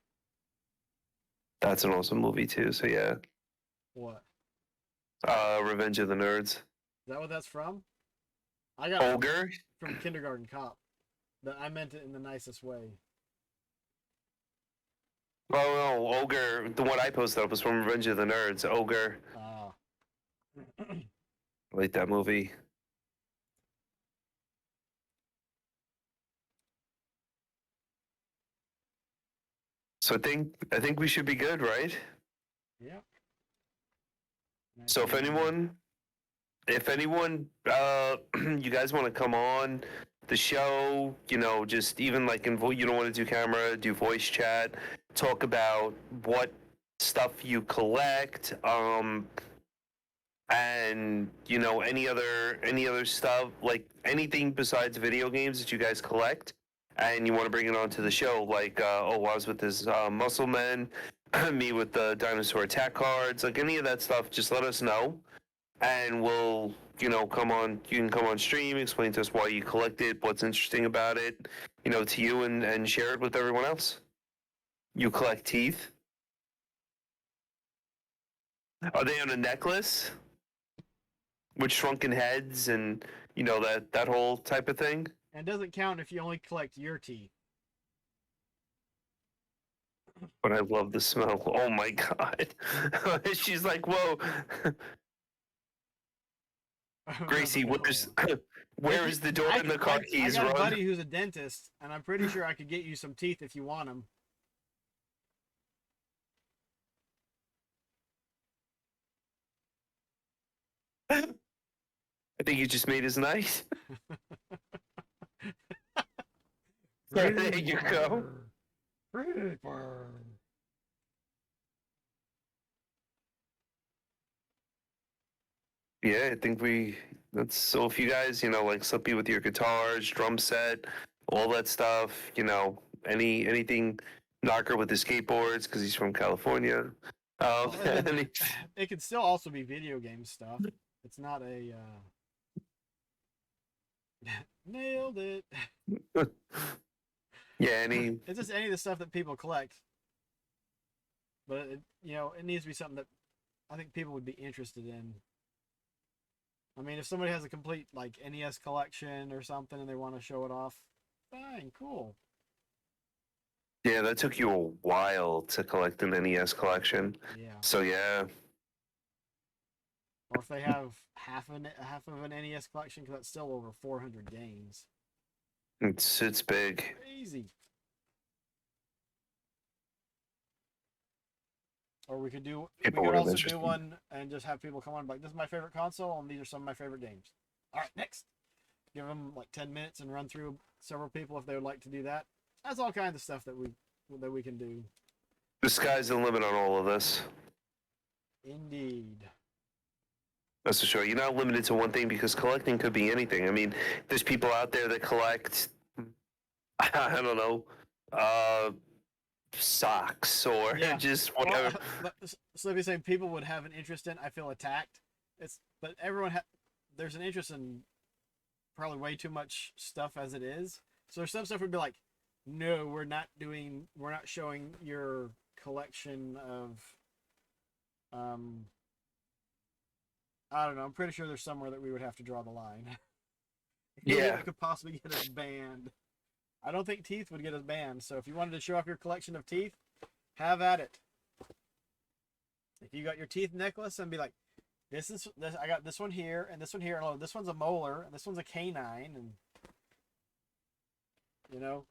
That's an awesome movie too. So yeah, What? Revenge of the Nerds. Is that what that's from? I got it Ogre. from Kindergarten Cop. That I meant it in the nicest way. Oh no, Ogre. The one I posted up was from Revenge of the Nerds. Ogre. Ah. I like that movie. So I think we should be good, right? Yep. So if anyone, you guys want to come on the show, you know, just even like you don't want to do camera, do voice chat, talk about what stuff you collect, and you know any other stuff, like anything besides video games that you guys collect, and you want to bring it onto the show, like Owaz with his Muscle Men, me with the Dinosaur Attack cards, like any of that stuff, just let us know, and we'll come on. You can come on stream, explain to us why you collect it, what's interesting about it, to you, and share it with everyone else. You collect teeth? Are they on a necklace with shrunken heads and that whole type of thing? And it doesn't count if you only collect your teeth. But I love the smell. Oh my god. She's like, whoa. Gracie, where is the door and the car keys, I got a Ron? buddy who's a dentist, and I'm pretty sure I could get you some teeth if you want them. I think you just made his night. There you go. Yeah, I think that's so if you guys, like Slippy with your guitars, drum set, all that stuff, anything, Knocker with the skateboards because he's from California. It could still also be video game stuff. It's not a nailed it. Yeah, It's just any of the stuff that people collect. But it needs to be something that I think people would be interested in. I mean, if somebody has a complete like NES collection or something and they want to show it off, fine, cool. Yeah, that took you a while to collect an NES collection. Yeah. So yeah. Or if they have half of an NES collection, because that's still over 400 games. It's big. Crazy. Or we could also do one and just have people come on like, this is my favorite console and these are some of my favorite games. All right, next. Give them like 10 minutes and run through several people if they would like to do that. That's all kinds of stuff that we can do. The sky's the limit on all of this. Indeed. That's for sure. You're not limited to one thing because collecting could be anything. I mean, there's people out there that collect, I don't know, socks or Yeah. just Well, whatever. so if you're saying people would have an interest in, I feel attacked. But everyone there's an interest in probably way too much stuff as it is. So there's some stuff would be like, no, we're not showing your collection of, I don't know. I'm pretty sure there's somewhere that we would have to draw the line. Yeah. It could possibly get us banned. I don't think teeth would get us banned. So if you wanted to show off your collection of teeth, have at it. If you got your teeth necklace and be like, this I got this one here and this one here. Oh, this one's a molar and this one's a canine, and you know,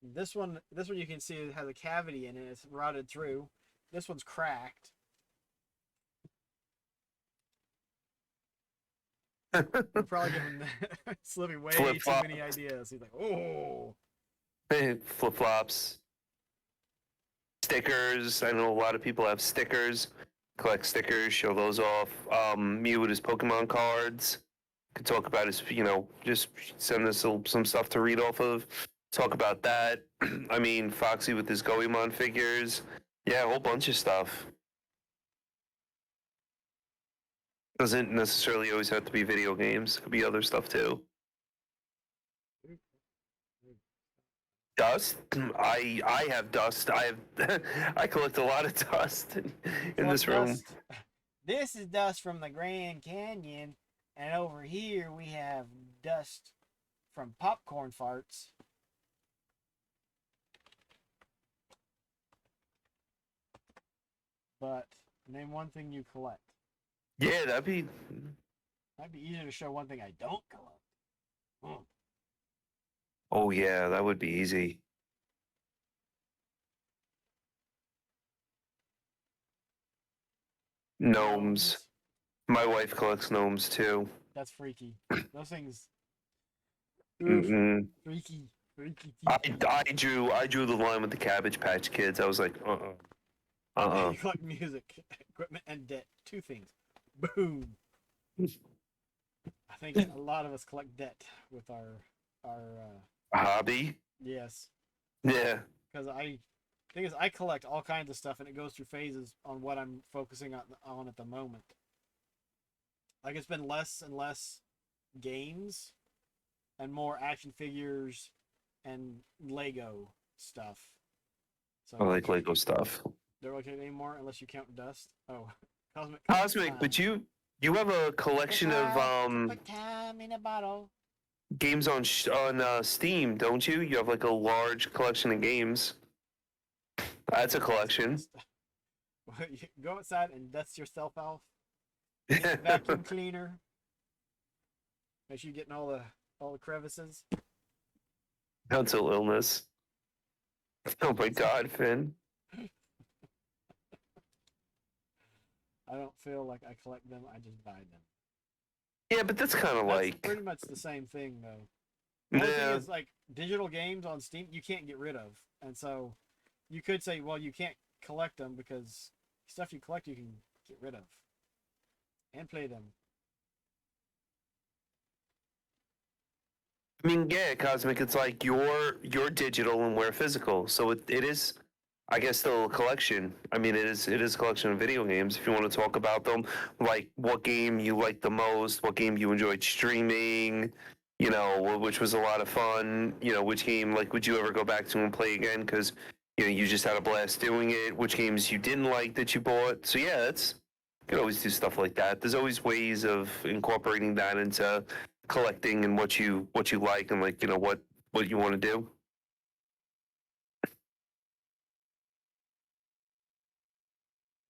this one you can see it has a cavity in it. It's rotted through. This one's cracked. We're probably giving Slippy way too many ideas. He's like, oh. Flip flops, stickers. I know a lot of people have stickers. Collect stickers, show those off. Mew with his Pokemon cards. Could talk about his, just send us some stuff to read off of. Talk about that. I mean, Foxy with his Goemon figures. Yeah, a whole bunch of stuff. Doesn't necessarily always have to be video games. Could be other stuff too. Dust. I have dust. I collect a lot of dust in this room. Dust. This is dust from the Grand Canyon, and over here we have dust from popcorn farts. But name one thing you collect. Yeah, that'd be easier to show one thing I don't collect. Hmm. Oh yeah, that would be easy. Gnomes. My wife collects gnomes too. That's freaky. Those things. Mm-mm. Freaky. I drew the line with the Cabbage Patch Kids. I was like, You collect music, equipment, and debt. Two things. Boom. I think a lot of us collect debt with our hobby. yes. Yeah. Because thing is, I collect all kinds of stuff, and it goes through phases on what I'm focusing on at the moment. Like, it's been less and less games, and more action figures and Lego stuff. So I like Lego stuff. They're okay anymore unless you count dust. Oh, Cosmic, but you have a collection of Put time in a bottle. games on Steam, don't you? You have like a large collection of games. That's a collection. You go outside and dust yourself off. Vacuum cleaner. Make sure you're getting all the crevices. Mental illness. Oh my God, Finn. I don't feel like I collect them. I just buy them. Yeah, but that's kind of like pretty much the same thing, though. The only thing is, like, digital games on Steam, you can't get rid of. And so you could say, well, you can't collect them because stuff you collect you can get rid of and play them. I mean, yeah, Cosmic, it's like you're digital and we're physical. So it is, I guess, still a collection. I mean, it is a collection of video games. If you want to talk about them, like what game you like the most, what game you enjoyed streaming, which was a lot of fun, which game, like, would you ever go back to and play again? Because, you just had a blast doing it. Which games you didn't like that you bought. So yeah, you can always do stuff like that. There's always ways of incorporating that into collecting and what you like and, like, what you want to do.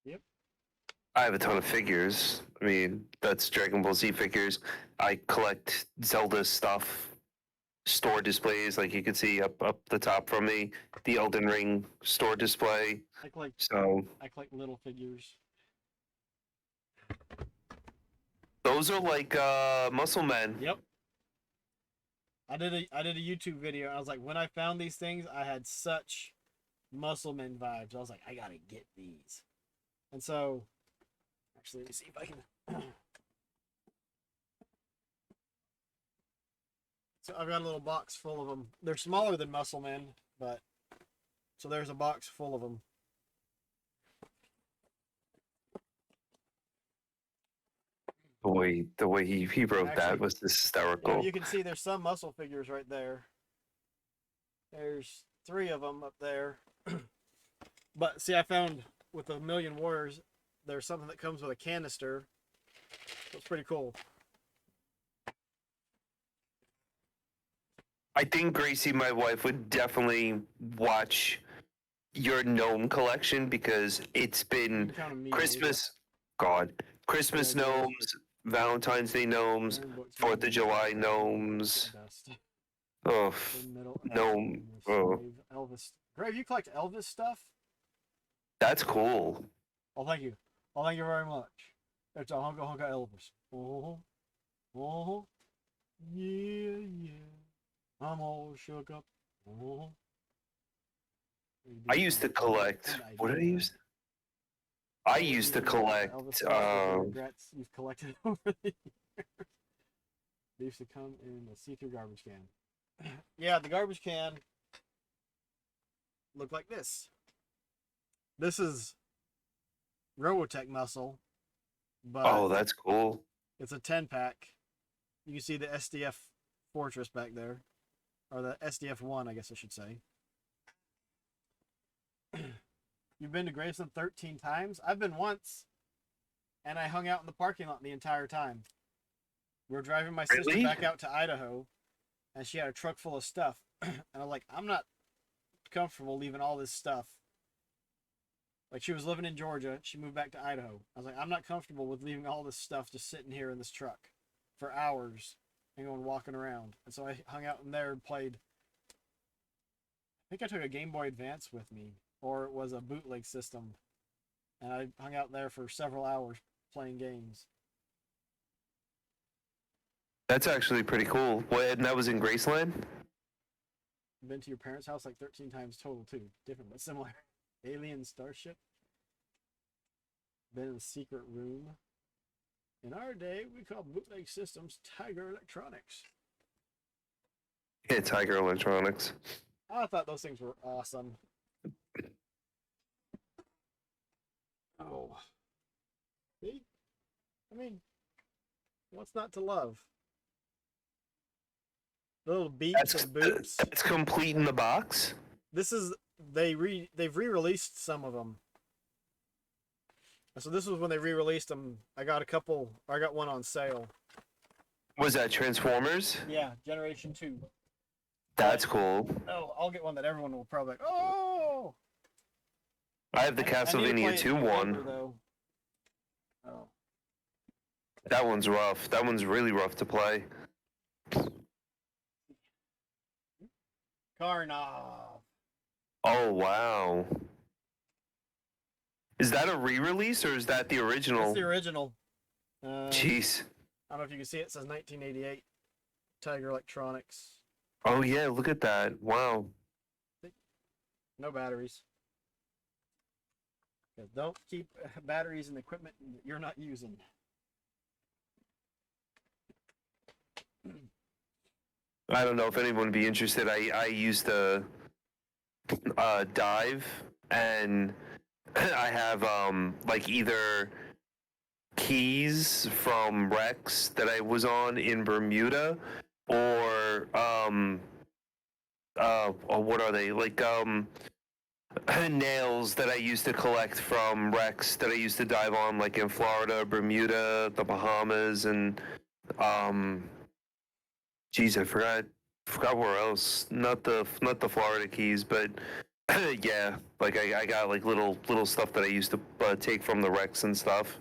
Yep. I have a ton of figures. I mean, that's Dragon Ball Z figures. I collect Zelda stuff, store displays, like you can see up the top from me, the Elden Ring store display. I collect little figures. Those are like muscle men. Yep. I did a YouTube video. I was like, when I found these things, I had such Muscleman vibes. I was like, I gotta get these. And so, actually, let me see if I can So I've got a little box full of them. They're smaller than Muscle Men, but so there's a box full of them. The way he wrote Actually, that was hysterical. You can see there's some muscle figures right there. There's 3 of them up there. But see, I found with the Million Warriors, there's something that comes with a canister. That's pretty cool. I think Gracie, my wife, would definitely watch your gnome collection because it's been Christmas, Christmas gnomes, Valentine's Day gnomes, 4th of July gnomes. Oh, gnome. Oh, Elvis. Grave, you collect Elvis stuff? that's cool. Oh, thank you. Oh, thank you very much. It's a hunka hunka Elvis. Oh, oh, yeah, yeah. I'm all shook up. Oh. I used to collect. What did I use? I used to collect. Regrets you've collected over the years. They used to come in a see-through garbage can. Yeah, the garbage can looked like this. This is Robotech muscle, but Oh, that's cool. it's a 10-pack. You can see the SDF Fortress back there, or the SDF-1, I guess I should say. You've been to Graceland 13 times? I've been once, and I hung out in the parking lot the entire time. We were driving my sister Really? back out to Idaho, and she had a truck full of stuff. And I'm like, I'm not comfortable leaving all this stuff. Like, she was living in Georgia. She moved back to Idaho. I was like, I'm not comfortable with leaving all this stuff just sitting here in this truck for hours and going walking around. And so I hung out in there and played. I think I took a Game Boy Advance with me, or it was a bootleg system. And I hung out there for several hours playing games. That's actually pretty cool. And that was in Graceland? Been to your parents' house like 13 times total, too. Different but similar. Alien Starship. Been in the secret room. In our day, we call bootleg systems Tiger Electronics. Yeah, Tiger Electronics. I thought those things were awesome. Oh. See? I mean, what's not to love? Little beats and boots. That's complete in the box? This is they've re-released some of them. So this was when they re-released them. I got one on sale. Was that Transformers? Yeah, Generation 2. That's cool. Oh, I'll get one that everyone will probably like, oh! I have the Castlevania 2 one. Oh. That one's rough. That one's really rough to play. Karnov. Oh, wow. Is that a re-release or is that the original? That's the original. Jeez. I don't know if you can see it. It says 1988. Tiger Electronics. Oh, yeah, look at that. Wow. No batteries. Yeah, don't keep batteries in equipment that you're not using. I don't know if anyone would be interested. I used to dive, and I have like either keys from wrecks that I was on in Bermuda, or what are they, like nails that I used to collect from wrecks that I used to dive on, like in Florida, Bermuda, the Bahamas, and geez, I forgot where else. Not the Florida Keys, but yeah, like I got like little stuff that I used to take from the wrecks and stuff.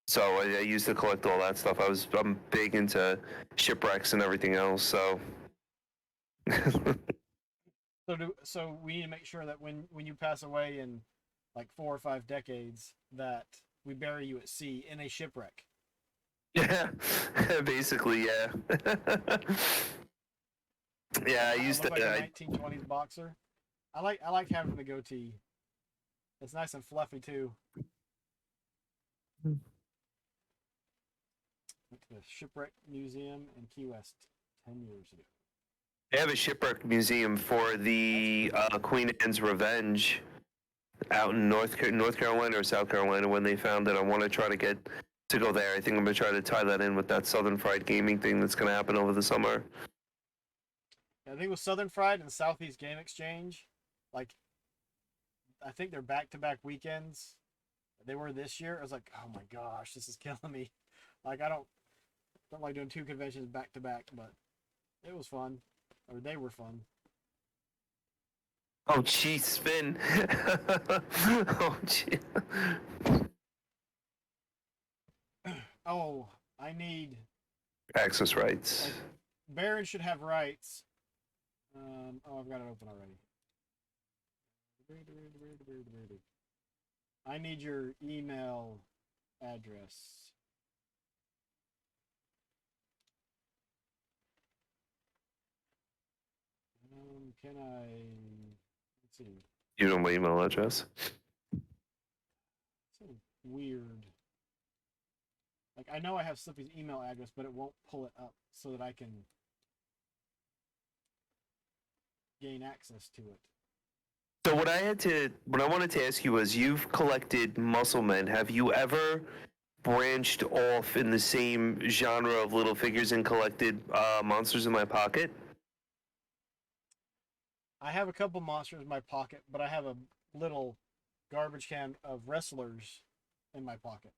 So I used to collect all that stuff. I'm big into shipwrecks and everything else. So. So we need to make sure that when you pass away in like 4 or 5 decades, that we bury you at sea in a shipwreck. Yeah, basically, yeah. Yeah, I used to. Like a 1920s boxer. I like having the goatee. It's nice and fluffy too. The Shipwreck Museum in Key West 10 years ago. They have a shipwreck museum for the Queen Anne's Revenge out in North Carolina or South Carolina. When they found it, I want to try to get to go there. I think I'm going to try to tie that in with that Southern Fried Gaming thing that's going to happen over the summer. I think with Southern Fried and Southeast Game Exchange, like, I think they're back-to-back weekends. They were this year. I was like, oh my gosh, this is killing me. Like, I don't like doing 2 conventions back-to-back, but it was fun. Or they were fun. Oh, geez, spin. Oh, gee. Oh, I need... Access rights. Like, Baron should have rights. Oh, I've got it open already. I need your email address. Can I... Let's see. You know my email address. So weird. Like, I know I have Slippy's email address, but it won't pull it up so that I can gain access to it. So what I wanted to ask you was, you've collected muscle men. Have you ever branched off in the same genre of little figures and collected monsters in my pocket? I have a couple monsters in my pocket, but I have a little garbage can of wrestlers in my pocket.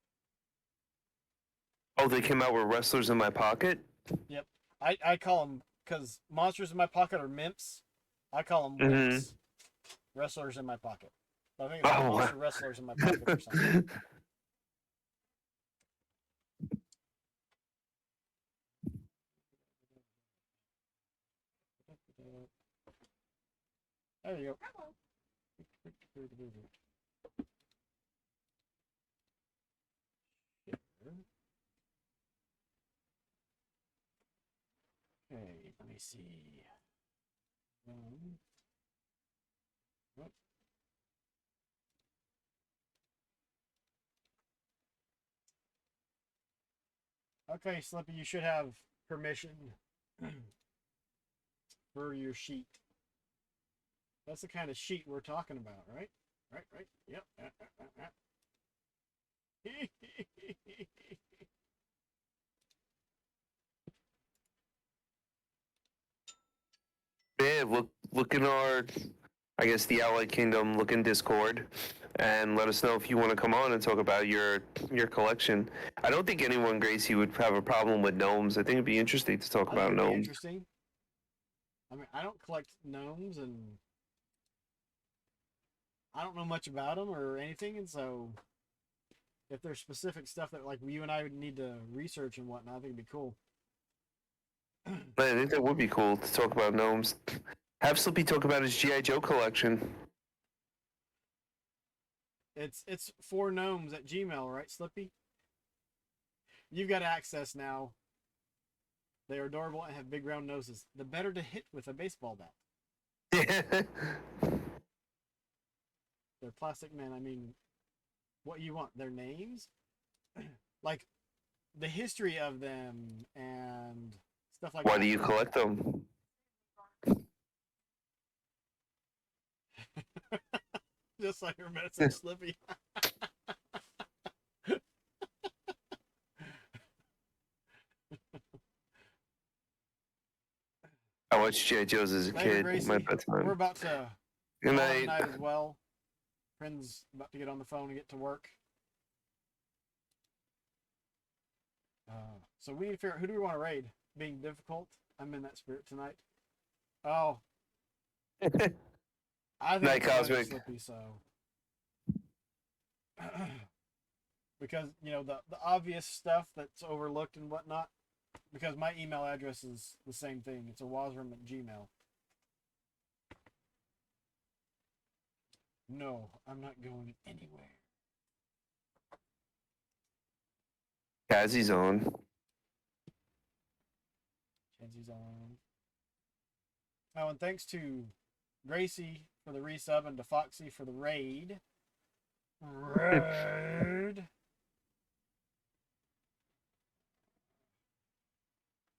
Oh, they came out with wrestlers in my pocket? Yep. I call them, because monsters in my pocket are mimps. I call them Mhm. wimps. Wrestlers in my pocket. But I think it's Oh. monster wrestlers in my pocket or something. There you go. Okay, let me see. What? Okay, Slippy, you should have permission for your sheet. That's the kind of sheet we're talking about, right? Right. Yep. Yeah, look in our, I guess, the Allied Kingdom, look in Discord, and let us know if you want to come on and talk about your collection. I don't think anyone, Gracie, would have a problem with gnomes. I think it'd be interesting to talk I think about it'd be gnomes. interesting. I mean, I don't collect gnomes, and I don't know much about them or anything, and so if there's specific stuff that like you and I would need to research and whatnot, I think it'd be cool. But I think that would be cool to talk about gnomes. Have Slippy talk about his G.I. Joe collection. It's 4gnomes at Gmail, right, Slippy? You've got access now. They are adorable and have big round noses. The better to hit with a baseball bat. They're plastic men. I mean, what you want? Their names? Like, the history of them and stuff like that. Why do you collect them? Just like your message, Slippy. I watched G.I. Joe's as a Later, kid. Gracie. My bedtime. We're about to Good call it a night. night as well. Friend's about to get on the phone and get to work. So we need to figure out, who do we want to raid? Being difficult? I'm in that spirit tonight. Oh. I think Night, it's gonna be Cosmic. Slippy, so. Because, you know, the obvious stuff that's overlooked and whatnot, because my email address is the same thing. It's Owazrim at Gmail. No, I'm not going anywhere. Kazzy's on. Chancy's on. Oh, and thanks to Gracie for the resub and to Foxy for the raid. Raid.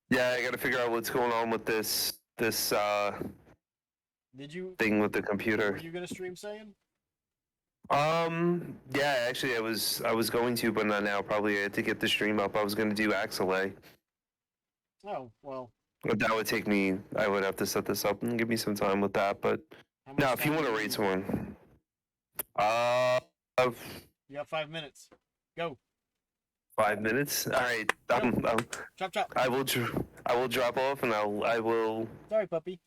Yeah, I gotta figure out what's going on with this Did you? thing with the Were computer. you gonna stream Saiyan? Yeah, actually, I was going to, but not now. Probably to get the stream up. I was gonna do Axelay, Oh well. but that would take me. I would have to set this up and give me some time with that. But How much no, if you time want do to you rate need? someone, You got 5 minutes. Go. 5 minutes. All right, Chop chop. I will drop off, and I will. Sorry, puppy.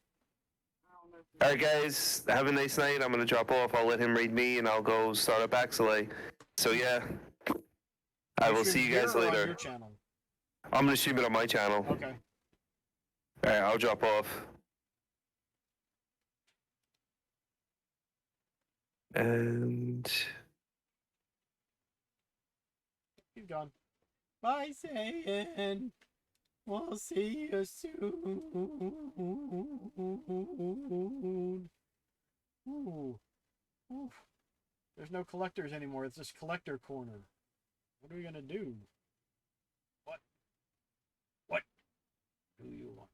All right, guys, have a nice night. I'm gonna drop off. I'll let him raid me, and I'll go start up Axelay. So yeah, I will see you guys Here or on later. your channel. I'm gonna stream it on my channel. Okay. All right, I'll drop off. And He's gone. Bye, Saiyan. We'll see you soon. Ooh. Ooh. There's no collectors anymore. It's just collector corner. What are we gonna do? What? What do you want?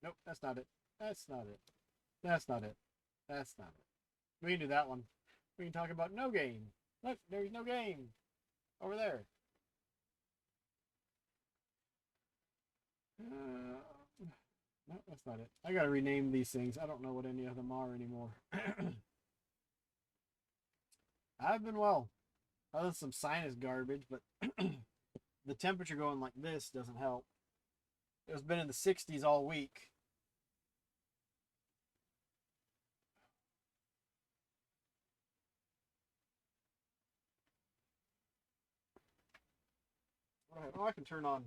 Nope, that's not it. That's not it. That's not it. That's not it. We can do that one. We can talk about no game. Look, there's no game. Over there. No, that's not it. I gotta rename these things. I don't know what any of them are anymore. I've been well. Other than some sinus garbage, but the temperature going like this doesn't help. It's been in the 60s all week. Oh, I can turn on.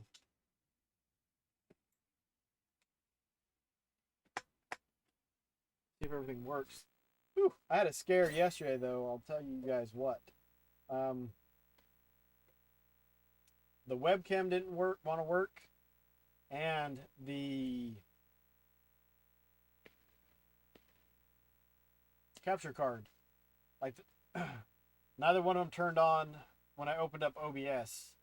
See if everything works. Whew, I had a scare yesterday, though. I'll tell you guys what. The webcam didn't want to work, and the capture card, like, neither one of them turned on when I opened up OBS.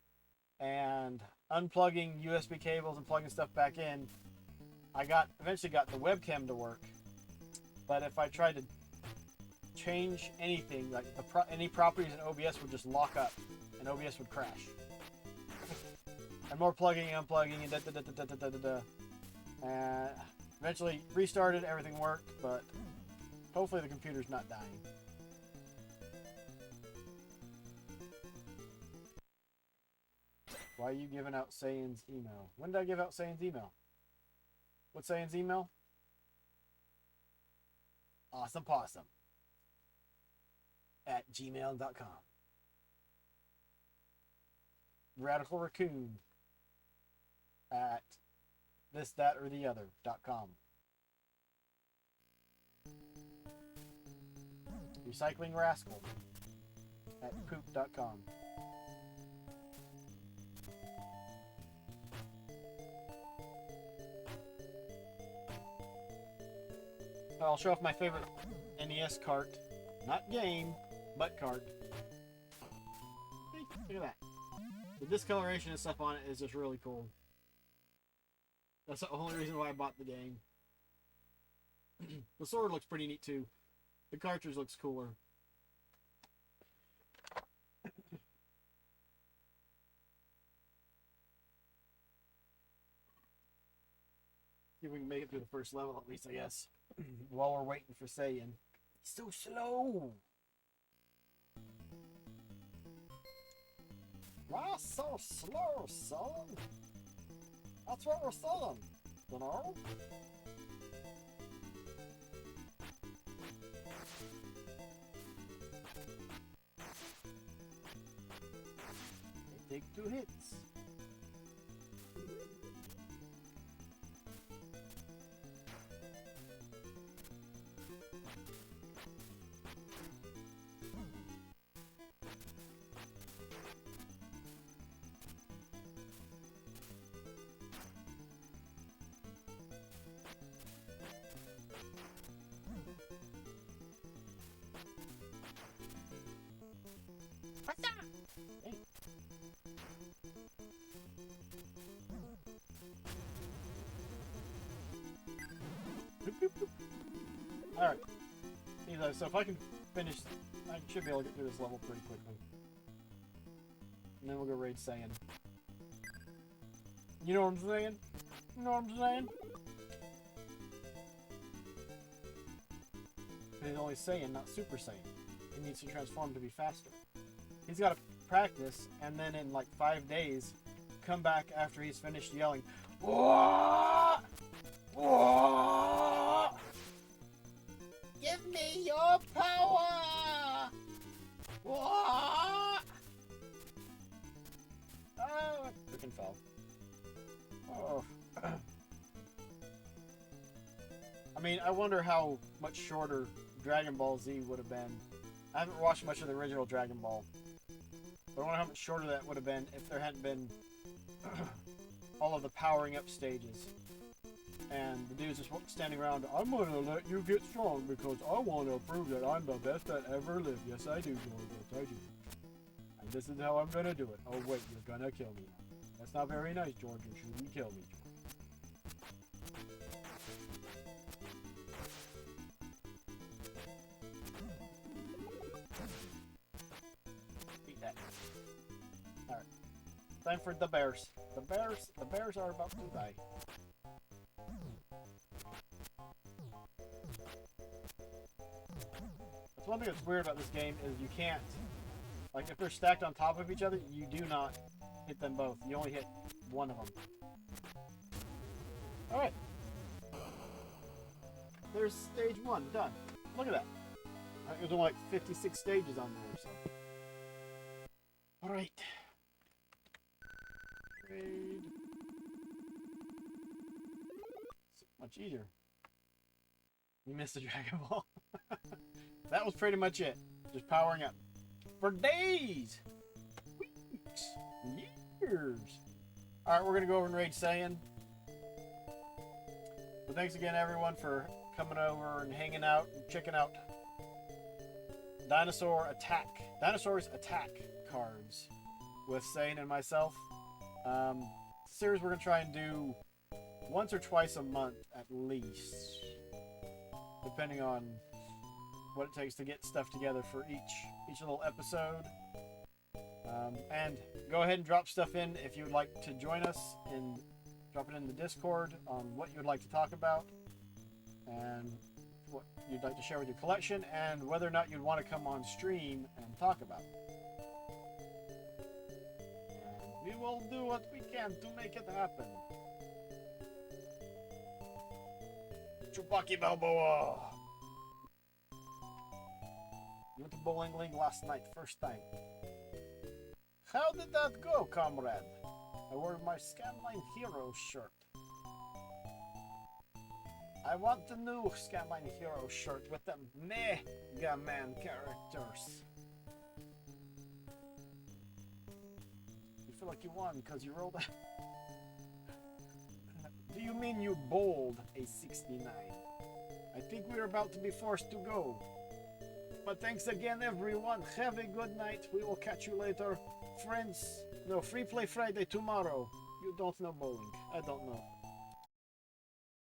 And unplugging USB cables and plugging stuff back in, I eventually got the webcam to work. But if I tried to change anything, like any properties in OBS would just lock up, and OBS would crash. And more plugging and unplugging and da. And eventually restarted, everything worked, but hopefully the computer's not dying. Why are you giving out Saiyan's email? When did I give out Saiyan's email? What's Saiyan's email? Awesome Possum @gmail.com. Radical Raccoon at this, that, or the other.com. Recycling Rascal at poop.com. I'll show off my favorite NES cart. Not game, but cart. Hey, look at that. The discoloration and stuff on it is just really cool. That's the only reason why I bought the game. The sword looks pretty neat too. The cartridge looks cooler. See if we can make it through the first level at least, I guess. While we're waiting for Saiyan. He's so slow. Why so slow, son? That's what we're saying, you know? They take 2 hits. Alright. So if I can finish, I should be able to get through this level pretty quickly. And then we'll go raid Sayian. You know what I'm saying? You know what I'm saying? He's only Saiyan, not Super Saiyan. He needs to transform to be faster. He's got to practice, and then in like 5 days, come back after he's finished yelling, "Whoa! Whoa! Give me your power! Whoa!" Oh, I freaking fell. Oh. I mean, I wonder how much shorter Dragon Ball Z would have been. I haven't watched much of the original Dragon Ball. But I wonder how much shorter that would have been if there hadn't been all of the powering up stages. And the dude's just standing around, "I'm gonna let you get strong because I want to prove that I'm the best that ever lived." Yes, I do, George. Yes, I do. And this is how I'm gonna do it. Oh, wait, you're gonna kill me. That's not very nice, George. You shouldn't kill me, George. Alright. Time for the bears. The bears are about to die. That's one thing that's weird about this game is you can't, like if they're stacked on top of each other, you do not hit them both. You only hit one of them. Alright. There's stage 1, done. Look at that. There's only like 56 stages on there, so. Alright. Raid. It's much easier. You missed the Dragon Ball. That was pretty much it. Just powering up. For days! Weeks! Years! Alright, we're gonna go over and raid Saiyan. So thanks again everyone for coming over and hanging out and checking out Dinosaurs Attack cards with Sayian and myself. Series we're gonna try and do once or twice a month at least, depending on what it takes to get stuff together for each little episode. And go ahead and drop stuff in if you would like to join us, and drop it in the Discord on what you would like to talk about and what you'd like to share with your collection, and whether or not you'd want to come on stream and talk about it. We will do what we can to make it happen. Chewbacca Balboa! You went to Bowling League last night, first time. How did that go, comrade? I wore my Scanline Hero shirt. I want the new Scanline Hero shirt with the Mega Man characters. You feel like you won because you rolled a... Do you mean you bowled a 69? I think we're about to be forced to go. But thanks again, everyone. Have a good night. We will catch you later. Friends, no, Free Play Friday tomorrow. You don't know bowling. I don't know.